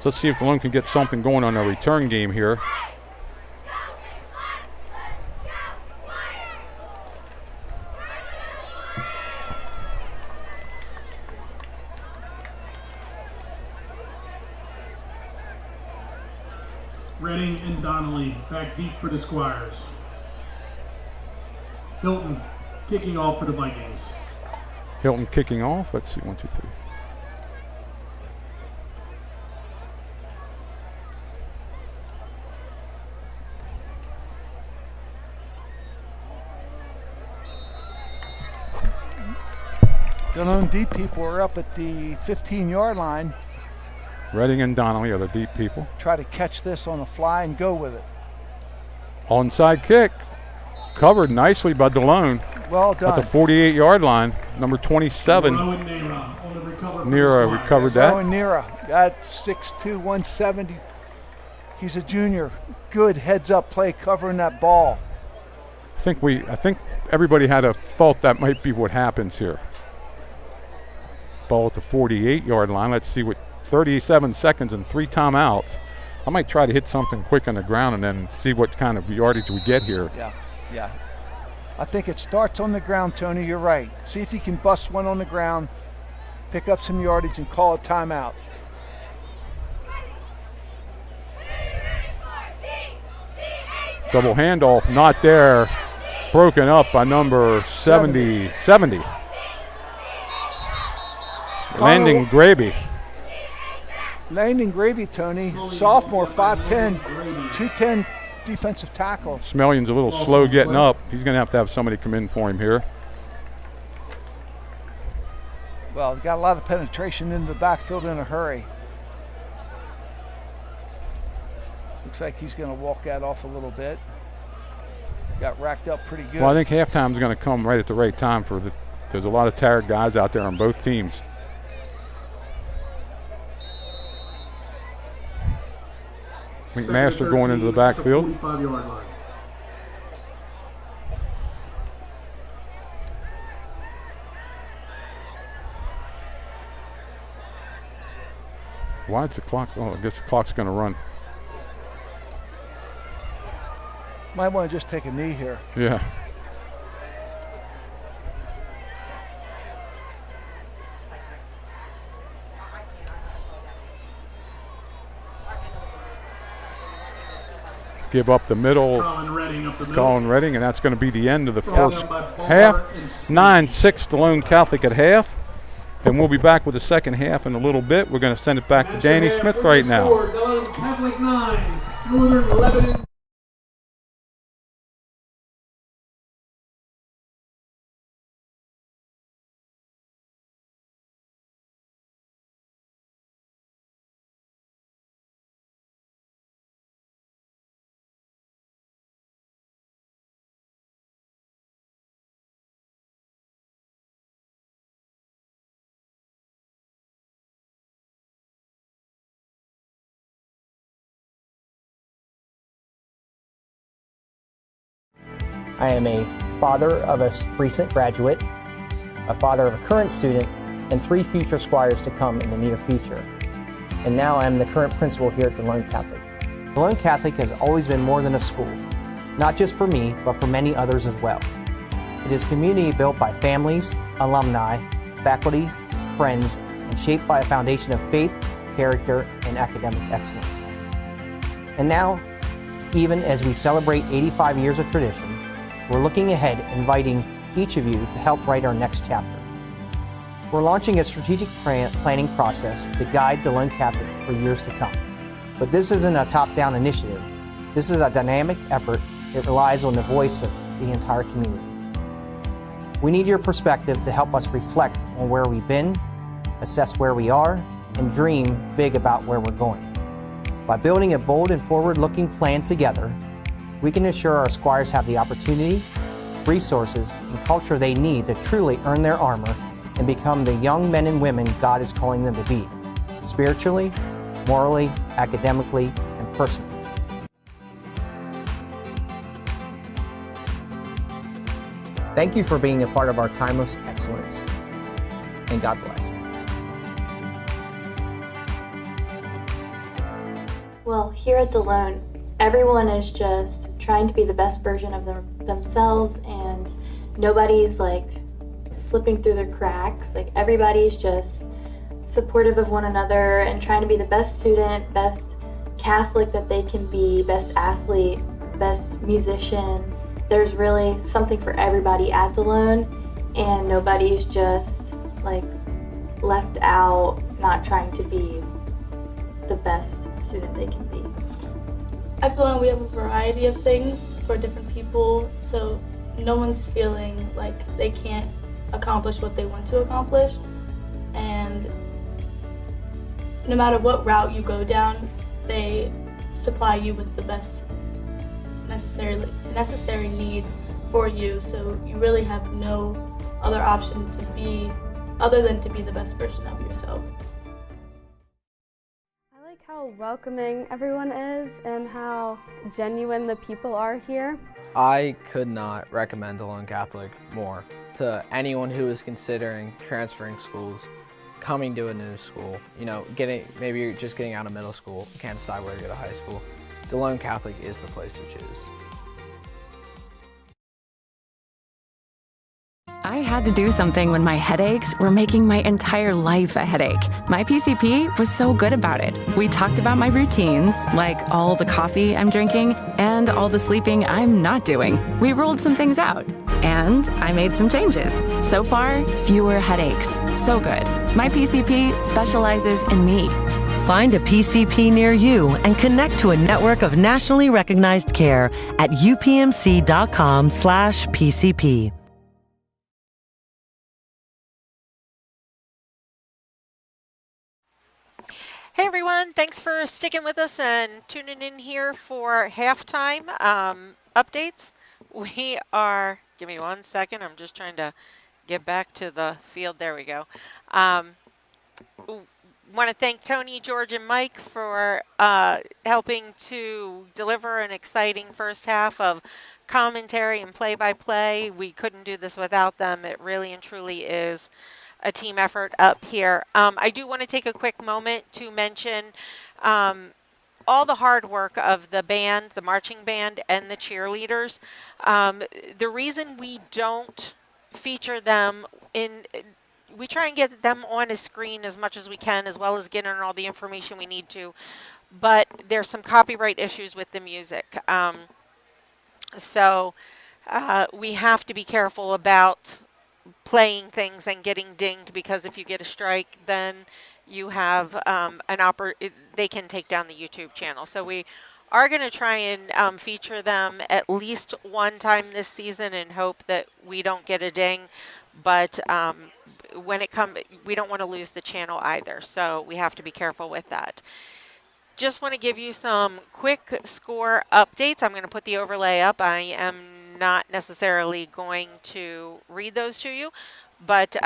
So let's see if Delone can get something going on their return game here. Redding and Donnelly back deep for the Squires. Hilton kicking off for the Vikings. Hilton kicking off. Let's see, 1, 2, 3. Delone deep people are up at the 15-yard line. Redding and Donnelly are the deep people. Try to catch this on the fly and go with it. Onside kick. Covered nicely by Delone. Well done. At the 48-yard line. Number 27. Nera recovered that. Rowan Nera got 6'2", 170. He's a junior. Good heads-up play covering that ball. I think everybody had a thought that might be what happens here. Ball at the 48-yard line. Let's see what 37 seconds and 3 timeouts. I might try to hit something quick on the ground and then see what kind of yardage we get here. Yeah. I think it starts on the ground, Tony. You're right. See if you can bust one on the ground, pick up some yardage, and call a timeout. Double handoff, not there. Broken up by number 70. Landing Gravy. Landing Gravy, Tony. Sophomore, 5'10", 210 defensive tackle. Smellion's a little slow getting up. He's going to have somebody come in for him here. Well, got a lot of penetration into the backfield in a hurry. Looks like he's going to walk that off a little bit. Got racked up pretty good. Well, I think halftime's going to come right at the right time there's a lot of tired guys out there on both teams. McMaster going into the backfield. 45-yard line. Why's the clock? Oh, I guess the clock's going to run. Might want to just take a knee here. Yeah. Give up the middle. Colin Redding, and that's going to be the end of the first half. 9-6 Delone Catholic at half. And we'll be back with the second half in a little bit. We're going to send it back to Danny Smith right now. Delone Catholic 9, Northern Lebanon. I am a father of a recent graduate, a father of a current student, and 3 future Squires to come in the near future. And now I am the current principal here at Delone Catholic. Delone Catholic has always been more than a school, not just for me, but for many others as well. It is a community built by families, alumni, faculty, friends, and shaped by a foundation of faith, character, and academic excellence. And now, even as we celebrate 85 years of tradition, we're looking ahead, inviting each of you to help write our next chapter. We're launching a strategic planning process to guide Delone Catholic for years to come. But this isn't a top-down initiative. This is a dynamic effort that relies on the voice of the entire community. We need your perspective to help us reflect on where we've been, assess where we are, and dream big about where we're going. By building a bold and forward-looking plan together, we can ensure our Squires have the opportunity, resources, and culture they need to truly earn their armor and become the young men and women God is calling them to be, spiritually, morally, academically, and personally. Thank you for being a part of our timeless excellence, and God bless. Well, here at Delone, everyone is just trying to be the best version of themselves, and nobody's like slipping through the cracks. Like, everybody's just supportive of one another and trying to be the best student, best Catholic that they can be, best athlete, best musician. There's really something for everybody at Delone, and nobody's just like left out, not trying to be the best student they can be. At Delone, we have a variety of things for different people, so no one's feeling like they can't accomplish what they want to accomplish. And no matter what route you go down, they supply you with the best necessary needs for you, so you really have no other option to be other than to be the best version of yourself. I like how welcoming everyone is and how genuine the people are here. I could not recommend Delone Catholic more to anyone who is considering transferring schools, coming to a new school, maybe you're just getting out of middle school, can't decide where to go to high school. Delone Catholic is the place to choose. I had to do something when my headaches were making my entire life a headache. My PCP was so good about it. We talked about my routines, like all the coffee I'm drinking and all the sleeping I'm not doing. We ruled some things out, and I made some changes. So far, fewer headaches. So good. My PCP specializes in me. Find a PCP near you and connect to a network of nationally recognized care at upmc.com/PCP. Hey everyone, thanks for sticking with us and tuning in here for halftime updates. We are, give me 1 second, I'm just trying to get back to the field. There we go. Want to thank Tony, George, and Mike for helping to deliver an exciting first half of commentary and play-by-play. We couldn't do this without them. It really and truly is a team effort up here. I do want to take a quick moment to mention all the hard work of the band, the marching band, and the cheerleaders. The reason we don't feature them we try and get them on a screen as much as we can, as well as getting all the information we need to, but there's some copyright issues with the music. So we have to be careful about playing things and getting dinged, because if you get a strike, then you have they can take down the YouTube channel. So we are going to try and feature them at least one time this season and hope that we don't get a ding. But when it comes, we don't want to lose the channel either. So we have to be careful with that. Just want to give you some quick score updates. I'm going to put the overlay up. I am not necessarily going to read those to you, but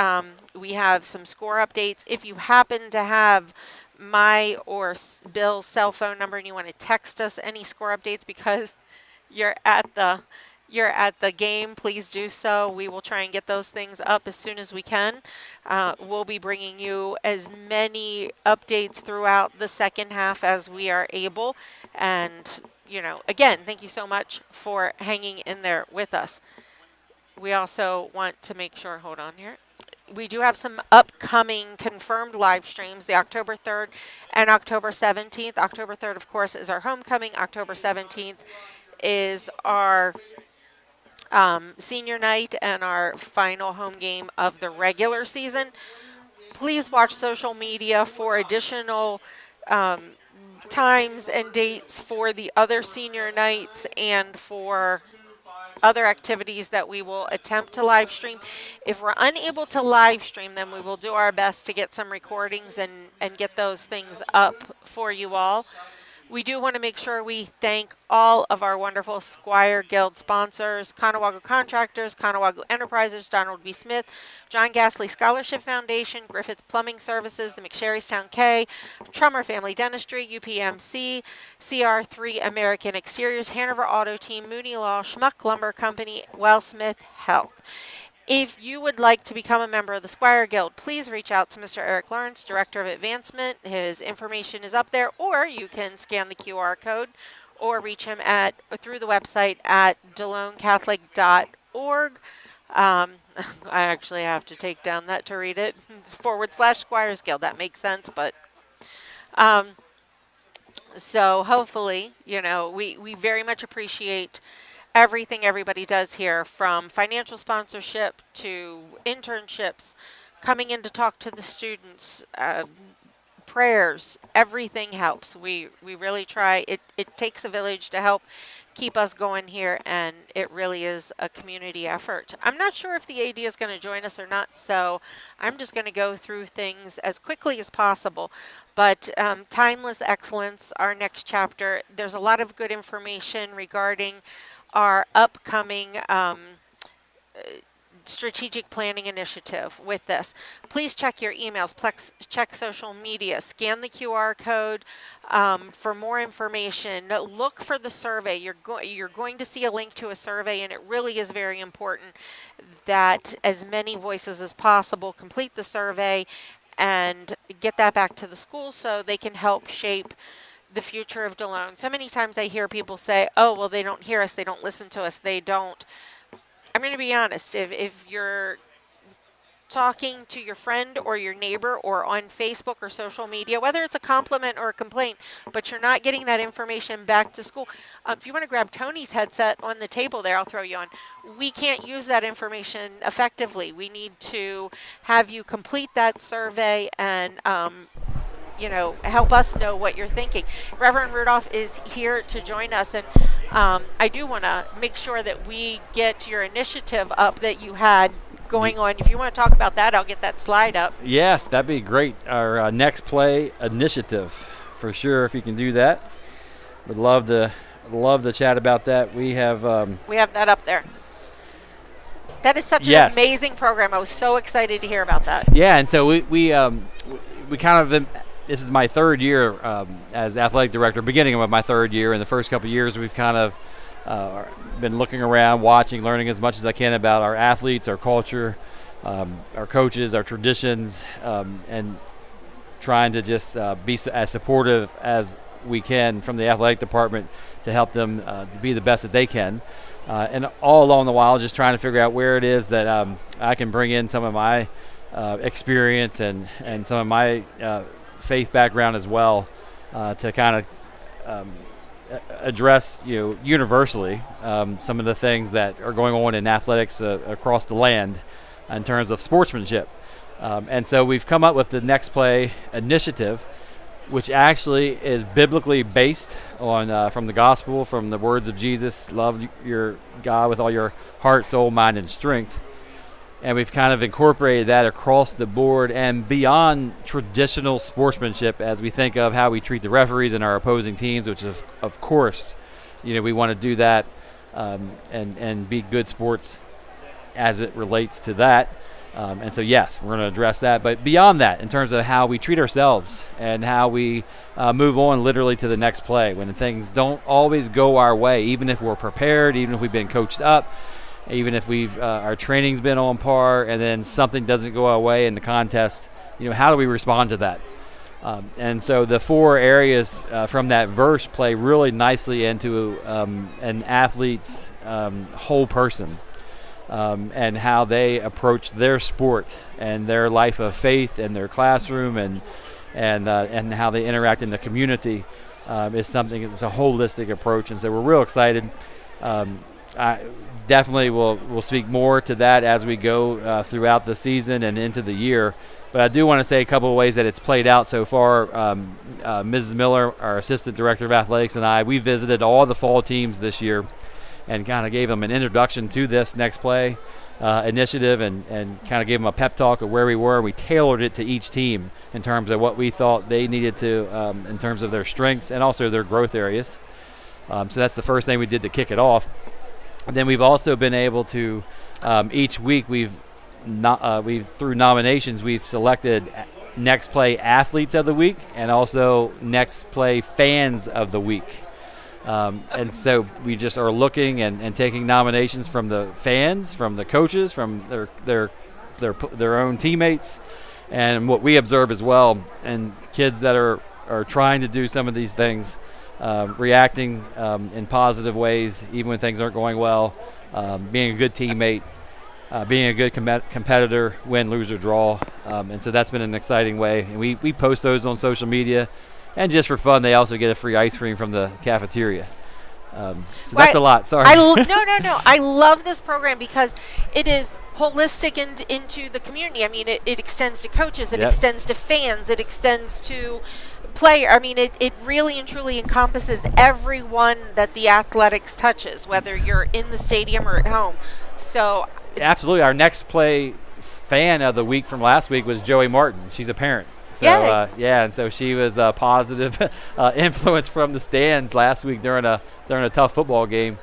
we have some score updates. If you happen to have my or Bill's cell phone number and you want to text us any score updates because you're at the game, please do so. We will try and get those things up as soon as we can. We'll be bringing you as many updates throughout the second half as we are able. And, again, thank you so much for hanging in there with us. We also want to make sure, hold on here. We do have some upcoming confirmed live streams, the October 3rd and October 17th. October 3rd, of course, is our homecoming. October 17th is our senior night and our final home game of the regular season. Please watch social media for additional times and dates for the other senior nights and for other activities that we will attempt to live stream. If we're unable to live stream them, we will do our best to get some recordings and get those things up for you all. We do want to make sure we thank all of our wonderful Squire Guild sponsors: Conawago Contractors, Conawago Enterprises, Donald B. Smith, John Gasly Scholarship Foundation, Griffith Plumbing Services, the McSherrystown K, Trummer Family Dentistry, UPMC, CR3 American Exteriors, Hanover Auto Team, Mooney Law, Schmuck Lumber Company, Wellsmith Health. If you would like to become a member of the Squire Guild, please reach out to Mr. Eric Lawrence, Director of Advancement. His information is up there, or you can scan the QR code or reach him through the website at DeloneCatholic.org. I actually have to take down that to read it. It's /Squires Guild. That makes sense, but so hopefully, we very much appreciate everything everybody does here, from financial sponsorship to internships, coming in to talk to the students, prayers. Everything helps. We really try. It takes a village to help keep us going here, and it really is a community effort. I'm not sure if the AD is going to join us or not, so I'm just going to go through things as quickly as possible. But Timeless Excellence, our next chapter, there's a lot of good information regarding our upcoming strategic planning initiative with this. Please check your emails, check social media, scan the QR code for more information. Look for the survey. You're going to see a link to a survey, and it really is very important that as many voices as possible complete the survey and get that back to the school so they can help shape the future of Delone. So many times I hear people say, oh, well, they don't hear us, they don't listen to us, they don't. I'm going to be honest. If you're talking to your friend or your neighbor or on Facebook or social media, whether it's a compliment or a complaint, but you're not getting that information back to school, if you want to grab Tony's headset on the table there, I'll throw you on. We can't use that information effectively. We need to have you complete that survey and help us know what you're thinking. Reverend Rudolph is here to join us, and I do want to make sure that we get your initiative up that you had going on. If you want to talk about that, I'll get that slide up. Yes, that'd be great. Our Next Play initiative, for sure, if you can do that. Would love to chat about that. We have that up there. That is such an amazing program. I was so excited to hear about that. Yeah, and so we kind of, this is my third year as athletic director, beginning of my third year. In the first couple of years, we've kind of been looking around, watching, learning as much as I can about our athletes, our culture, our coaches, our traditions, and trying to just be as supportive as we can from the athletic department to help them to be the best that they can. And all along the while, just trying to figure out where it is that I can bring in some of my experience and some of my faith background as well, to kind of address universally some of the things that are going on in athletics across the land in terms of sportsmanship. And so we've come up with the Next Play initiative, which actually is biblically based on from the gospel, from the words of Jesus: love your God with all your heart, soul, mind, and strength. And we've kind of incorporated that across the board and beyond traditional sportsmanship as we think of how we treat the referees and our opposing teams, which is, of course, we want to do that and be good sports as it relates to that. And so, yes, we're going to address that. But beyond that, in terms of how we treat ourselves and how we move on literally to the next play, when things don't always go our way, even if we're prepared, even if we've been coached up, even if our training's been on par, and then something doesn't go our way in the contest, how do we respond to that? And so the four areas from that verse play really nicely into an athlete's whole person, and how they approach their sport and their life of faith and their classroom and how they interact in the community is something that's a holistic approach. And so we're real excited. I definitely will speak more to that as we go throughout the season and into the year. But I do want to say a couple of ways that it's played out so far. Mrs. Miller, our Assistant Director of Athletics, and we visited all the fall teams this year and kind of gave them an introduction to this Next Play. initiative and kind of gave them a pep talk of where we were. We tailored it to each team in terms of what we thought they needed to, in terms of their strengths and also their growth areas. So that's the first thing we did to kick it off. And then we've also been able to, each week we've through nominations, we've selected Next Play Athletes of the Week and also Next Play Fans of the Week. And so we just are looking and taking nominations from the fans, from the coaches, from their own teammates, and what we observe as well, and kids that are trying to do some of these things, reacting in positive ways even when things aren't going well, being a good teammate, being a good competitor, win, lose, or draw. And so that's been an exciting way. And we post those on social media. And just for fun, they also get a free ice cream from the cafeteria. So that's a lot. Sorry. No. I love this program because it is holistic into the community. I mean, it extends to coaches. It extends to fans. It extends to player. I mean, it really and truly encompasses everyone that the athletics touches, whether you're in the stadium or at home. So absolutely. Our Next Play Fan of the Week from last week was Joey Martin. She's a parent. So and so she was a positive influence from the stands last week during a tough football game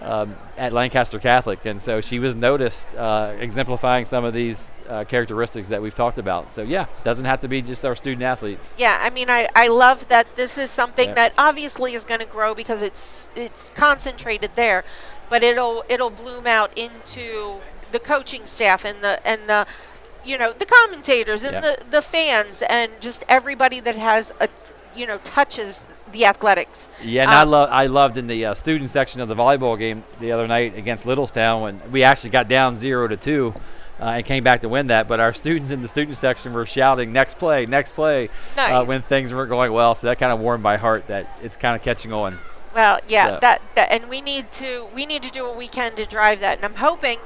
at Lancaster Catholic, and so she was noticed exemplifying some of these characteristics that we've talked about. So doesn't have to be just our student athletes. Yeah, I mean, I love that this is something that obviously is going to grow because it's concentrated there, but it'll bloom out into the coaching staff and the the commentators and the fans and just everybody that has touches the athletics. Yeah, and I loved in the student section of the volleyball game the other night against Littlestown when we actually got down 0-2 and came back to win that. But our students in the student section were shouting "Next play, next play" when things weren't going well. So that kind of warmed my heart that it's kind of catching on. Well, that and we need to do what we can to drive that. And I'm hoping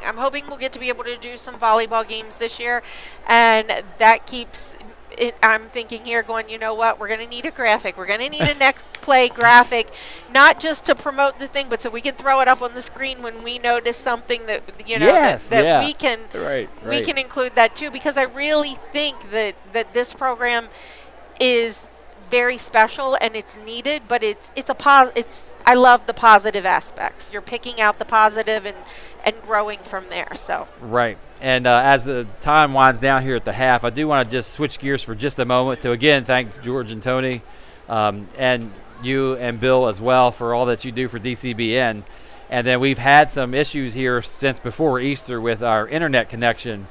we'll get to be able to do some volleyball games this year, and that keeps it. I'm thinking here, going, you know what? We're going to need a graphic. We're going to need a Next Play graphic, not just to promote the thing, but so we can throw it up on the screen when we notice something that we can we can include that too, because I really think that this program is very special and it's needed, but I love the positive aspects. You're picking out the positive and growing from there. So and as the time winds down here at the half, I do want to just switch gears for just a moment to again thank George and Tony and you and Bill as well for all that you do for DCBN. And then we've had some issues here since before Easter with our internet connection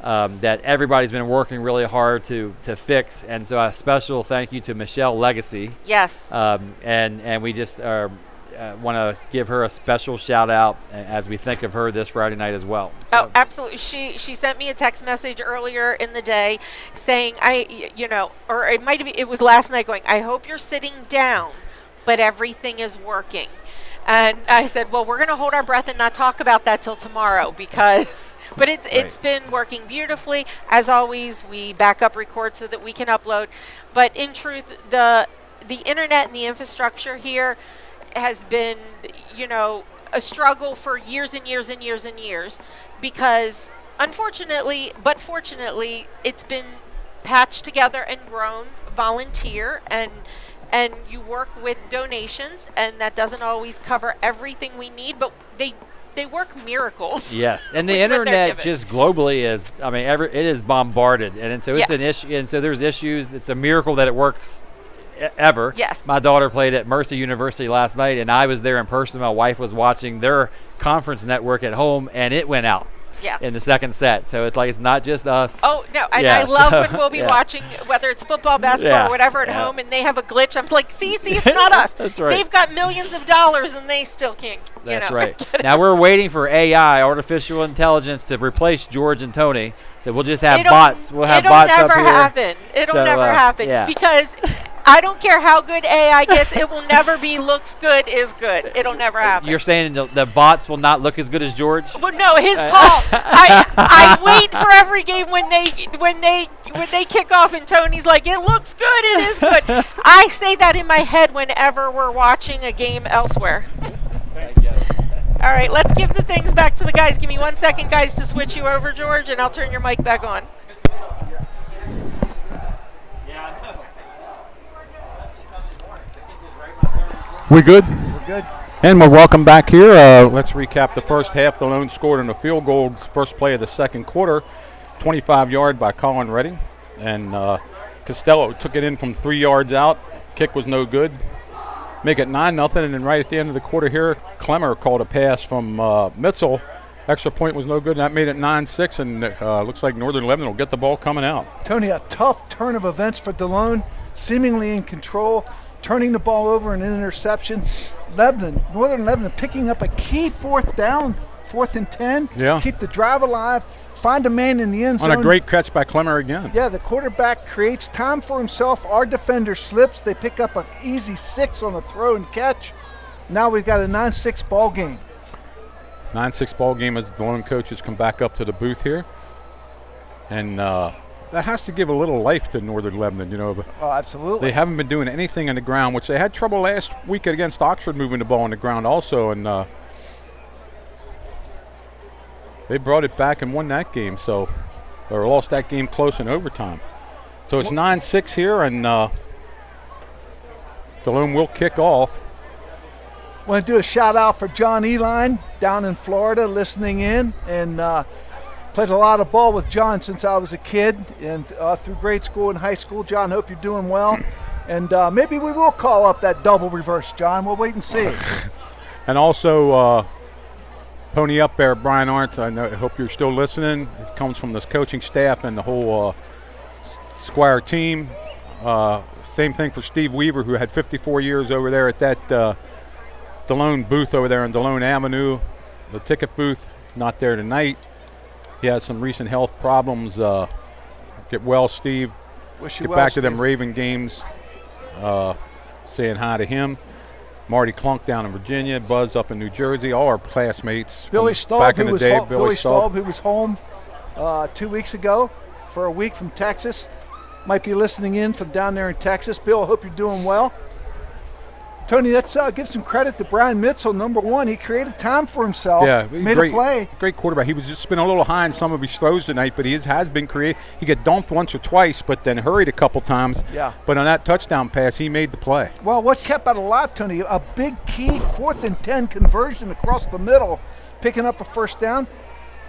that everybody's been working really hard to fix, and so a special thank you to Michelle Legacy. Yes. And we just want to give her a special shout out as we think of her this Friday night as well. So. Oh, absolutely. She sent me a text message earlier in the day saying or it was last night going, I hope you're sitting down, but everything is working. And I said, well, we're going to hold our breath and not talk about that till tomorrow because. But it's been working beautifully. As always, we back up record so that we can upload. But in truth, the internet and the infrastructure here has been, a struggle for years and years and years and years because unfortunately, but fortunately, it's been patched together and grown, volunteer, and you work with donations, and that doesn't always cover everything we need, but they work miracles. Yes, and the internet just globally is, it is bombarded, and so it's an issue, and so there's issues. It's a miracle that it works ever. Yes. My daughter played at Mercy University last night, and I was there in person. My wife was watching their conference network at home, and it went out. In the second set. So it's like it's not just us. Oh, no. And I love when we'll be watching, whether it's football, basketball, or whatever at home, and they have a glitch. I'm like, see, it's not us. That's right. They've got millions of dollars, and they still can't, That's right. Now we're waiting for AI, artificial intelligence, to replace George and Tony. So we'll just have bots. We'll have bots up here. It'll never happen. Because I don't care how good AI gets, it will never be looks good is good. It'll never happen. You're saying the bots will not look as good as George? Well, no, his call. I wait for every game when they kick off and Tony's like, it looks good, it is good. I say that in my head whenever we're watching a game elsewhere. All right, let's give the things back to the guys. Give me 1 second, guys, to switch you over, George, and I'll turn your mic back on. We good? We're good. And we're welcome back here. Let's recap the first half. Delone scored on a field goal, first play of the second quarter, 25-yard by Colin Redding. And Costello took it in from 3 yards out. Kick was no good. Make it 9-0. And then right at the end of the quarter here, Clemmer called a pass from Mitzel. Extra point was no good. And that made it 9-6. And looks like Northern Lebanon will get the ball coming out. Tony, a tough turn of events for Delone, seemingly in control, turning the ball over and an interception. Northern Lebanon picking up a key fourth down, 4th and 10. Yeah. Keep the drive alive. Find a man in the end zone. On a great catch by Clemmer again. Yeah, the quarterback creates time for himself. Our defender slips. They pick up an easy 6 on a throw and catch. Now we've got a 9-6 ball game. 9-6 ball game as the Delone coaches come back up to the booth here. And that has to give a little life to Northern Lebanon, you know. But oh, absolutely. they haven't been doing anything on the ground, which they had trouble last week against Oxford moving the ball on the ground also. And they brought it back and won that game, or lost that game close in overtime. So it's 9-6 here, and Delone will kick off. Want to do a shout out for John Eline down in Florida listening in, and played a lot of ball with John since I was a kid and through grade school and high school. John, hope you're doing well. And maybe we will call up that double reverse, John. We'll wait and see. And also, Pony Up there, Brian Arndt, I hope you're still listening. It comes from this coaching staff and the whole Squire team. Same thing for Steve Weaver, who had 54 years over there at that Delone booth over there on Delone Avenue. The ticket booth, not there tonight. He has some recent health problems. Get well, Steve. Wish you Get well, back to Steve. them Raven games. Saying hi to him. Marty Clunk down in Virginia, Buzz up in New Jersey, all our classmates Billy from Staub, back in the day. Billy Staub, who was home 2 weeks ago for a week from Texas. Might be listening in from down there in Texas. Bill, I hope you're doing well. Tony, let's give some credit to Brian Mitzel, number one. He created time for himself. Yeah, made great, a play. Great quarterback. He was just been a little high in some of his throws tonight, but he has been creative. He got dumped once or twice, but then hurried a couple times. Yeah. But on that touchdown pass, he made the play. Well, what kept that alive, Tony? A big key 4th and 10 conversion across the middle, picking up a first down,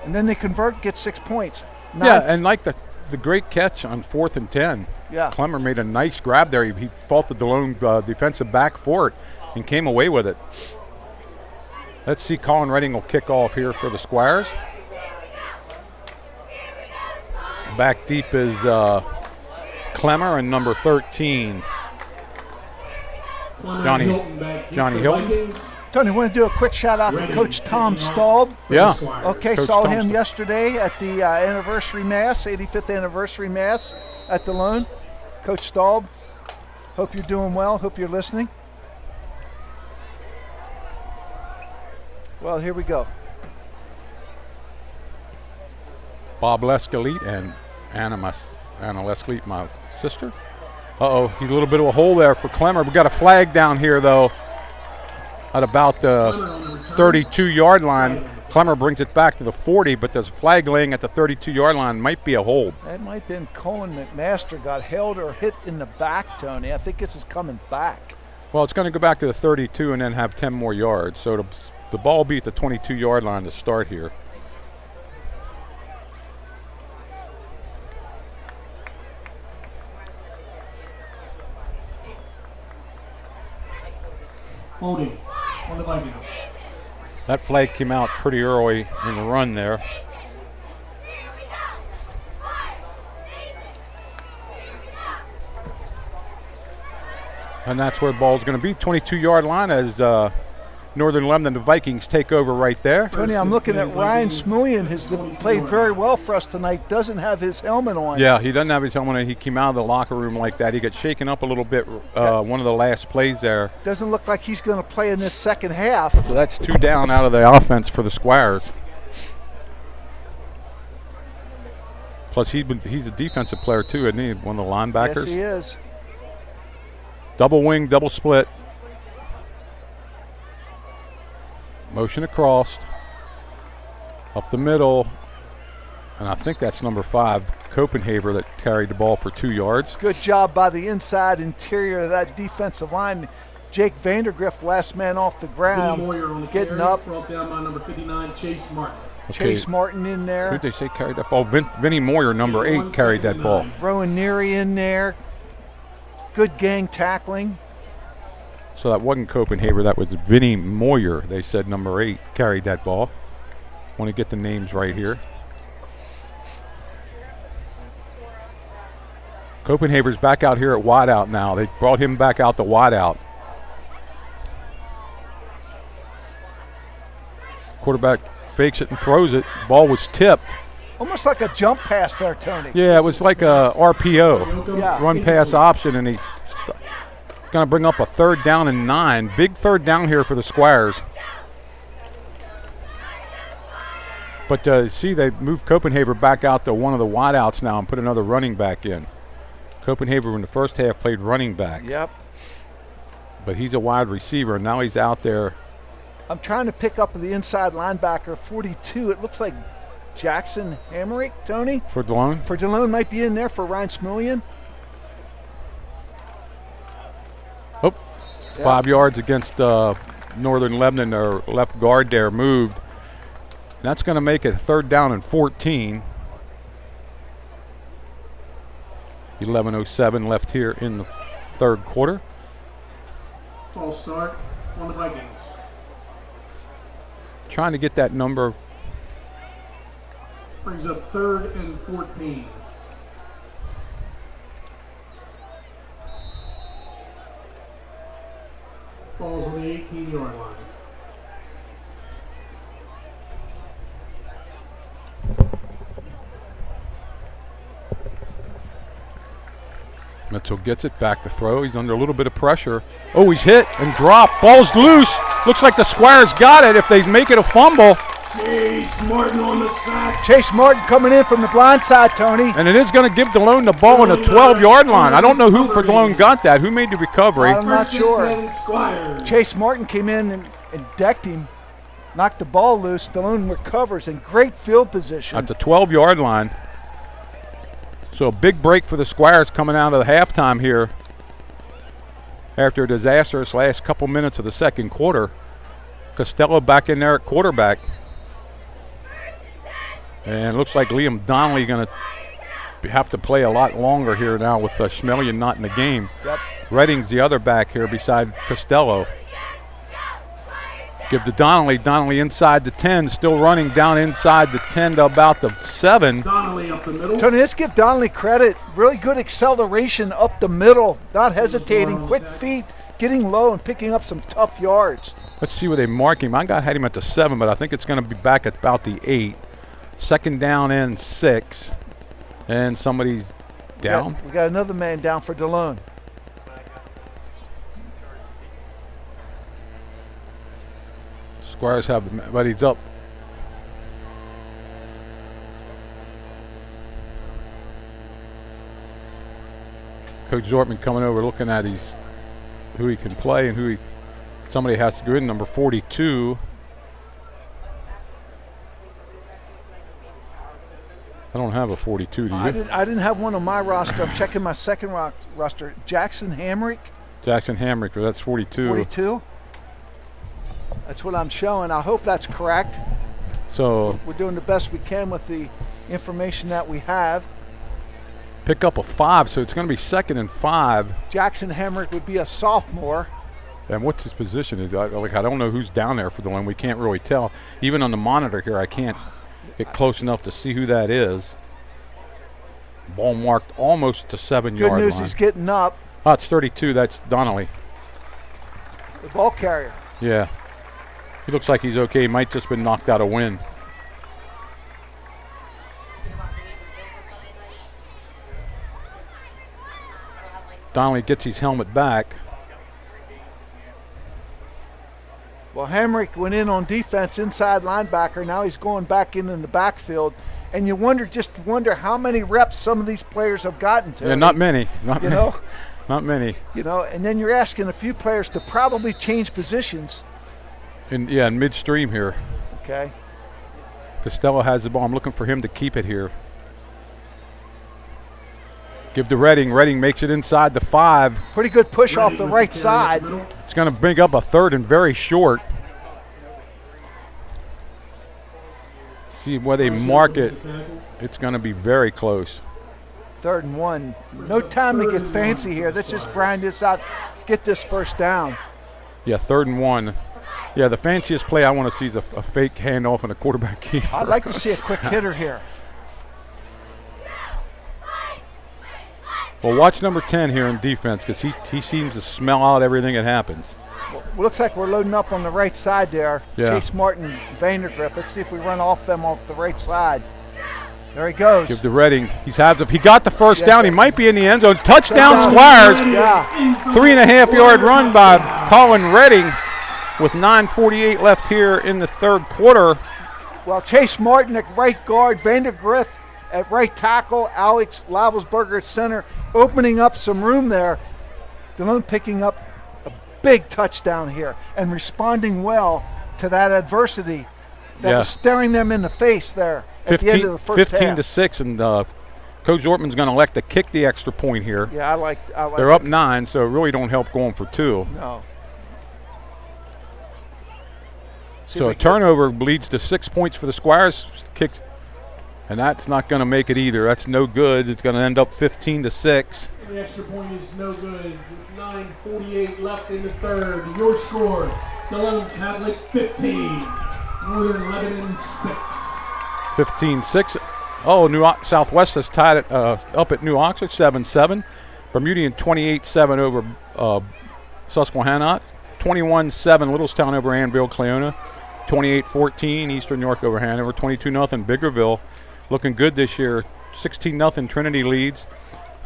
and then they convert, get 6 points. Yeah, and like the great catch on 4th and 10. Yeah. Clemmer made a nice grab there. He fought the Delone defensive back for it and came away with it. Let's see, Colin Redding will kick off here for the Squires. Back deep is Clemmer and number 13, Johnny Hilton. Tony, want to do a quick shout out to Coach Tom Staub. Yeah. Okay, Coach saw Tom him Staub. yesterday at the anniversary mass, 85th anniversary mass at Delone. Coach Staub, hope you're doing well. Hope you're listening. Well, here we go. Bob Lescalit and Anna Lescalit, my sister. He's a little bit of a hole there for Clemmer. We got a flag down here, though, at about the 32-yard line. Clemmer brings it back to the 40, but there's a flag laying at the 32-yard line. Might be a hold. That might have been Colin McMaster got held or hit in the back, Tony. I think this is coming back. Well, it's going to go back to the 32 and then have 10 more yards. So the ball will be at the 22-yard line to start here. Holding on the Vikings. That flag came out pretty early in the run there. And that's where the ball's going to be, 22-yard line as Northern Lebanon, the Vikings, take over right there. Tony, I'm looking at Ryan Smulian, has played very well for us tonight, doesn't have his helmet on. Yeah, he doesn't have his helmet on. He came out of the locker room like that. He got shaken up a little bit one of the last plays there. Doesn't look like he's going to play in this second half. So that's 2 down out of the offense for the Squires. Plus, he's a defensive player too, isn't he? One of the linebackers. Yes, he is. Double wing, double split. Motion across. Up the middle. And I think that's number 5, Copenhaver, that carried the ball for 2 yards. Good job by the inside interior of that defensive line. Jake Vandergrift, last man off the ground, getting up. Brought down by number 59, Chase Martin. Okay. Chase Martin in there. Who'd they say carried that ball? Vinny Moyer, number 8, carried that ball. Rowan Neary in there. Good gang tackling. So that wasn't Copenhaver, that was Vinny Moyer. They said number 8 carried that ball. Want to get the names right here. Copenhaver's back out here at wideout now. They brought him back out to wideout. Quarterback fakes it and throws it. Ball was tipped. Almost like a jump pass there, Tony. Yeah, it was like a RPO, Yeah. run pass option, and he's going to bring up a 3rd down and 9. Big 3rd down here for the Squires. But see, they moved Copenhaver back out to one of the wideouts now and put another running back in. Copenhaver in the first half played running back. Yep. But he's a wide receiver, and now he's out there. I'm trying to pick up the inside linebacker, 42. It looks like Jackson Hamrick, Tony. For Delone? For Delone, might be in there for Ryan Smillian. Oh, 5 yards against Northern Lebanon. Their left guard there moved. And that's going to make it 3rd down and 14. 11:07 left here in the 3rd quarter. False start on the Vikings. Trying to get that number. Brings up 3rd and 14. Falls on the 18-yard line. Mitchell gets it back to throw. He's under a little bit of pressure. Oh, he's hit and dropped. Ball's loose. Looks like the Squires got it if they make it a fumble. Chase Martin on the sack. Chase Martin coming in from the blind side, Tony. And it is going to give Delone the ball on the 12-yard line. I don't know who for Delone got that. Who made the recovery? I'm not sure. Chase Martin came in and decked him, knocked the ball loose. Delone recovers in great field position. At the 12-yard line. So a big break for the Squires coming out of the halftime here after a disastrous last couple minutes of the second quarter. Costello back in there at quarterback. And it looks like Liam Donnelly going to have to play a lot longer here now with Schmelian not in the game. Yep. Redding's the other back here beside Costello. Give to Donnelly. Donnelly inside the 10, still running down inside the 10 to about the 7. Donnelly up the middle. Tony, let's give Donnelly credit. Really good acceleration up the middle, not hesitating, quick feet, getting low and picking up some tough yards. Let's see where they mark him. had him at the 7, but I think it's going to be back at about the 8. 2nd down and 6. And somebody's down. We got another man down for Delone. Squires have, but he's up. Coach Zortman coming over looking at who he can play and somebody has to go in, number 42. I don't have a 42, do you? I didn't have one on my roster. I'm checking my second roster. Jackson Hamrick. Jackson Hamrick, that's 42. 42. That's what I'm showing. I hope that's correct. So we're doing the best we can with the information that we have. Pick up a 5, so it's going to be 2nd and 5. Jackson Hamrick would be a sophomore. And what's his position? I don't know who's down there for the one. We can't really tell. Even on the monitor here, I can't get close enough to see who that is. Ball marked almost to 7-yard line. Good news, he's getting up. Oh, it's 32. That's Donnelly. The ball carrier. Yeah. He looks like he's okay. He might just been knocked out of wind. Donnelly gets his helmet back. Well, Hamrick went in on defense, inside linebacker. Now he's going back in the backfield. And you wonder how many reps some of these players have gotten to. Yeah, not many. Not many. You know, and then you're asking a few players to probably change positions. in midstream here. Okay. Costello has the ball. I'm looking for him to keep it here. Give to Redding. Redding makes it inside the 5. Pretty good push off the right side. It's going to bring up a 3rd and very short. See where they mark it. It's going to be very close. 3rd and 1. No time to get fancy here. Let's just grind this out. Get this first down. Yeah, 3rd and 1. Yeah, the fanciest play I want to see is a fake handoff and a quarterback keeper. I'd like to see a quick hitter here. Well, watch number 10 here in defense because he seems to smell out everything that happens. Well, looks like we're loading up on the right side there. Yeah. Chase Martin, Vandergrift. Let's see if we run off them off the right side. There he goes. Give to Redding. He got the first down. He might be in the end zone. Touchdown, Squires. Yeah. 3.5-yard run by Colin Redding with 9:48 left here in the 3rd quarter. Well, Chase Martin at right guard, Vandergrift at right tackle, Alex Lavelsberger at center, opening up some room there. Delone picking up a big touchdown here and responding well to that adversity that was staring them in the face there at the end of the first 15 half. to 6, and Coach Ortman's going to elect to kick the extra point here. Yeah, I like They're up 9, so it really don't help going for 2. No. So a turnover leads to 6 points for the Squires. Kicks, and that's not going to make it either. That's no good. It's going to end up 15 to 6. The extra point is no good. 9:48 left in the 3rd. Your score: Delone Catholic 15, Northern Lebanon 6. 15-6. Oh, Southwest has tied it up at New Oxford, 7-7. Bermudian 28-7 over Susquehanna. 21-7 Littlestown over Annville Cleona. 28-14 Eastern York over Hanover. 22-0 Biggerville. Looking good this year. 16-0 Trinity leads.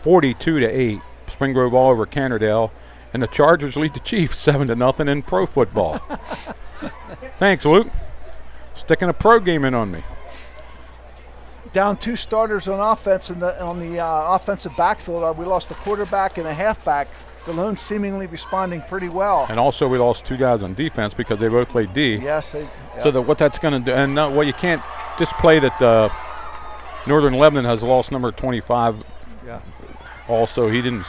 42-8 Spring Grove all over Cannerdale. And the Chargers lead the Chiefs 7-0 in pro football. Thanks, Luke. Sticking a pro game in on me. Down 2 starters on offense on the offensive backfield. We lost a quarterback and a halfback. Delone seemingly responding pretty well. And also we lost 2 guys on defense because they both played D. Yes. So what that's going to do, and well, you can't display that Northern Lebanon has lost number 25. Yeah. Also, he didn't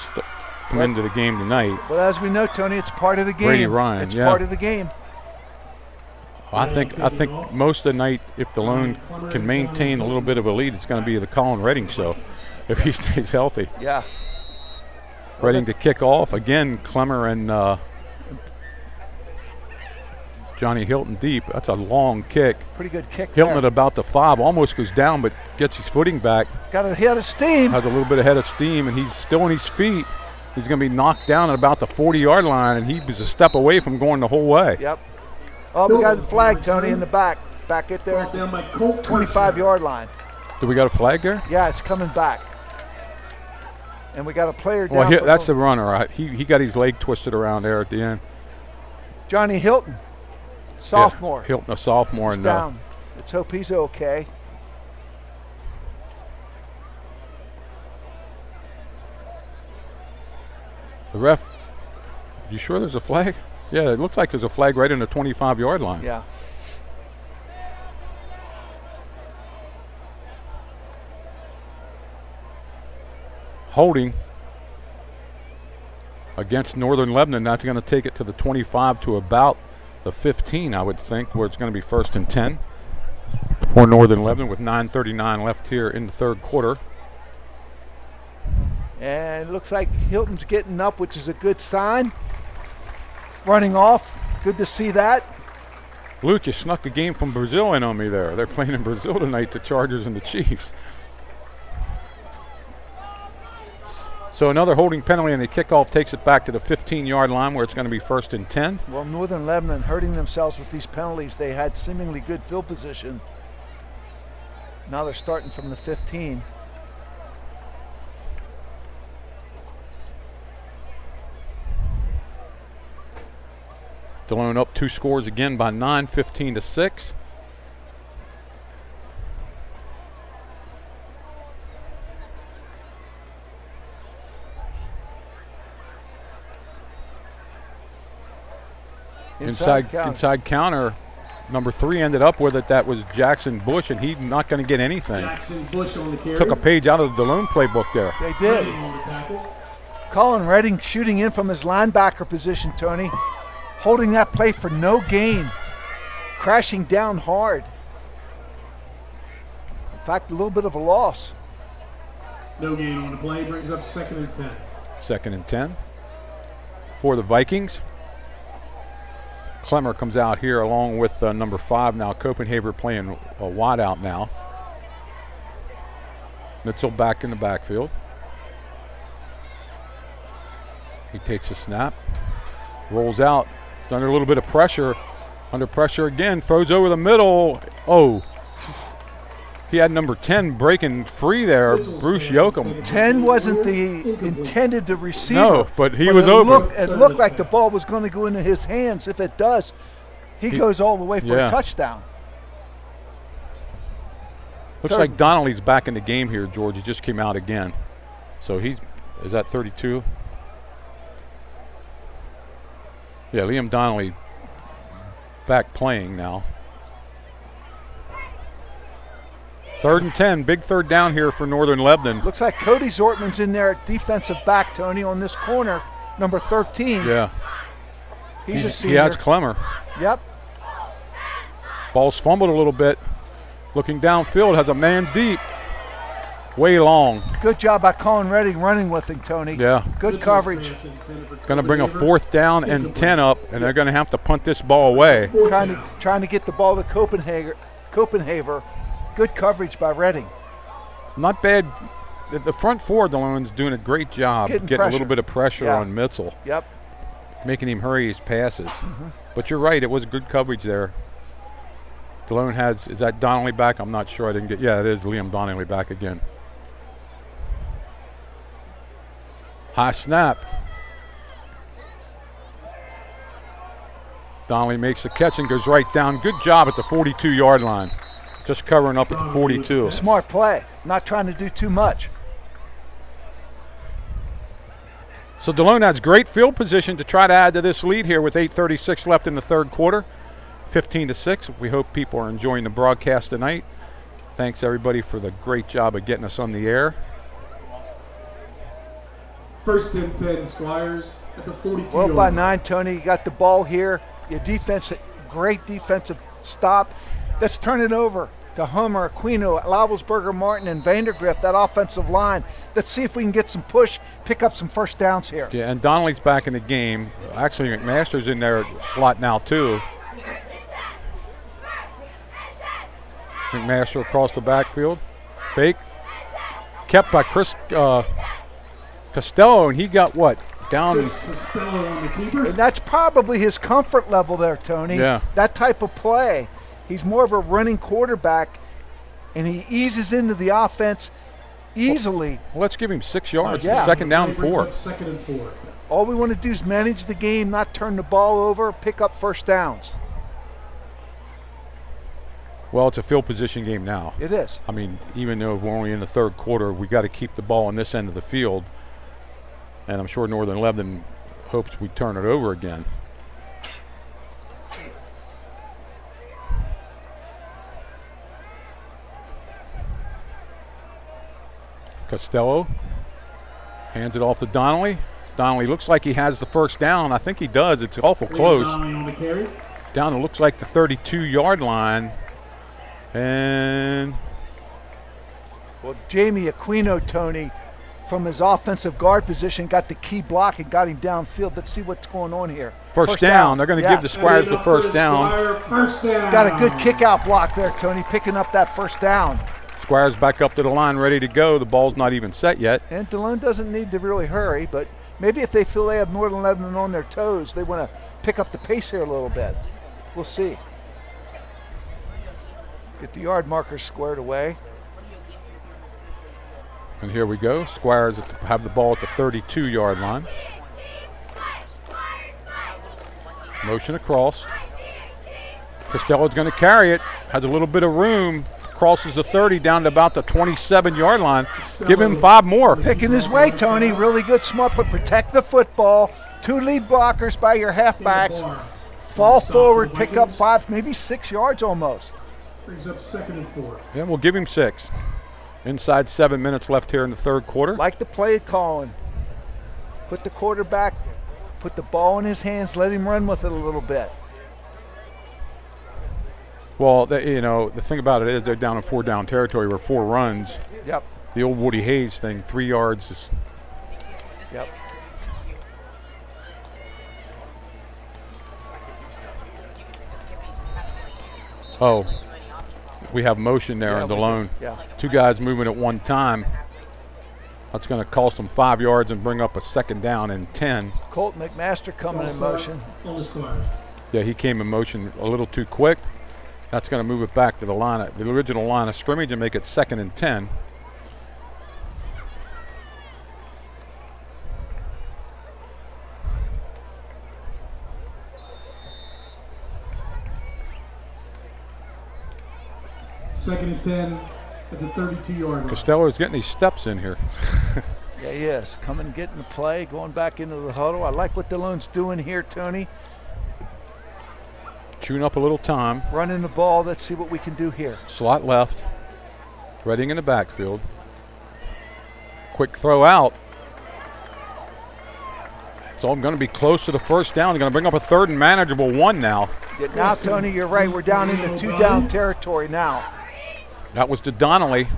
come into the game tonight. But as we know, Tony, it's part of the game. Brady Ryan, it's part of the game. I think most of the night, if Delone can maintain a little bit of a lead, it's going to be the Colin Redding show if he stays healthy. Yeah. Redding to kick off. Again, Clemmer and Johnny Hilton deep. That's a long kick. Pretty good kick. Hilton at about the 5. Almost goes down, but gets his footing back. Got a head of steam. Has a little bit of head of steam, and he's still on his feet. He's going to be knocked down at about the 40-yard line, and he was a step away from going the whole way. Yep. Oh, we got the flag, Tony, in the back. Back at their 25-yard line. Do we got a flag there? Yeah, it's coming back. And we got a player down. Well, that's the runner. Right? He got his leg twisted around there at the end. Johnny Hilton, sophomore. Yeah, Hilton, a sophomore. He's and down. Let's hope he's okay. The ref, you sure there's a flag? Yeah, it looks like there's a flag right in the 25-yard line. Yeah. Holding against Northern Lebanon. That's going to take it to the 25 to about the 15, I would think, where it's going to be 1st and 10 for Northern Lebanon with 9:39 left here in the 3rd quarter. And it looks like Hilton's getting up, which is a good sign. Running off. Good to see that. Luke, you snuck a game from Brazil in on me there. They're playing in Brazil tonight, the Chargers and the Chiefs. So another holding penalty, and the kickoff takes it back to the 15-yard line where it's going to be 1st and 10. Well, Northern Lebanon hurting themselves with these penalties. They had seemingly good field position. Now they're starting from the 15. Delone up 2 scores again by 9, 15 to 6. Inside counter. Number 3 ended up with it. That was Jackson Bush, and he's not going to get anything. Jackson Bush on the carry. Took a page out of the Delone playbook there. They did. Colin Redding shooting in from his linebacker position, Tony. Holding that play for no gain. Crashing down hard. In fact, a little bit of a loss. No gain on the play, brings up 2nd and 10. 2nd and 10 for the Vikings. Clemmer comes out here along with number 5 now. Copenhagen playing a wide out now. Mitchell back in the backfield. He takes a snap, rolls out. He's under a little bit of pressure. Under pressure again, throws over the middle. Oh, he had number 10 breaking free there, Bruce Yoakum. 10 wasn't the intended receiver. No, but he was open. It looked like the ball was going to go into his hands. If it does, he goes all the way for a touchdown. Looks like Donnelly's back in the game here, George. He just came out again. So is that 32? Yeah, Liam Donnelly back playing now. 3rd and 10, big 3rd down here for Northern Lebanon. Looks like Cody Zortman's in there at defensive back, Tony, on this corner, number 13. Yeah. He's a senior. He has Clemmer. Yep. Ball's fumbled a little bit. Looking downfield, has a man deep. Way long. Good job by Colin Redding running with him, Tony. Yeah. Good coverage. Going to bring a 4th down and 10 up, and they're going to have to punt this ball away. Trying to get the ball to Copenhagen. Good coverage by Redding. Not bad. The front 4 of Delone's doing a great job getting a little bit of pressure on Mitchell. Yep. Making him hurry his passes. But you're right, it was good coverage there. Delone is that Donnelly back? I'm not sure. It is Liam Donnelly back again. High snap. Donnelly makes the catch and goes right down. Good job at the 42-yard line. Just covering up at the 42. Smart play. Not trying to do too much. So Delone has great field position to try to add to this lead here with 8:36 left in the 3rd quarter. 15-6. We hope people are enjoying the broadcast tonight. Thanks everybody for the great job of getting us on the air. 1st and 10, Squires at the 42. Well, by 9, Tony. You got the ball here. Your defense, great defensive stop. Let's turn it over to Homer, Aquino, Lavelsberger, Martin, and Vandergrift, that offensive line. Let's see if we can get some push, pick up some 1st downs here. Yeah, and Donnelly's back in the game. Actually, McMaster's in there slot now, too. McMaster across the backfield. Fake. Kept by Chris Costello, and he got what? Down. And that's probably his comfort level there, Tony. Yeah. That type of play. He's more of a running quarterback, and he eases into the offense easily. Well, let's give him 6 yards. 2nd down and 4. 2nd and 4. All we want to do is manage the game, not turn the ball over, pick up 1st downs. Well, it's a field position game now. It is. I mean, even though we're only in the 3rd quarter, we got to keep the ball on this end of the field. And I'm sure Northern Lebanon hopes we turn it over again. Costello hands it off to Donnelly. Donnelly looks like he has the 1st down. I think he does. It's awful close. Down, it looks like the 32-yard line. And well, Jamie Aquino, Tony, from his offensive guard position, got the key block and got him downfield. Let's see what's going on here. First down. They're going to give the Squires the 1st down. Got a good kick-out block there, Tony, picking up that 1st down. Squires back up to the line, ready to go. The ball's not even set yet. And Delone doesn't need to really hurry, but maybe if they feel they have Northern Lebanon on their toes, they want to pick up the pace here a little bit. We'll see. Get the yard markers squared away. And here we go. Squires have the ball at the 32-yard line. Motion across. Costello's going to carry it. Has a little bit of room. Crosses the 30 down to about the 27-yard line. Give him 5 more. Picking his way, Tony. Really good, smart play. Protect the football. 2 lead blockers by your halfbacks. Fall forward, pick up 5, maybe 6 yards almost. Brings up 2nd and 4. Yeah, we'll give him 6. Inside 7 minutes left here in the third quarter. Like the play calling. Put the quarterback, put the ball in his hands, let him run with it a little bit. Well, the thing about it is they're down in 4-down territory where 4 runs. Yep. The old Woody Hayes thing, 3 yards is. Yep. Oh, we have motion there in Delone. Yeah. 2 guys moving at one time. That's going to cost them 5 yards and bring up a 2nd down and 10. Colt McMaster coming in motion. Yeah, he came in motion a little too quick. That's going to move it back to the original line of scrimmage and make it 2nd and 10. Second and 10 at the 32-yard line. Costello's getting his steps in here. Yeah, he is. Coming, getting the play, going back into the huddle. I like what Delone's doing here, Tony. Chewing up a little time. Running the ball. Let's see what we can do here. Slot left. Redding in the backfield. Quick throw out. It's all going to be close to the 1st down. They're going to bring up a 3rd and manageable 1 now. Yeah, now, Tony, you're right. We're down into 2-down territory now. That was to Donnelly.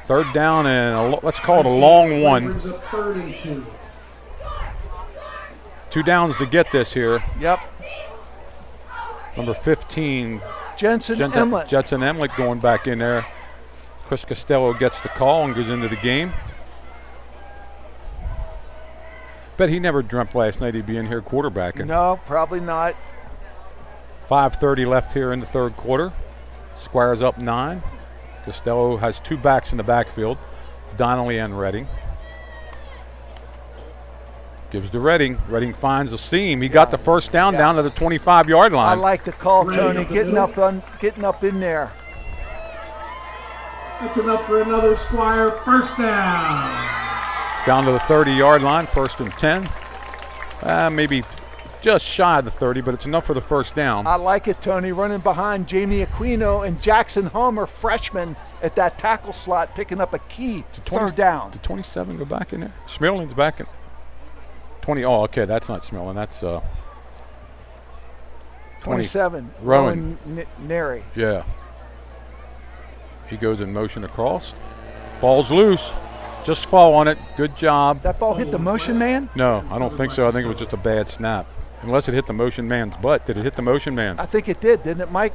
3rd down and let's call it a long 1. 3rd and 2. 2 downs to get this here. Yep. Number 15. Jensen Emlich going back in there. Chris Costello gets the call and goes into the game. Bet he never dreamt last night he'd be in here quarterbacking. No, probably not. 5:30 left here in the third quarter. Squires up 9. Costello has 2 backs in the backfield, Donnelly and Redding. Gives to Redding. Redding finds the seam. He got the 1st down down to the 25-yard line. I like the call, Tony. Getting up in there. That's enough for another Squire 1st down. Down to the 30-yard line, 1st and 10. Maybe just shy of the 30, but it's enough for the 1st down. I like it, Tony. Running behind Jamie Aquino and Jackson Homer, freshman at that tackle slot, picking up a key 3rd down. Did 27 go back in there? Smirlin's back in. 20. Oh, okay, that's not Smirlin. That's 27. Rowan Neri. Yeah. He goes in motion across. Ball's loose. Just fall on it. Good job. That ball hit the motion man? No, I don't think so. I think it was just a bad snap. Unless it hit the motion man's butt. Did it hit the motion man? I think it did, didn't it, Mike?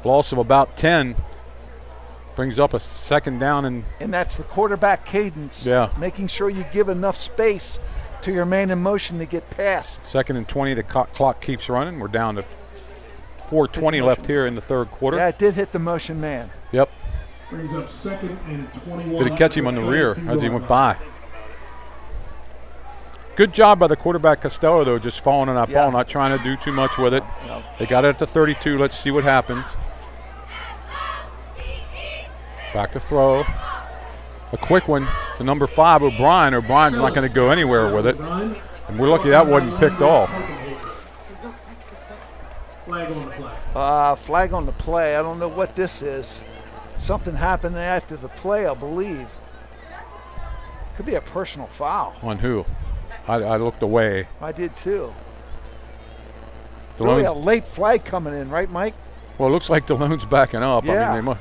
Loss of about 10. Brings up a 2nd down and that's the quarterback cadence. Yeah. Making sure you give enough space to your man in motion to get past. 2nd and 20. The clock keeps running. We're down to 4:20 left here in the third quarter. Yeah, it did hit the motion man. Yep. Brings up 2nd and 21. Did it catch him on the rear as he went by? Good job by the quarterback Costello, though, just falling on that ball, not trying to do too much with it. No. They got it at the 32. Let's see what happens. Back to throw. A quick one to number 5, O'Brien. O'Brien's not going to go anywhere with it. And we're lucky that wasn't picked off. Flag on the play. Flag on the play. I don't know what this is. Something happened after the play, I believe. Could be a personal foul. On who? I looked away. I did too. It's really a late flag coming in, right, Mike? Well, it looks like Delone's backing up. Yeah. I mean,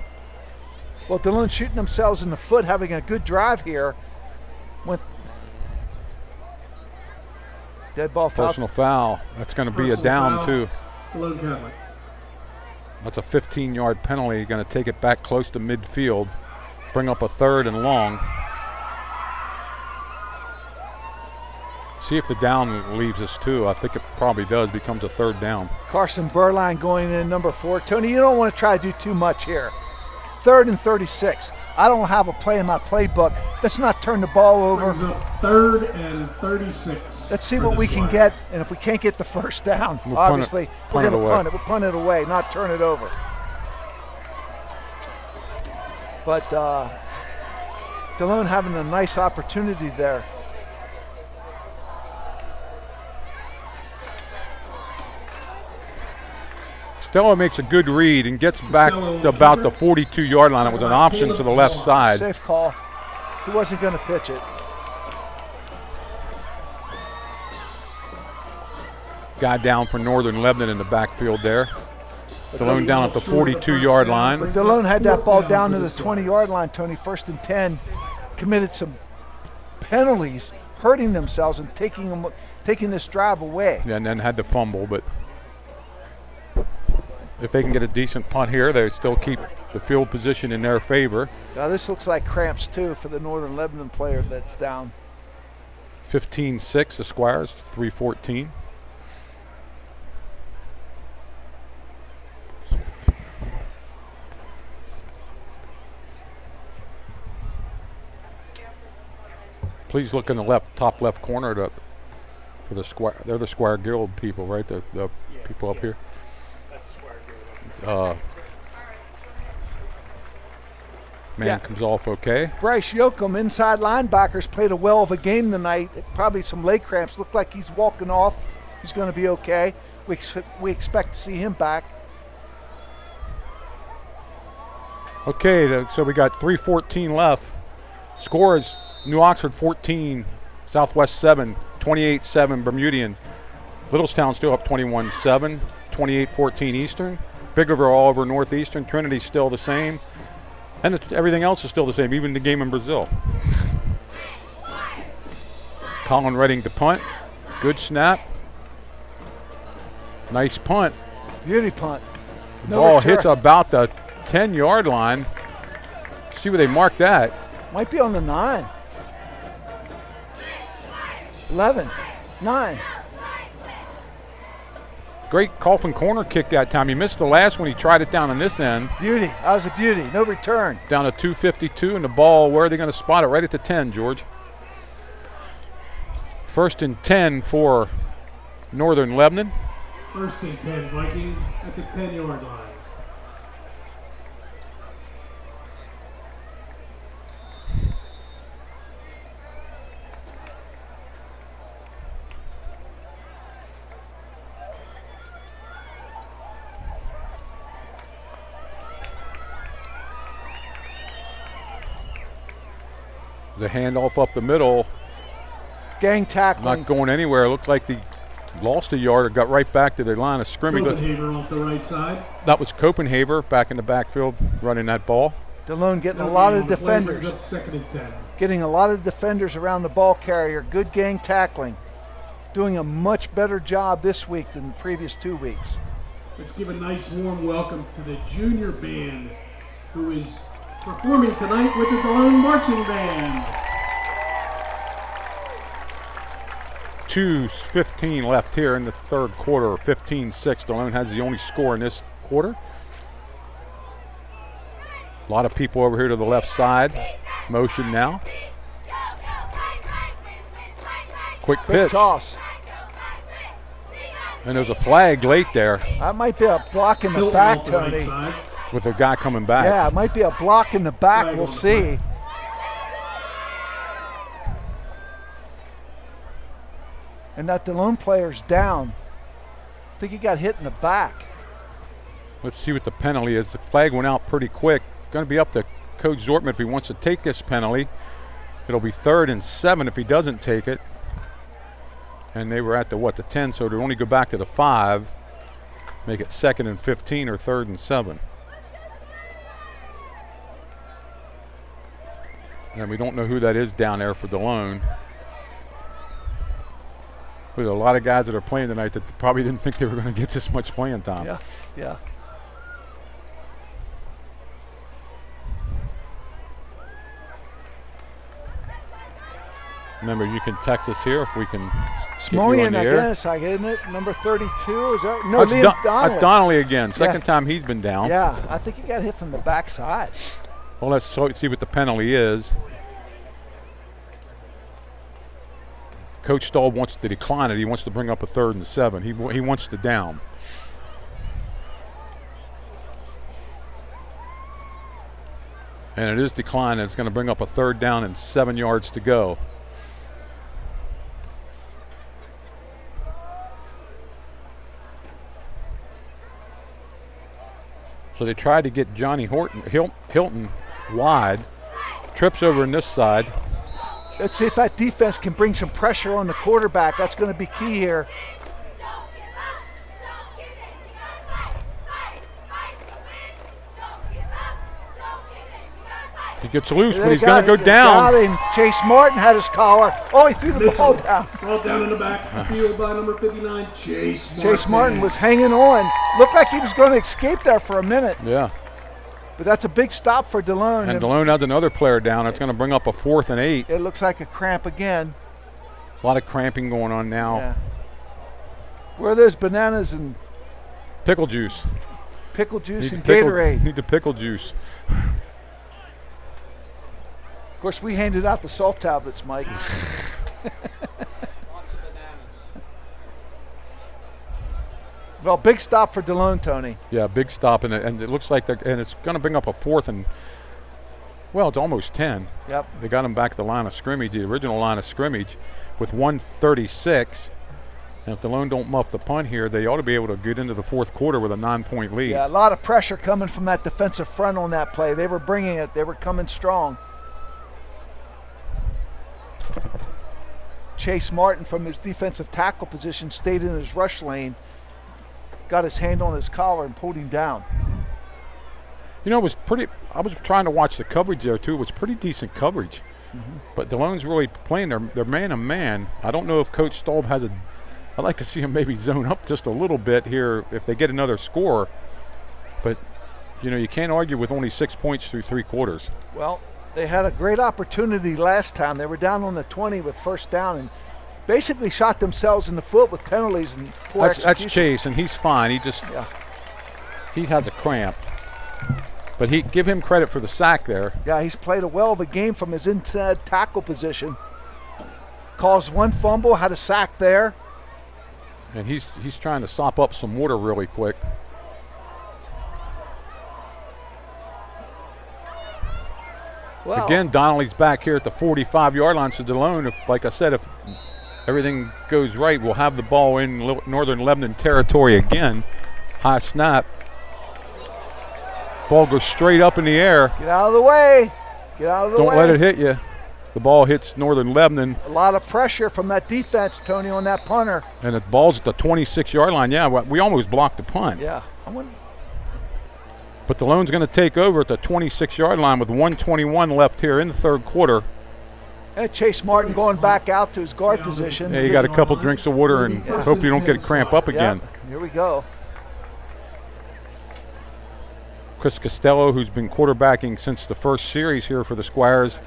well, Delone shooting themselves in the foot, having a good drive here. Dead ball foul. Personal foul. That's going to be a down, too. Delone Catholic. That's a 15-yard penalty. Going to take it back close to midfield. Bring up a 3rd and long. See if the down leaves us, too. I think it probably does. Becomes a 3rd down. Carson Burline going in number 4. Tony, you don't want to try to do too much here. 3rd and 36. I don't have a play in my playbook. Let's not turn the ball over. 3rd and 36. Let's see what we can get, and if we can't get the 1st down, obviously we're going to punt it. We'll punt it away, not turn it over. But Delone having a nice opportunity there. Stella makes a good read and gets back to about the 42-yard line. It was an option to the left side. Safe call. He wasn't going to pitch it. Guy down for Northern Lebanon in the backfield there. Delone down at the 42-yard line. But Delone had that ball down to the 20-yard line, Tony. 1st and 10. Committed some penalties, hurting themselves and taking this drive away. Yeah, and then had to fumble, but if they can get a decent punt here, they still keep the field position in their favor. Now this looks like cramps too for the Northern Lebanon player that's down. 15-6, the Squires, 3:14. Please look in the top left corner for the Squire. They're the Squire Guild people, right? The people up here. That's a Squire Guild. Man comes off okay. Bryce Yoakum, inside linebackers, played a well of a game tonight. Probably some leg cramps. Looked like he's walking off. He's going to be okay. We expect to see him back. Okay, so we got 3:14 left. Score is New Oxford 14, Southwest 7, 28-7 Bermudian. Littlestown still up 21-7, 28-14 Eastern. Big River all over Northeastern. Trinity's still the same. And everything else is still the same, even the game in Brazil. Colin Redding to punt. Good snap. Nice punt. Beauty punt. The ball hits about the 10-yard line. Let's see where they mark that. Might be on the 9. 11, 9. Great Coffin corner kick that time. He missed the last one. He tried it down on this end. Beauty. That was a beauty. No return. Down to 2:52, and the ball, where are they going to spot it? Right at the 10, George. 1st and 10 for Northern Lebanon. 1st and 10, Vikings at the 10-yard line. The handoff up the middle. Gang tackling. Not going anywhere. It looked like they lost a yard or got right back to the line of scrimmage. Copenhagen off the right side. That was Copenhagen back in the backfield running that ball. Delone getting a lot of defenders. 2nd and 10. Getting a lot of defenders around the ball carrier. Good gang tackling. Doing a much better job this week than the previous 2 weeks. Let's give a nice warm welcome to the junior band who is performing tonight with the Delone Marching Band. 2:15 left here in the third quarter. 15-6. Delone has the only score in this quarter. A lot of people over here to the left side. Motion now. Quick pitch. Toss. And there's a flag late there. That might be a block in the back, Tony. With the guy coming back. Yeah, it might be a block in the back. We'll see. And that Delone player's down. I think he got hit in the back. Let's see what the penalty is. The flag went out pretty quick. Going to be up to Coach Zortman if he wants to take this penalty. It'll be 3rd and 7 if he doesn't take it. And they were at the 10, so it'll only go back to the 5. Make it 2nd and 15 or 3rd and 7. And we don't know who that is down there for Delone. There's a lot of guys that are playing tonight that probably didn't think they were going to get this much playing time. Yeah, yeah. Remember, you can text us here if we can. Smoyan, I guess, isn't it? Number 32. Is that? No, that's Donnelly again. Second time he's been down. Yeah, I think he got hit from the backside. Well, let's see what the penalty is. Coach Stahl wants to decline it. He wants to bring up a 3rd and 7. He wants the down. And it is declined. It's going to bring up a 3rd down and 7 yards to go. So they tried to get Johnny Hilton wide. Trips over in this side. Let's see if that defense can bring some pressure on the quarterback. That's going to be key here. He gets loose, but he's going to go down. Got him. Chase Martin had his collar. Oh, he threw the ball down. Ball down in the back of the field by number 59, Chase Martin. Chase Martin was hanging on. Looked like he was going to escape there for a minute. Yeah. But that's a big stop for Delone. And Delone has another player down. It's going to bring up a 4th and 8. It looks like a cramp again. A lot of cramping going on now. Yeah. Where are those bananas and pickle juice? Pickle juice and Gatorade. Need the pickle juice. Of course, we handed out the salt tablets, Mike. Well, big stop for Delone, Tony. Yeah, big stop, and it looks like it's going to bring up a 4th and, well, it's almost 10. Yep. They got him back to the line of scrimmage, the original line of scrimmage, with 1:36. And if Delone don't muff the punt here, they ought to be able to get into the 4th quarter with a 9-point lead. Yeah, a lot of pressure coming from that defensive front on that play. They were bringing it. They were coming strong. Chase Martin from his defensive tackle position stayed in his rush lane, got his hand on his collar and pulled him down. You know, it was pretty, I was trying to watch the coverage there too. It was pretty decent coverage. But Delone's really playing their man-to-man. I don't know if Coach Staub has I'd like to see him maybe zone up just a little bit here if they get another score. But, you know, you can't argue with only 6 points through 3 quarters. Well, they had a great opportunity last time. They were down on the 20 with first down and basically shot themselves in the foot with penalties and poor execution. That's Chase, and he's fine. He has a cramp. But give him credit for the sack there. Yeah, he's played a well of a game from his inside tackle position. Caused 1 fumble, had a sack there. And he's trying to sop up some water really quick. Well, again, Donnelly's back here at the 45-yard line. So Delone, like I said, if everything goes right, we'll have the ball in Northern Lebanon territory again. High snap. Ball goes straight up in the air. Get out of the way. Get out of the way. Don't let it hit you. The ball hits Northern Lebanon. A lot of pressure from that defense, Tony, on that punter. And the ball's at the 26-yard line. Yeah, we almost blocked the punt. Yeah. But Delone's going to take over at the 26-yard line with 1:21 left here in the 3rd quarter. And Chase Martin going back out to his guard position. Yeah, you got a couple drinks of water and hope you don't get a cramp up again. Here we go. Chris Costello, who's been quarterbacking since the first series here for the Squires,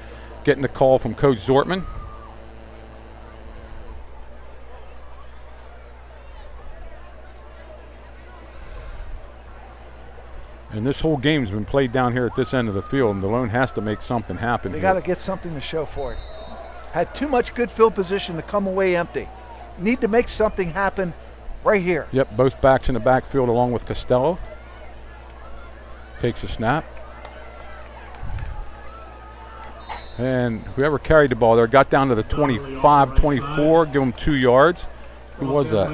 getting a call from Coach Zortman. And this whole game's been played down here at this end of the field, and Delone has to make something happen. They got to get something to show for it. Had too much good field position to come away empty. Need to make something happen right here. Yep, both backs in the backfield along with Costello. Takes a snap. And whoever carried the ball there got down to the 25-24, give him 2 yards. Who was that?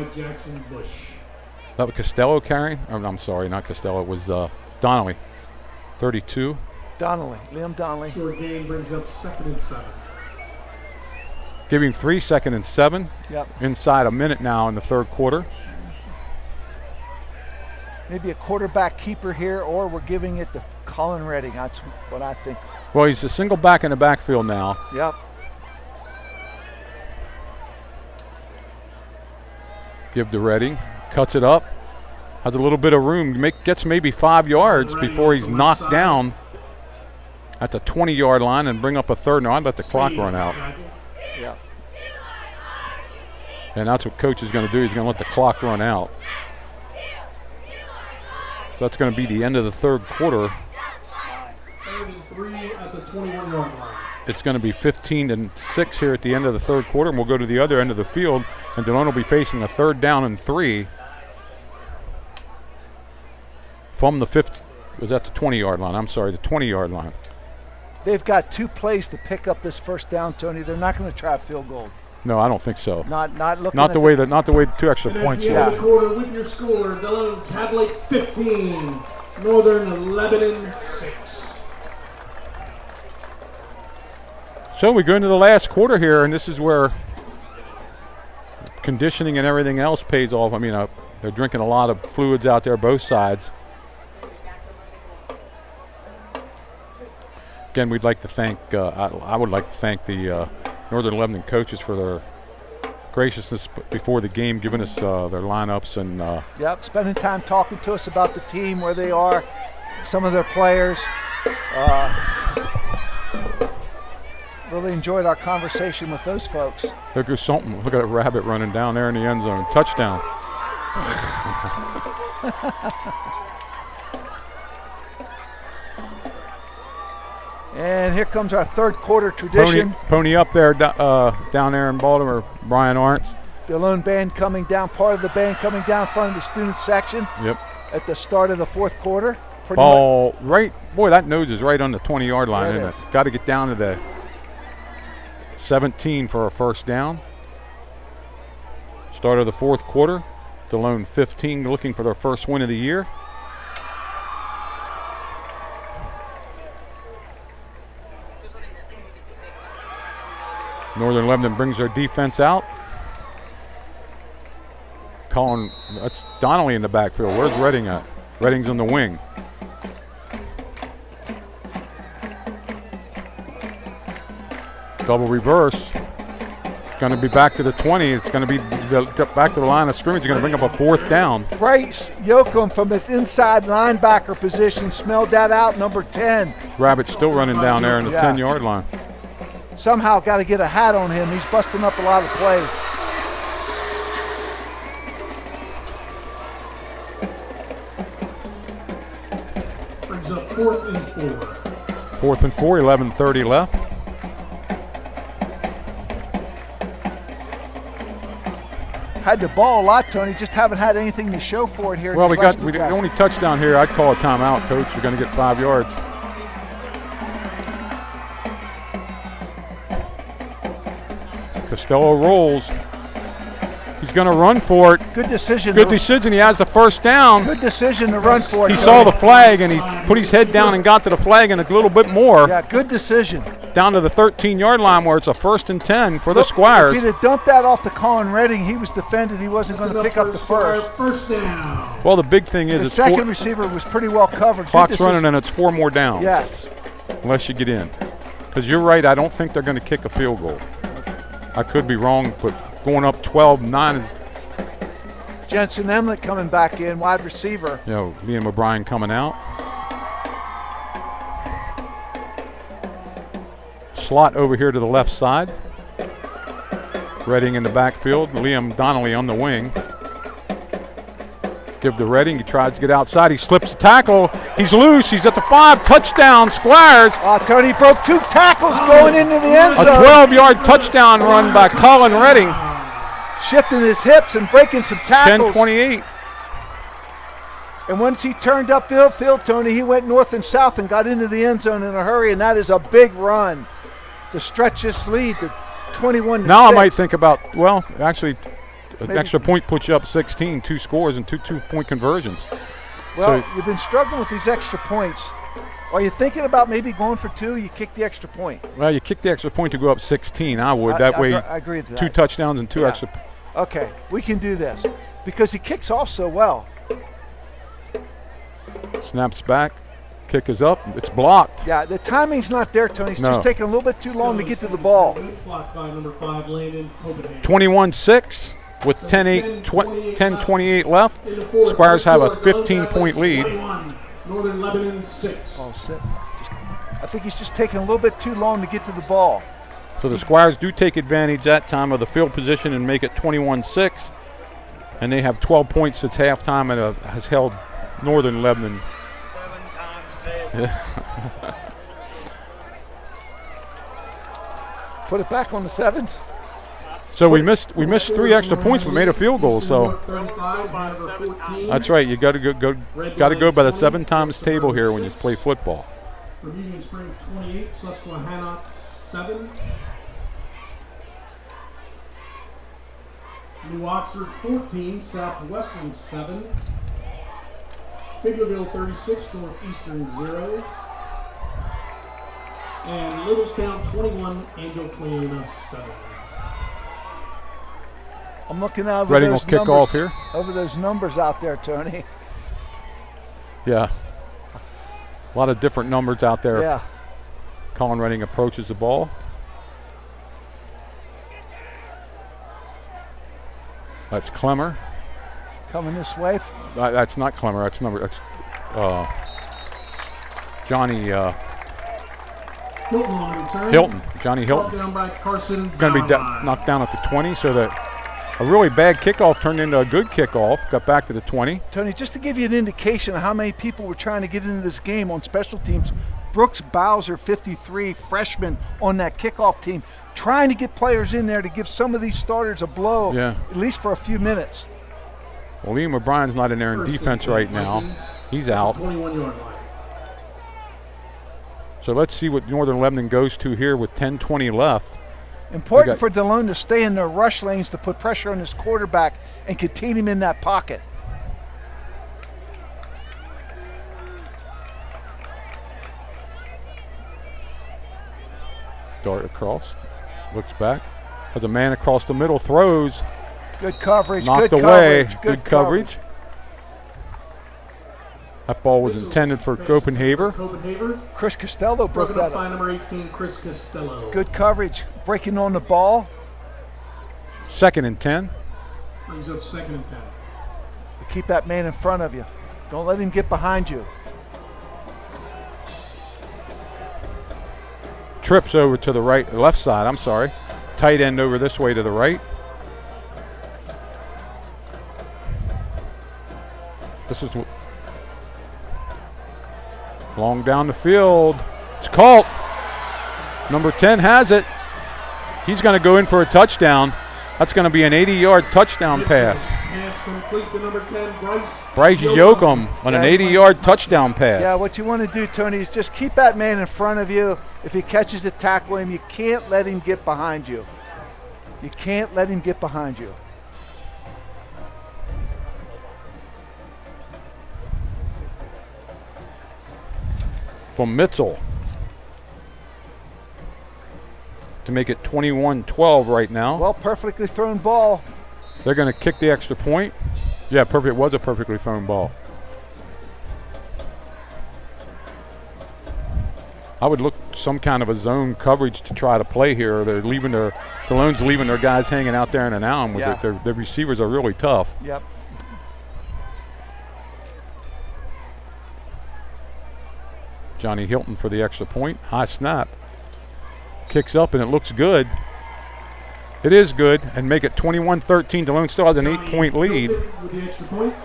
That was Costello carrying? I'm sorry, not Costello. It was Donnelly, 32. Donnelly, Liam Donnelly. Short game brings up 2nd and 7. Give him 3, 2nd and 7. Yep. Inside a minute now in the 3rd quarter. Maybe a quarterback keeper here, or we're giving it to Colin Redding. That's what I think. Well, he's a single back in the backfield now. Yep. Give to Redding. Cuts it up. Has a little bit of room. Gets maybe 5 yards before he's knocked down at the 20-yard line and bring up a 3rd. No, I'd let the clock run out. Yeah. And that's what Coach is going to do. He's going to let the clock run out. So that's going to be the end of the 3rd quarter. 33 at the 21-yard line. It's going to be 15-6 here at the end of the 3rd quarter, and we'll go to the other end of the field, and Delone will be facing a 3rd down and 3 from the 20-yard line. I'm sorry, the 20-yard line. They've got 2 plays to pick up this first down, Tony. They're not going to try a field goal. No, I don't think so. Not looking. Not the way the 2 extra points. At the end of the quarter with your score, Delone Catholic 15, Northern Lebanon 6. So we go into the last quarter here, and this is where conditioning and everything else pays off. I mean, they're drinking a lot of fluids out there, both sides. Again, we'd like to thank, I would like to thank the Northern Lebanon coaches for their graciousness before the game, giving us their lineups and yep, spending time talking to us about the team, where they are, some of their players. Really enjoyed our conversation with those folks. There goes something. Look at that rabbit running down there in the end zone. Touchdown. And here comes our third quarter tradition. Pony up there down there in Baltimore, Brian Arntz. Delone band coming down, part of the band coming down front of the student section. Yep. At the start of the fourth quarter. Ball right, boy, that nose is right on the 20-yard line, isn't it? Got to get down to the 17 for a first down. Start of the fourth quarter. Delone 15 looking for their first win of the year. Northern Lebanon brings their defense out. Colin, that's Donnelly in the backfield. Where's Redding at? Redding's on the wing. Double reverse. Going to be back to the 20. It's going to be back to the line of scrimmage. Going to bring up a fourth down. Bryce Yoakum from his inside linebacker position smelled that out, number 10. Rabbit's still running down there in the 10-yard line. Somehow got to get a hat on him. He's busting up a lot of plays. Brings up 4th and 4. 4th and 4, 11:30 left. Had the ball a lot, Tony. Just haven't had anything to show for it here. Well, the only touchdown here. I'd call a timeout, Coach. You're going to get 5 yards. Costello rolls. He's going to run for it. Good decision. Good decision. He has the first down. Good decision to run for it. He saw the flag and he put his head down and got to the flag and a little bit more. Yeah, good decision. Down to the 13-yard line where it's a 1st and 10 for the Squires. If he'd have dumped that off to Colin Redding, he was defended. He wasn't going to pick up the first. First down. Well, the big thing is the second receiver was pretty well covered. Clock's running and it's 4 more downs. Yes. Unless you get in. Because you're right, I don't think they're going to kick a field goal. I could be wrong, but going up 12-9 is... Jensen Emlet coming back in, wide receiver. You know, Liam O'Brien coming out. Slot over here to the left side. Redding in the backfield. Liam Donnelly on the wing. Give to Redding. He tries to get outside. He slips the tackle. He's loose. He's at the 5. Touchdown, Squires. Tony broke 2 tackles going into the end zone. A 12-yard touchdown run by Colin Redding. Shifting his hips and breaking some tackles. 10-28. And once he turned upfield, Tony, he went north and south and got into the end zone in a hurry, and that is a big run to stretch this lead to 21-6. Now I might think about, well, actually, an extra point puts you up 16, 2 scores and 2 two-point conversions. Well, you've been struggling with these extra points. Are you thinking about maybe going for 2? You kick the extra point. Well, you kick the extra point to go up 16. I would. That way, I agree with that. 2 touchdowns and 2 extra. Okay, we can do this because he kicks off so well. Snaps back. Kick is up. It's blocked. Yeah, the timing's not there, Tony. It's just taking a little bit too long to get to the ball. 21-6 with 10:28 left. Squires have a 15-point lead. Northern Lebanon 6. I think he's just taking a little bit too long to get to the ball. So the Squires do take advantage that time of the field position and make it 21-6. And they have 12 points since halftime and has held Northern Lebanon. 7 times 10. Put it back on the 7s. So we missed 3 extra points, but made a field goal. So that's right. You got to go by the 7 times table here when you play football. For Union Springs 28, Susquehanna 7. New Oxford 14, Southwestern 7. Figuraville 36, Northeastern 0. And Littlestown 21, Angel Clean 7. I'm looking over Reading those will kick numbers, off here. over those numbers out there, Tony. Yeah. A lot of different numbers out there. Yeah. Colin Reading approaches the ball. That's Clemmer. Coming this way. That's not Clemmer. That's Johnny Hilton on return. Hilton. Johnny Hilton. Brought down by Carson. Going to be knocked down at the 20, so that a really bad kickoff turned into a good kickoff. Got back to the 20. Tony, just to give you an indication of how many people were trying to get into this game on special teams, Brooks Bowser, 53, freshman on that kickoff team, trying to get players in there to give some of these starters a blow, at least for a few minutes. Well, Liam O'Brien's not in there in defense right now. He's out. 21-yard line. So let's see what Northern Lebanon goes to here with 10:20 left. Important for Delone to stay in their rush lanes to put pressure on his quarterback and contain him in that pocket. Dart across, looks back, has a man across the middle, throws. Good coverage, knocked good away, coverage, good coverage. That ball was intended for Copenhagen. Chris Costello broke that by up. number 18, Chris Costello. Good coverage, breaking on the ball. 2nd and 10. Brings up 2nd and 10. Keep that man in front of you. Don't let him get behind you. Trips over to the left side, I'm sorry. Tight end over this way to the right. This is long down the field. It's caught. Number 10 has it. He's going to go in for a touchdown. That's going to be an 80-yard touchdown pass. Pass complete to number 10, Bryce Yoakum on an 80-yard touchdown pass. Yeah, what you want to do, Tony, is just keep that man in front of you. If he catches it, tackle him. You can't let him get behind you. You can't let him get behind you. From Mitzel to make it 21-12 right now. Well, perfectly thrown ball. They're going to kick the extra point. Yeah, perfect. It was a perfectly thrown ball. I would look some kind of a zone coverage to try to play here. They're leaving Delone's leaving their guys hanging out there in an elm. With their receivers are really tough. Yep. Johnny Hilton for the extra point. High snap. Kicks up and it looks good. It is good, and make it 21-13. Delone still has an 8-point lead. With the extra point.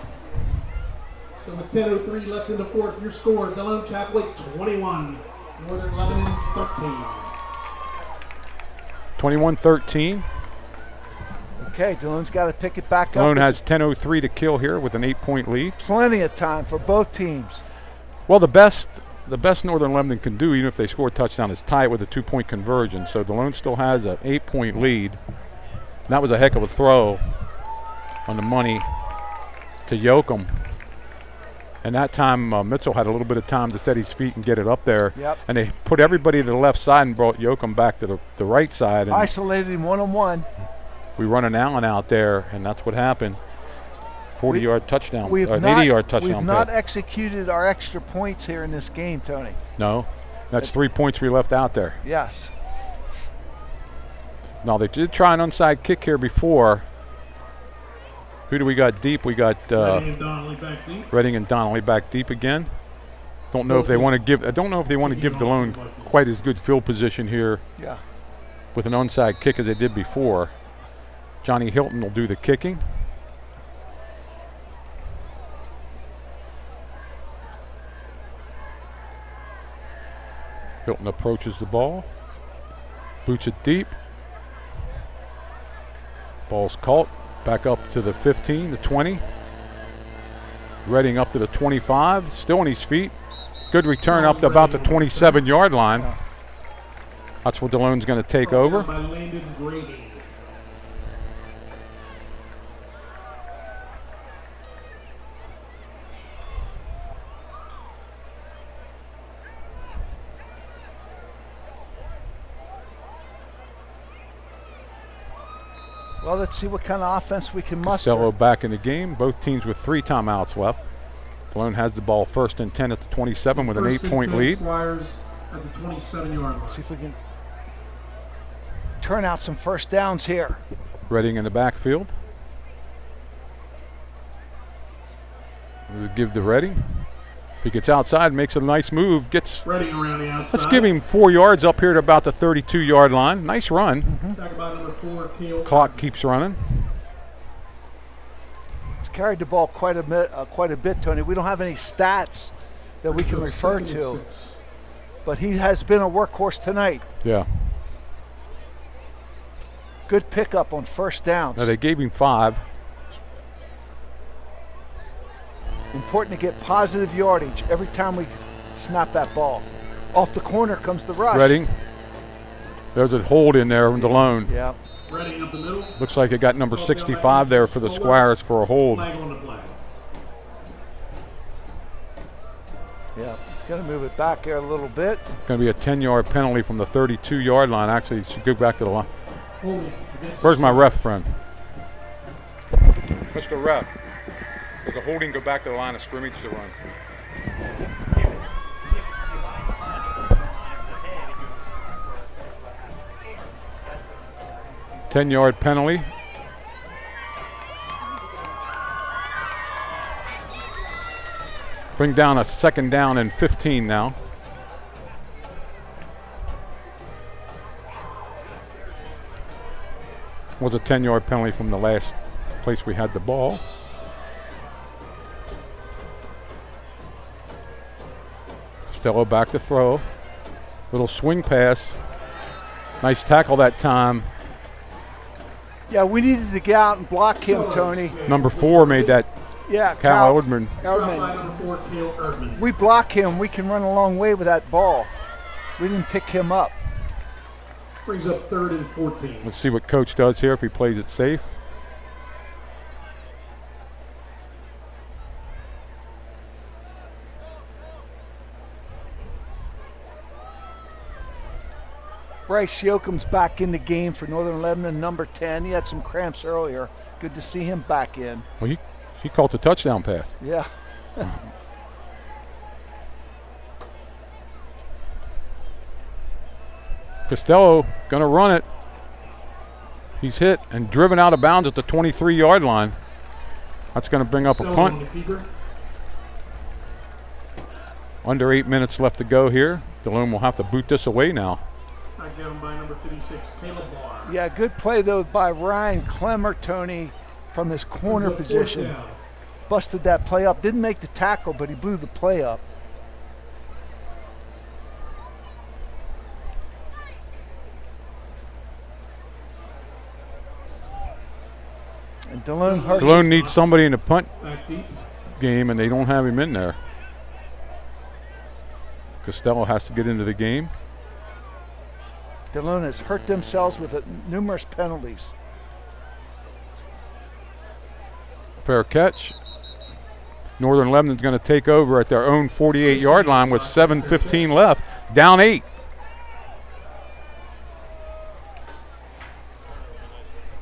So with 10:03 left in the fourth, your score, Delone Catholic 21, Northern Lebanon 13. 21-13. Okay, Delone's got to pick it back up. Delone has 10:03 to kill here with an 8-point lead. Plenty of time for both teams. Well, the best Northern Lebanon can do, even if they score a touchdown, is tie it with a 2-point conversion. So Delone still has an 8-point lead. And that was a heck of a throw on the money to Yoakum. And that time, Mitchell had a little bit of time to set his feet and get it up there. Yep. And they put everybody to the left side and brought Yoakum back to the right side. And isolated him one-on-one. we run an Allen out there, and that's what happened. 40-yard touchdown, an 80-yard touchdown. We've not executed our extra points here in this game, Tony. No, that's 3 points we left out there. Yes. No, they did try an onside kick here before. Who do we got deep? We got Reading and Donnelly back deep. Reading and Donnelly back deep again. Don't know if they want to give. I don't know if they want to give Delone quite as good field position here. Yeah. With an onside kick as they did before. Johnny Hilton will do the kicking. Hilton approaches the ball. Boots it deep. Ball's caught. Back up to the 15, the 20. Reading up to the 25. Still on his feet. Good return up to about the 27-yard line. That's what Delone's going to take over. Well, let's see what kind of offense we can muster. Costello back in the game. Both teams with 3 timeouts left. Delone has the ball 1st and 10 at the 27 with an 8-point lead. Squires at the 27-yard line. See if we can turn out some first downs here. Redding in the backfield. We'll give to Redding. If he gets outside, makes a nice move, gets. Redding around the outside. Let's give him 4 yards up here to about the 32-yard line. Nice run. Back about number 4, Kale. Clock keeps running. He's carried the ball quite a bit, Tony. We don't have any stats that we can refer to, but he has been a workhorse tonight. Yeah. Good pickup on first downs. Now they gave him 5. Important to get positive yardage every time we snap that ball. Off the corner comes the rush. Redding. There's a hold in there from Delone. Yeah. Redding up the middle. Looks like it got number 65 there for the Squires for a hold. Flag on the play. Yeah, going to move it back here a little bit. Going to be a 10-yard penalty from the 32-yard line. Actually, it should go back to the line. Where's my ref friend? Mr. Ref. Does the holding go back to the line of scrimmage to run? 10-yard penalty. Bring down a 2nd down and 15 now. Was a 10-yard penalty from the last place we had the ball. Costello back to throw. Little swing pass. Nice tackle that time. Yeah, we needed to get out and block him, Tony. Number 4 made that. Yeah, Cal Erdman. We block him. We can run a long way with that ball. We didn't pick him up. Brings up 3rd and 14. Let's see what coach does here if he plays it safe. Bryce Yoakum's back in the game for Northern Lebanon, number 10. He had some cramps earlier. Good to see him back in. Well, he caught the touchdown pass. Yeah. Costello going to run it. He's hit and driven out of bounds at the 23-yard line. That's going to bring up a punt. Under 8 minutes left to go here. Delone will have to boot this away now. Down by number 56, Caleb Barr. Yeah, good play though by Ryan Clemmer, Tony, from his corner position. Busted that play up. Didn't make the tackle, but he blew the play up. And Delone needs somebody in the punt game, and they don't have him in there. Costello has to get into the game. Delone has hurt themselves with numerous penalties. Fair catch. Northern Lebanon's going to take over at their own 48-yard line with 7:15 left. Down 8.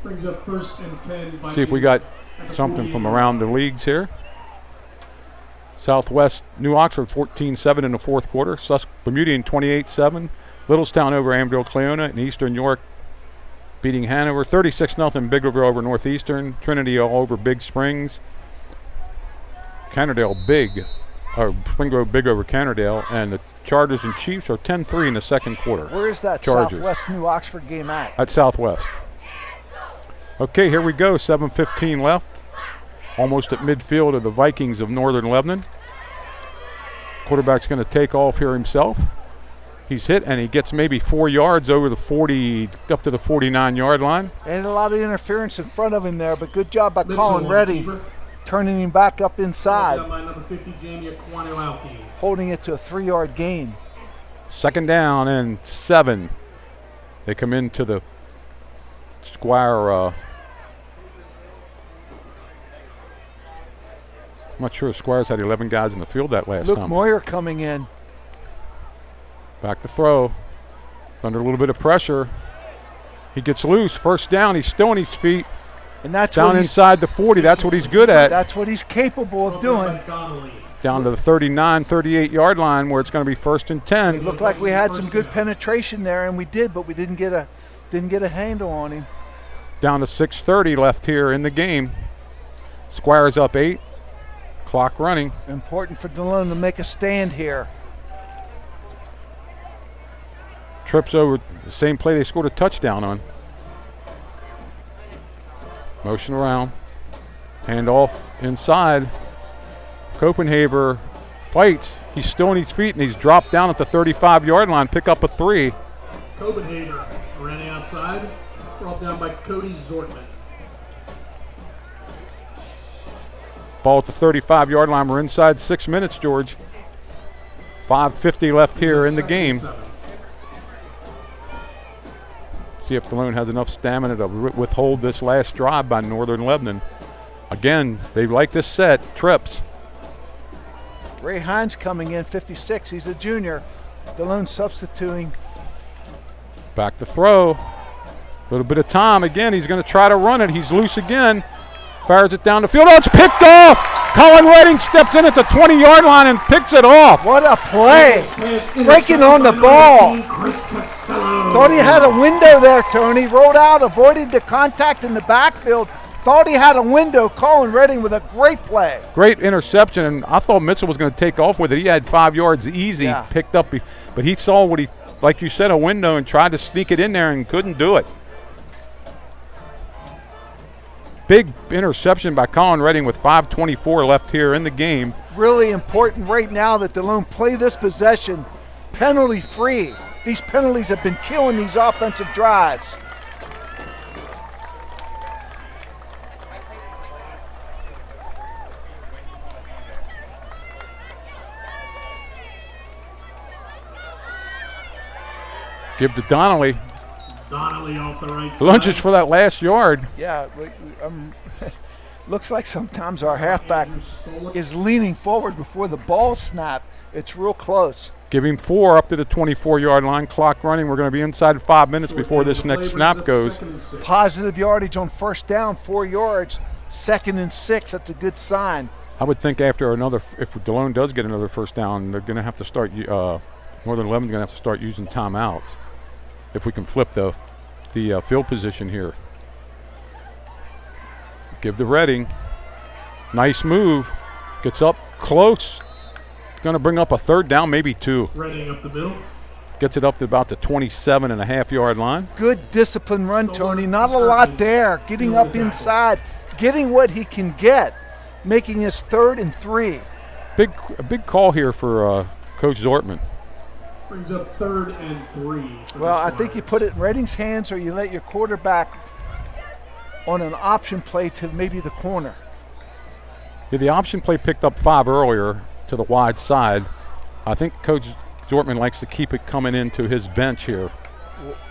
Brings up 1st and 10. See if we got something from around the leagues here. Southwest New Oxford 14-7 in the 4th quarter. Bermudian 28-7. Littlestown over Ambro Cleona, and Eastern York beating Hanover. 36-0 Big River over Northeastern. Trinity all over Big Springs. Cannondale big, or Spring Grove big over Cannondale, and the Chargers and Chiefs are 10-3 in the 2nd quarter. Where is that Chargers. Southwest New Oxford game at? At Southwest. Okay, here we go. 7:15 left. Almost at midfield of the Vikings of Northern Lebanon. Quarterback's going to take off here himself. He's hit, and he gets maybe 4 yards over the 40, up to the 49-yard line. And a lot of interference in front of him there, but good job by Colin Reddy, turning him back up inside. Holding it to a 3-yard gain. 2nd down and 7. They come into the Squire. I'm not sure Squires had 11 guys in the field that last Luke time. Moyer coming in. Back to throw. Under a little bit of pressure. He gets loose. First down. He's still on his feet. And that's down inside the 40. That's what he's good at. That's what he's capable of doing. Down to the 39, 38-yard line where it's going to be 1st and 10. It looked like we had some good penetration there, and we did, but we didn't get a handle on him. Down to 6:30 left here in the game. Squires up 8. Clock running. Important for Delone to make a stand here. Trips over the same play they scored a touchdown on. Motion around. Hand off inside. Copenhaver fights. He's still on his feet, and he's dropped down at the 35-yard line. Pick up a 3. Copenhaver ran outside. Brought down by Cody Zortman. Ball at the 35-yard line. We're inside 6 minutes, George. 5:50 left here in the game. See if Delone has enough stamina to withhold this last drive by Northern Lebanon. Again, they like this set. Trips. Ray Hines coming in, 56. He's a junior. Delone substituting. Back to throw. A little bit of time. Again, he's going to try to run it. He's loose again. Fires it down the field. Oh, it's picked off. Colin Redding steps in at the 20-yard line and picks it off. What a play. Breaking on the ball. Thought he had a window there, Tony. Rolled out, avoided the contact in the backfield. Thought he had a window. Colin Redding with a great play. Great interception, and I thought Mitchell was going to take off with it. He had 5 yards easy, picked up, but he saw what he, like you said, a window and tried to sneak it in there and couldn't do it. Big interception by Colin Redding with 5:24 left here in the game. Really important right now that Delone play this possession penalty free. These penalties have been killing these offensive drives. Give to Donnelly. Donnelly off the right side. Lunges for that last yard. Yeah, looks like sometimes our halfback is leaning forward before the ball snap. It's real close. Give him 4 up to the 24-yard line. Clock running. We're going to be inside 5 minutes before this next snap goes. Positive yardage on first down, 4 yards. 2nd and 6. That's a good sign. I would think after another, if Delone does get another first down, they're going to have to start. Northern Lebanon's going to have to start using timeouts if we can flip the field position here. Give to Redding. Nice move. Gets up close. Going to bring up a 3rd down, maybe 2. Redding up the middle. Gets it up to about the 27.5-yard line. Good disciplined run, Tony. Not a lot there. Getting up inside, getting what he can get, making his 3rd and 3. A big call here for Coach Zortman. Brings up 3rd and 3. Well, I think you put it in Redding's hands, or you let your quarterback on an option play to maybe the corner. Yeah, the option play picked up 5 earlier to the wide side. I think Coach Zortman likes to keep it coming into his bench here.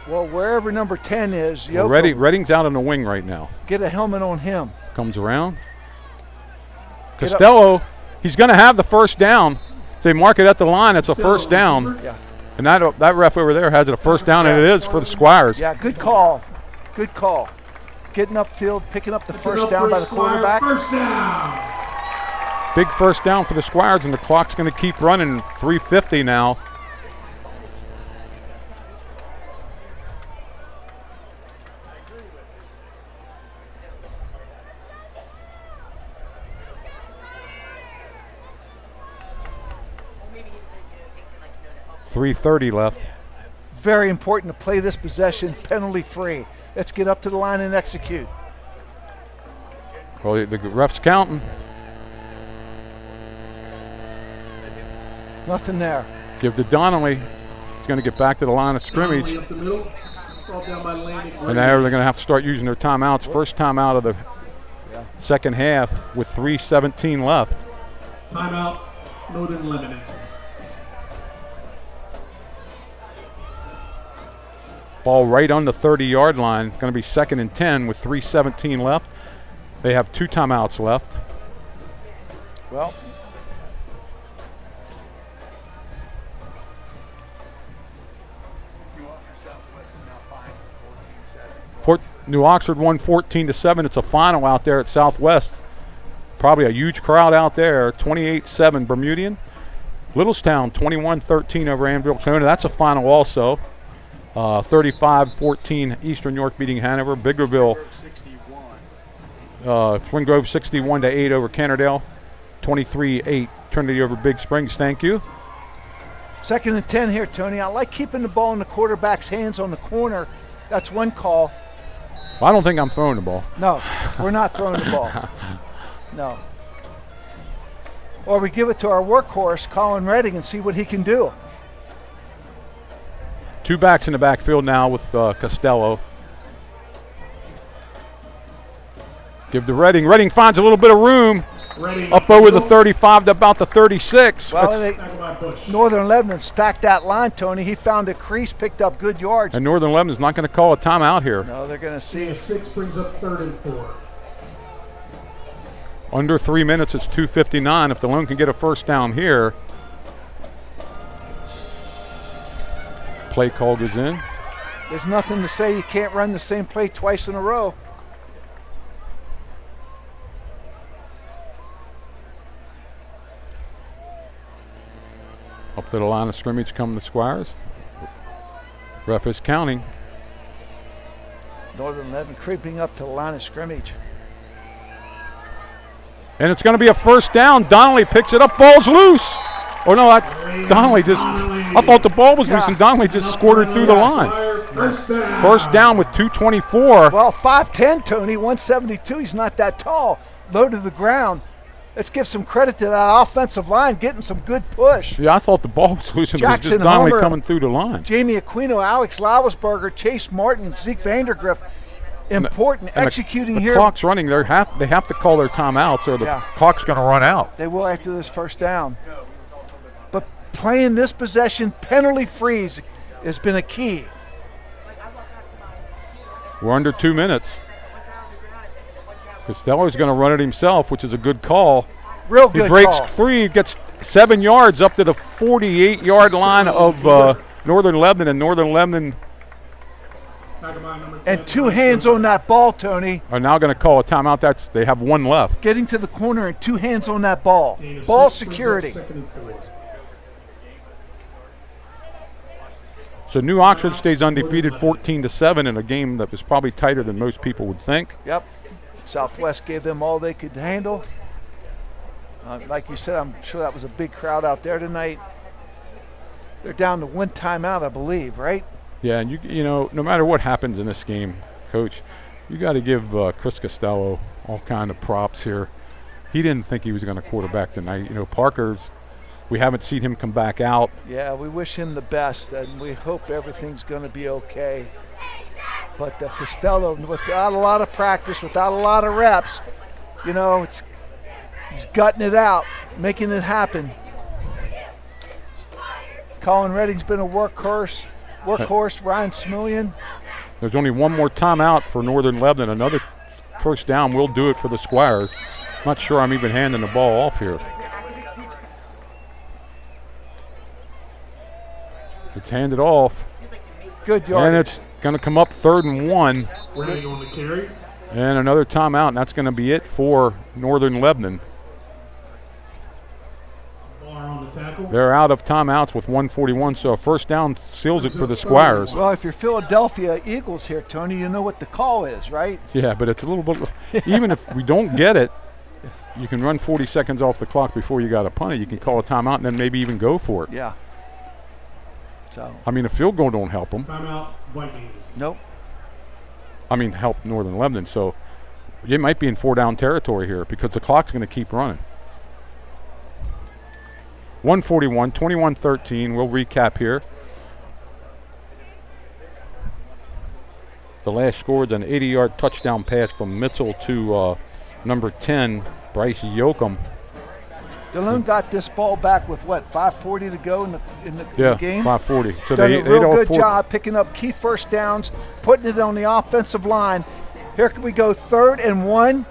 Well, wherever number 10 is, well, Redding's out on the wing right now. Get a helmet on him. Comes around. Costello, he's going to have the first down. If they mark it at the line, it's a first down. Yeah. And that ref over there has it a first down, and it is for the Squires. Yeah, good call. Good call. Getting upfield, picking up the first down by the quarterback. First down. Big first down for the Squires, and the clock's going to keep running. 3:50 now. .330 left. Very important to play this possession penalty free. Let's get up to the line and execute. Well, the ref's counting. Nothing there. Give to Donnelly. He's going to get back to the line of scrimmage. Up the middle. Brought down by Landing. And now they're going to have to start using their timeouts. First timeout of the second half with 3:17 left. Timeout, Northern Lebanon. Ball right on the 30-yard line. Going to be 2nd and 10 with 3:17 left. They have 2 timeouts left. Well, New Oxford won 14-7. It's a final out there at Southwest. Probably a huge crowd out there. 28-7 Bermudian. Littlestown 21-13 over Annville-Clona. That's a final also. 35-14 Eastern York beating Hanover. Biggerville. Twin Grove 61-8 over Cannondale. 23-8 Trinity over Big Springs. Thank you. 2nd and 10 here, Tony. I like keeping the ball in the quarterback's hands on the corner. That's one call. Well, I don't think I'm throwing the ball. No, we're not throwing the ball. No. Or we give it to our workhorse, Colin Redding, and see what he can do. 2 backs in the backfield now with Costello. Give to Redding. Redding finds a little bit of room. Up over the 35 to about the 36. Well, Northern Lebanon stacked that line, Tony. He found a crease, picked up good yards. And Northern Lebanon's not going to call a timeout here. No, they're going to see. 6 brings up 3rd and 4. Under 3 minutes, it's 2:59. If Delone can get a first down here. Play call goes in. There's nothing to say you can't run the same play twice in a row. Up to the line of scrimmage come the Squires. Ref is counting. Northern Lebanon creeping up to the line of scrimmage. And it's going to be a first down. Donnelly picks it up. Ball's loose. Oh, no, Donnelly just, I thought the ball was loose, and Donnelly just squirted through the line. First down with 2:24. Well, 5'10", Tony, 172. He's not that tall. Low to the ground. Let's give some credit to that offensive line, getting some good push. Yeah, I thought the ball was loose, and it was just Donnelly coming through the line. Jamie Aquino, Alex Lauersberger, Chase Martin, Zeke Vandergriff. Important executing here. The clock's running. They have to call their timeouts, or the clock's going to run out. They will after this first down. But playing this possession penalty free has been a key. We're under 2 minutes. Costello's going to run it himself, which is a good call. Real good He breaks call. 3, gets 7 yards up to the 48-yard line of Northern Lebanon, and Northern Lebanon. And 2 hands on that ball, Tony. Are now going to call a timeout. They have 1 left. Getting to the corner and 2 hands on that ball. Ball security. So New Oxford stays undefeated 14-7 in a game that was probably tighter than most people would think. Yep. Southwest gave them all they could handle. Like you said, I'm sure that was a big crowd out there tonight. They're down to 1 timeout, I believe, right? Yeah, and you know, no matter what happens in this game, Coach, you got to give Chris Costello all kind of props here. He didn't think he was going to quarterback tonight. You know, Parker's, we haven't seen him come back out. Yeah, we wish him the best, and we hope everything's going to be okay. But Costello, without a lot of practice, without a lot of reps, you know, he's gutting it out, making it happen. Colin Redding's been a workhorse. Ryan Smillian. There's only 1 more timeout for Northern Lebanon. Another first down will do it for the Squires. Not sure I'm even handing the ball off here. It's handed off. Good yardage. And it's going to come up 3rd and 1. Redding on the carry. And another timeout, and that's going to be it for Northern Lebanon. They're out of timeouts with 1:41, so a first down seals it for the Squires. Well, if you're Philadelphia Eagles here, Tony, you know what the call is, right? Yeah, but it's a little bit, even if we don't get it, you can run 40 seconds off the clock before you got to punt it. You can call a timeout and then maybe even go for it. Yeah. So. I mean, a field goal don't help them. Timeout, Vikings. Nope. I mean, help Northern Lebanon. So it might be in 4-down territory here because the clock's going to keep running. 1:41, 21-13. We'll recap here. The last scored an 80-yard touchdown pass from Mitchell to number 10, Bryce Yoakum. Delone got this ball back with what, 5:40 to go in the game? Yeah, 5:40. So Done they a real good 4 job picking up key first downs, putting it on the offensive line. Here we go, 3rd and 1,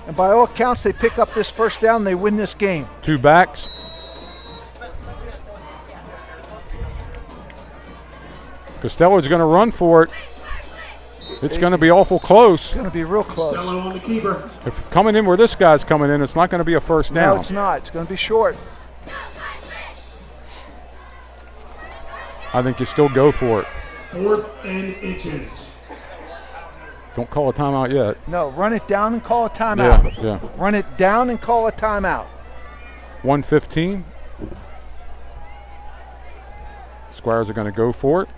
and by all accounts, they pick up this first down. They win this game. 2 backs. Costello's going to run for it. It's going to be awful close. It's going to be real close. Delone on the keeper. If coming in where this guy's coming in, it's not going to be a first down. No, it's not. It's going to be short. I think you still go for it. 4th and inches. Don't call a timeout yet. No, run it down and call a timeout. Yeah. Run it down and call a timeout. 1:15. Squires are going to go for it.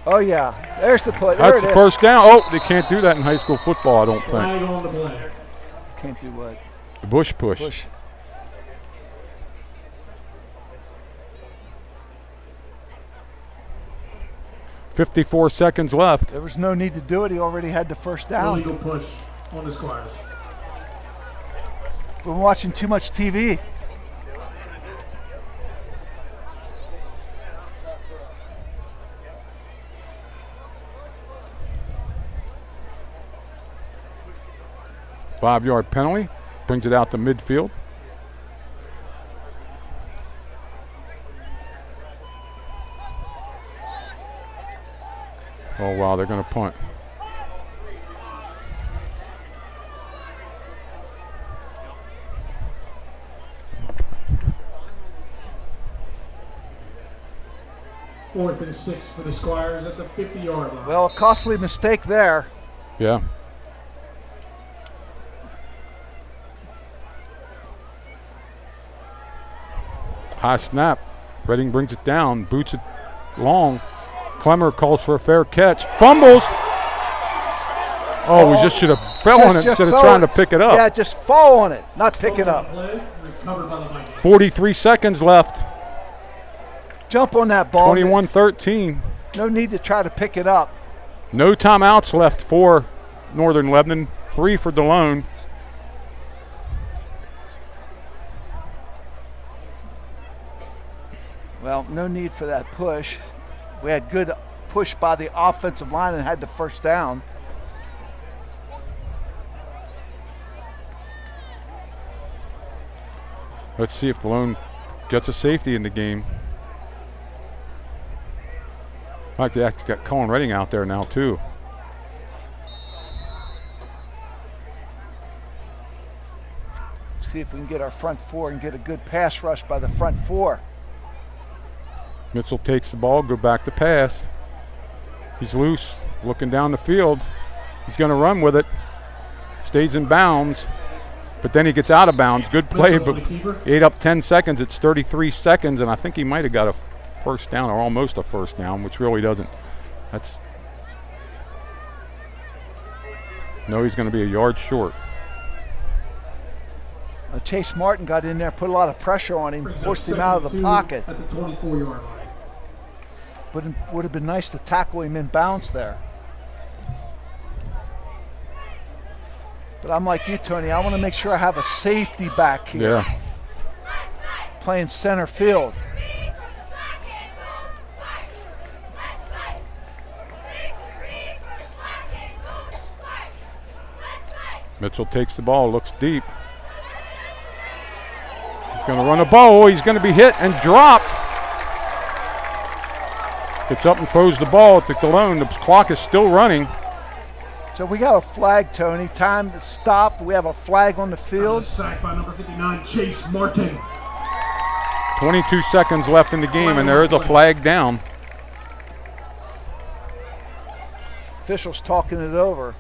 Oh, yeah. There's the play. That's the first down. Oh, they can't do that in high school football, I don't think. Flag on the play. Can't do what? The bush push. 54 seconds left. There was no need to do it. He already had the first down. Illegal push on the Squires. We're watching too much TV. Five-yard penalty. Brings it out to midfield. Oh, wow, they're going to punt. Fourth and 6 for the Squires at the 50-yard line. Well, a costly mistake there. Yeah. High snap. Redding brings it down, boots it long. Clemmer calls for a fair catch. Fumbles. Oh, we just should have fell on it instead of trying to pick it up. Yeah, just fall on it, not pick it up. 43 seconds left. Jump on that ball. 21-13. No need to try to pick it up. No timeouts left for Northern Lebanon. 3 for Delone. Well, no need for that push. We had good push by the offensive line and had the first down. Let's see if Delone gets a safety in the game. I like they actually got Colin Redding out there now too. Let's see if we can get our front four and get a good pass rush by the front four. Mitchell takes the ball, go back to pass. He's loose, looking down the field. He's going to run with it. Stays in bounds, but then he gets out of bounds. Good play, but 8 up 10 seconds. It's 33 seconds, and I think he might have got a first down or almost a first down, which really doesn't. That's no, he's going to be a yard short. Chase Martin got in there, put a lot of pressure on him, forced him out of the pocket. At the 24-yard line. But it would have been nice to tackle him in bounds there. But I'm like you, Tony. I want to make sure I have a safety back here. Yeah. Playing center field. Mitchell takes the ball, looks deep. He's going to run a ball. He's going to be hit and dropped. Gets up and throws the ball at the Delone. The clock is still running. So we got a flag, Tony. Time to stop. We have a flag on the field. Sacked by number 59, Chase Martin. 22 seconds left in the game, and there is a flag down. Officials talking it over.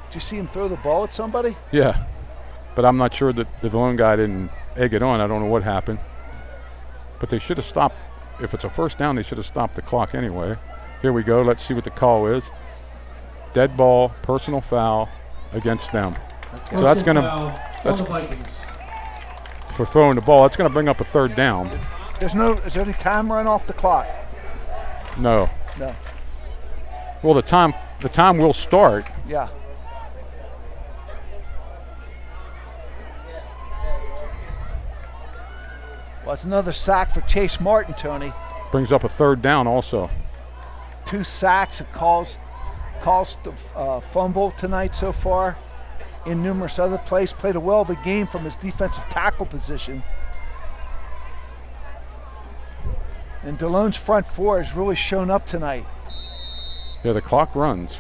Did you see him throw the ball at somebody? Yeah, but I'm not sure that the Delone guy didn't egg it on. I don't know what happened. But they should have stopped. If it's a first down, they should have stopped the clock anyway. Here we go. Let's see what the call is. Dead ball, personal foul against them. Okay. So that's going to, for throwing the ball, that's going to bring up a third down. Is there any time run off the clock? No. No. Well, the time will start. Yeah. Well, it's another sack for Chase Martin, Tony. Brings up a third down also. 2 sacks. It caused the fumble tonight so far. in numerous other plays, played a well of a game from his defensive tackle position. And Delone's front four has really shown up tonight. Yeah, the clock runs.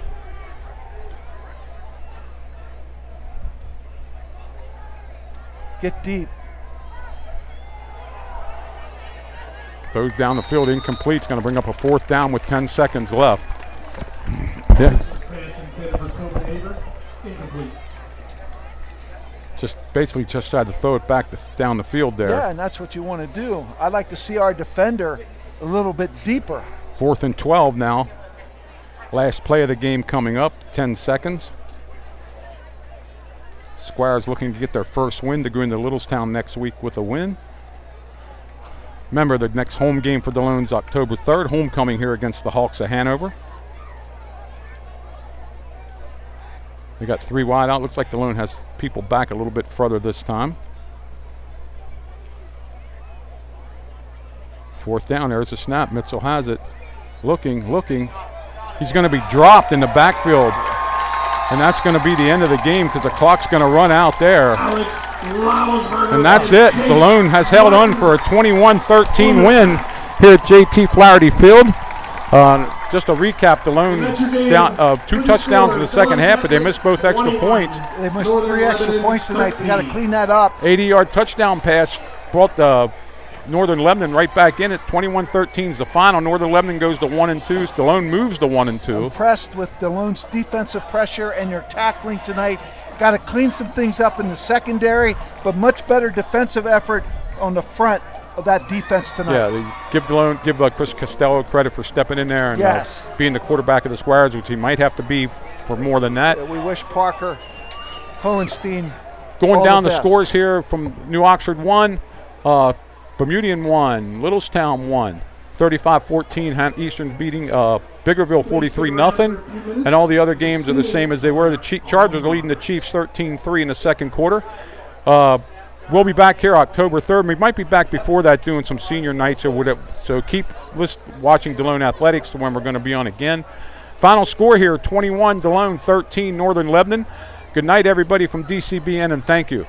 Get deep. Throws down the field, incomplete. It's going to bring up a 4th down with 10 seconds left. Yeah. Basically just tried to throw it back down the field there. Yeah, and that's what you want to do. I'd like to see our defender a little bit deeper. 4th and 12 now. Last play of the game coming up, 10 seconds. Squires looking to get their first win to go into Littlestown next week with a win. Remember, the next home game for Delone's October 3rd, homecoming here against the Hawks of Hanover. They got 3 wide out. Looks like Delone has people back a little bit further this time. 4th down, there's a snap. Mitchell has it. Looking. He's going to be dropped in the backfield. And that's going to be the end of the game because the clock's going to run out there. And that's it. Delone has held on for a 21-13 win here at JT Flaherty Field. Just a recap, Delone down 2 touchdowns in the second half, but they missed both extra points. They missed 3 extra points tonight. They got to clean that up. 80-yard touchdown pass brought Northern Lebanon right back in at 21-13 is the final. Northern Lebanon goes to 1-2. Delone moves to 1-2. Impressed with Delone's defensive pressure and your tackling tonight. Got to clean some things up in the secondary, but much better defensive effort on the front of that defense tonight. Yeah, they give Chris Costello credit for stepping in there and being the quarterback of the Squires, which he might have to be for more than that. We wish Parker Hohenstein going down the best. Scores here from New Oxford 1, Bermudian 1, Littlestown 1, 35-14. Eastern beating Biggerville 43-0, and all the other games are the same as they were. The Chargers are leading the Chiefs 13-3 in the second quarter. We'll be back here October 3rd. We might be back before that doing some senior nights or whatever. So keep watching Delone Athletics to when we're going to be on again. Final score here, 21 Delone, 13 Northern Lebanon. Good night, everybody from DCBN, and thank you.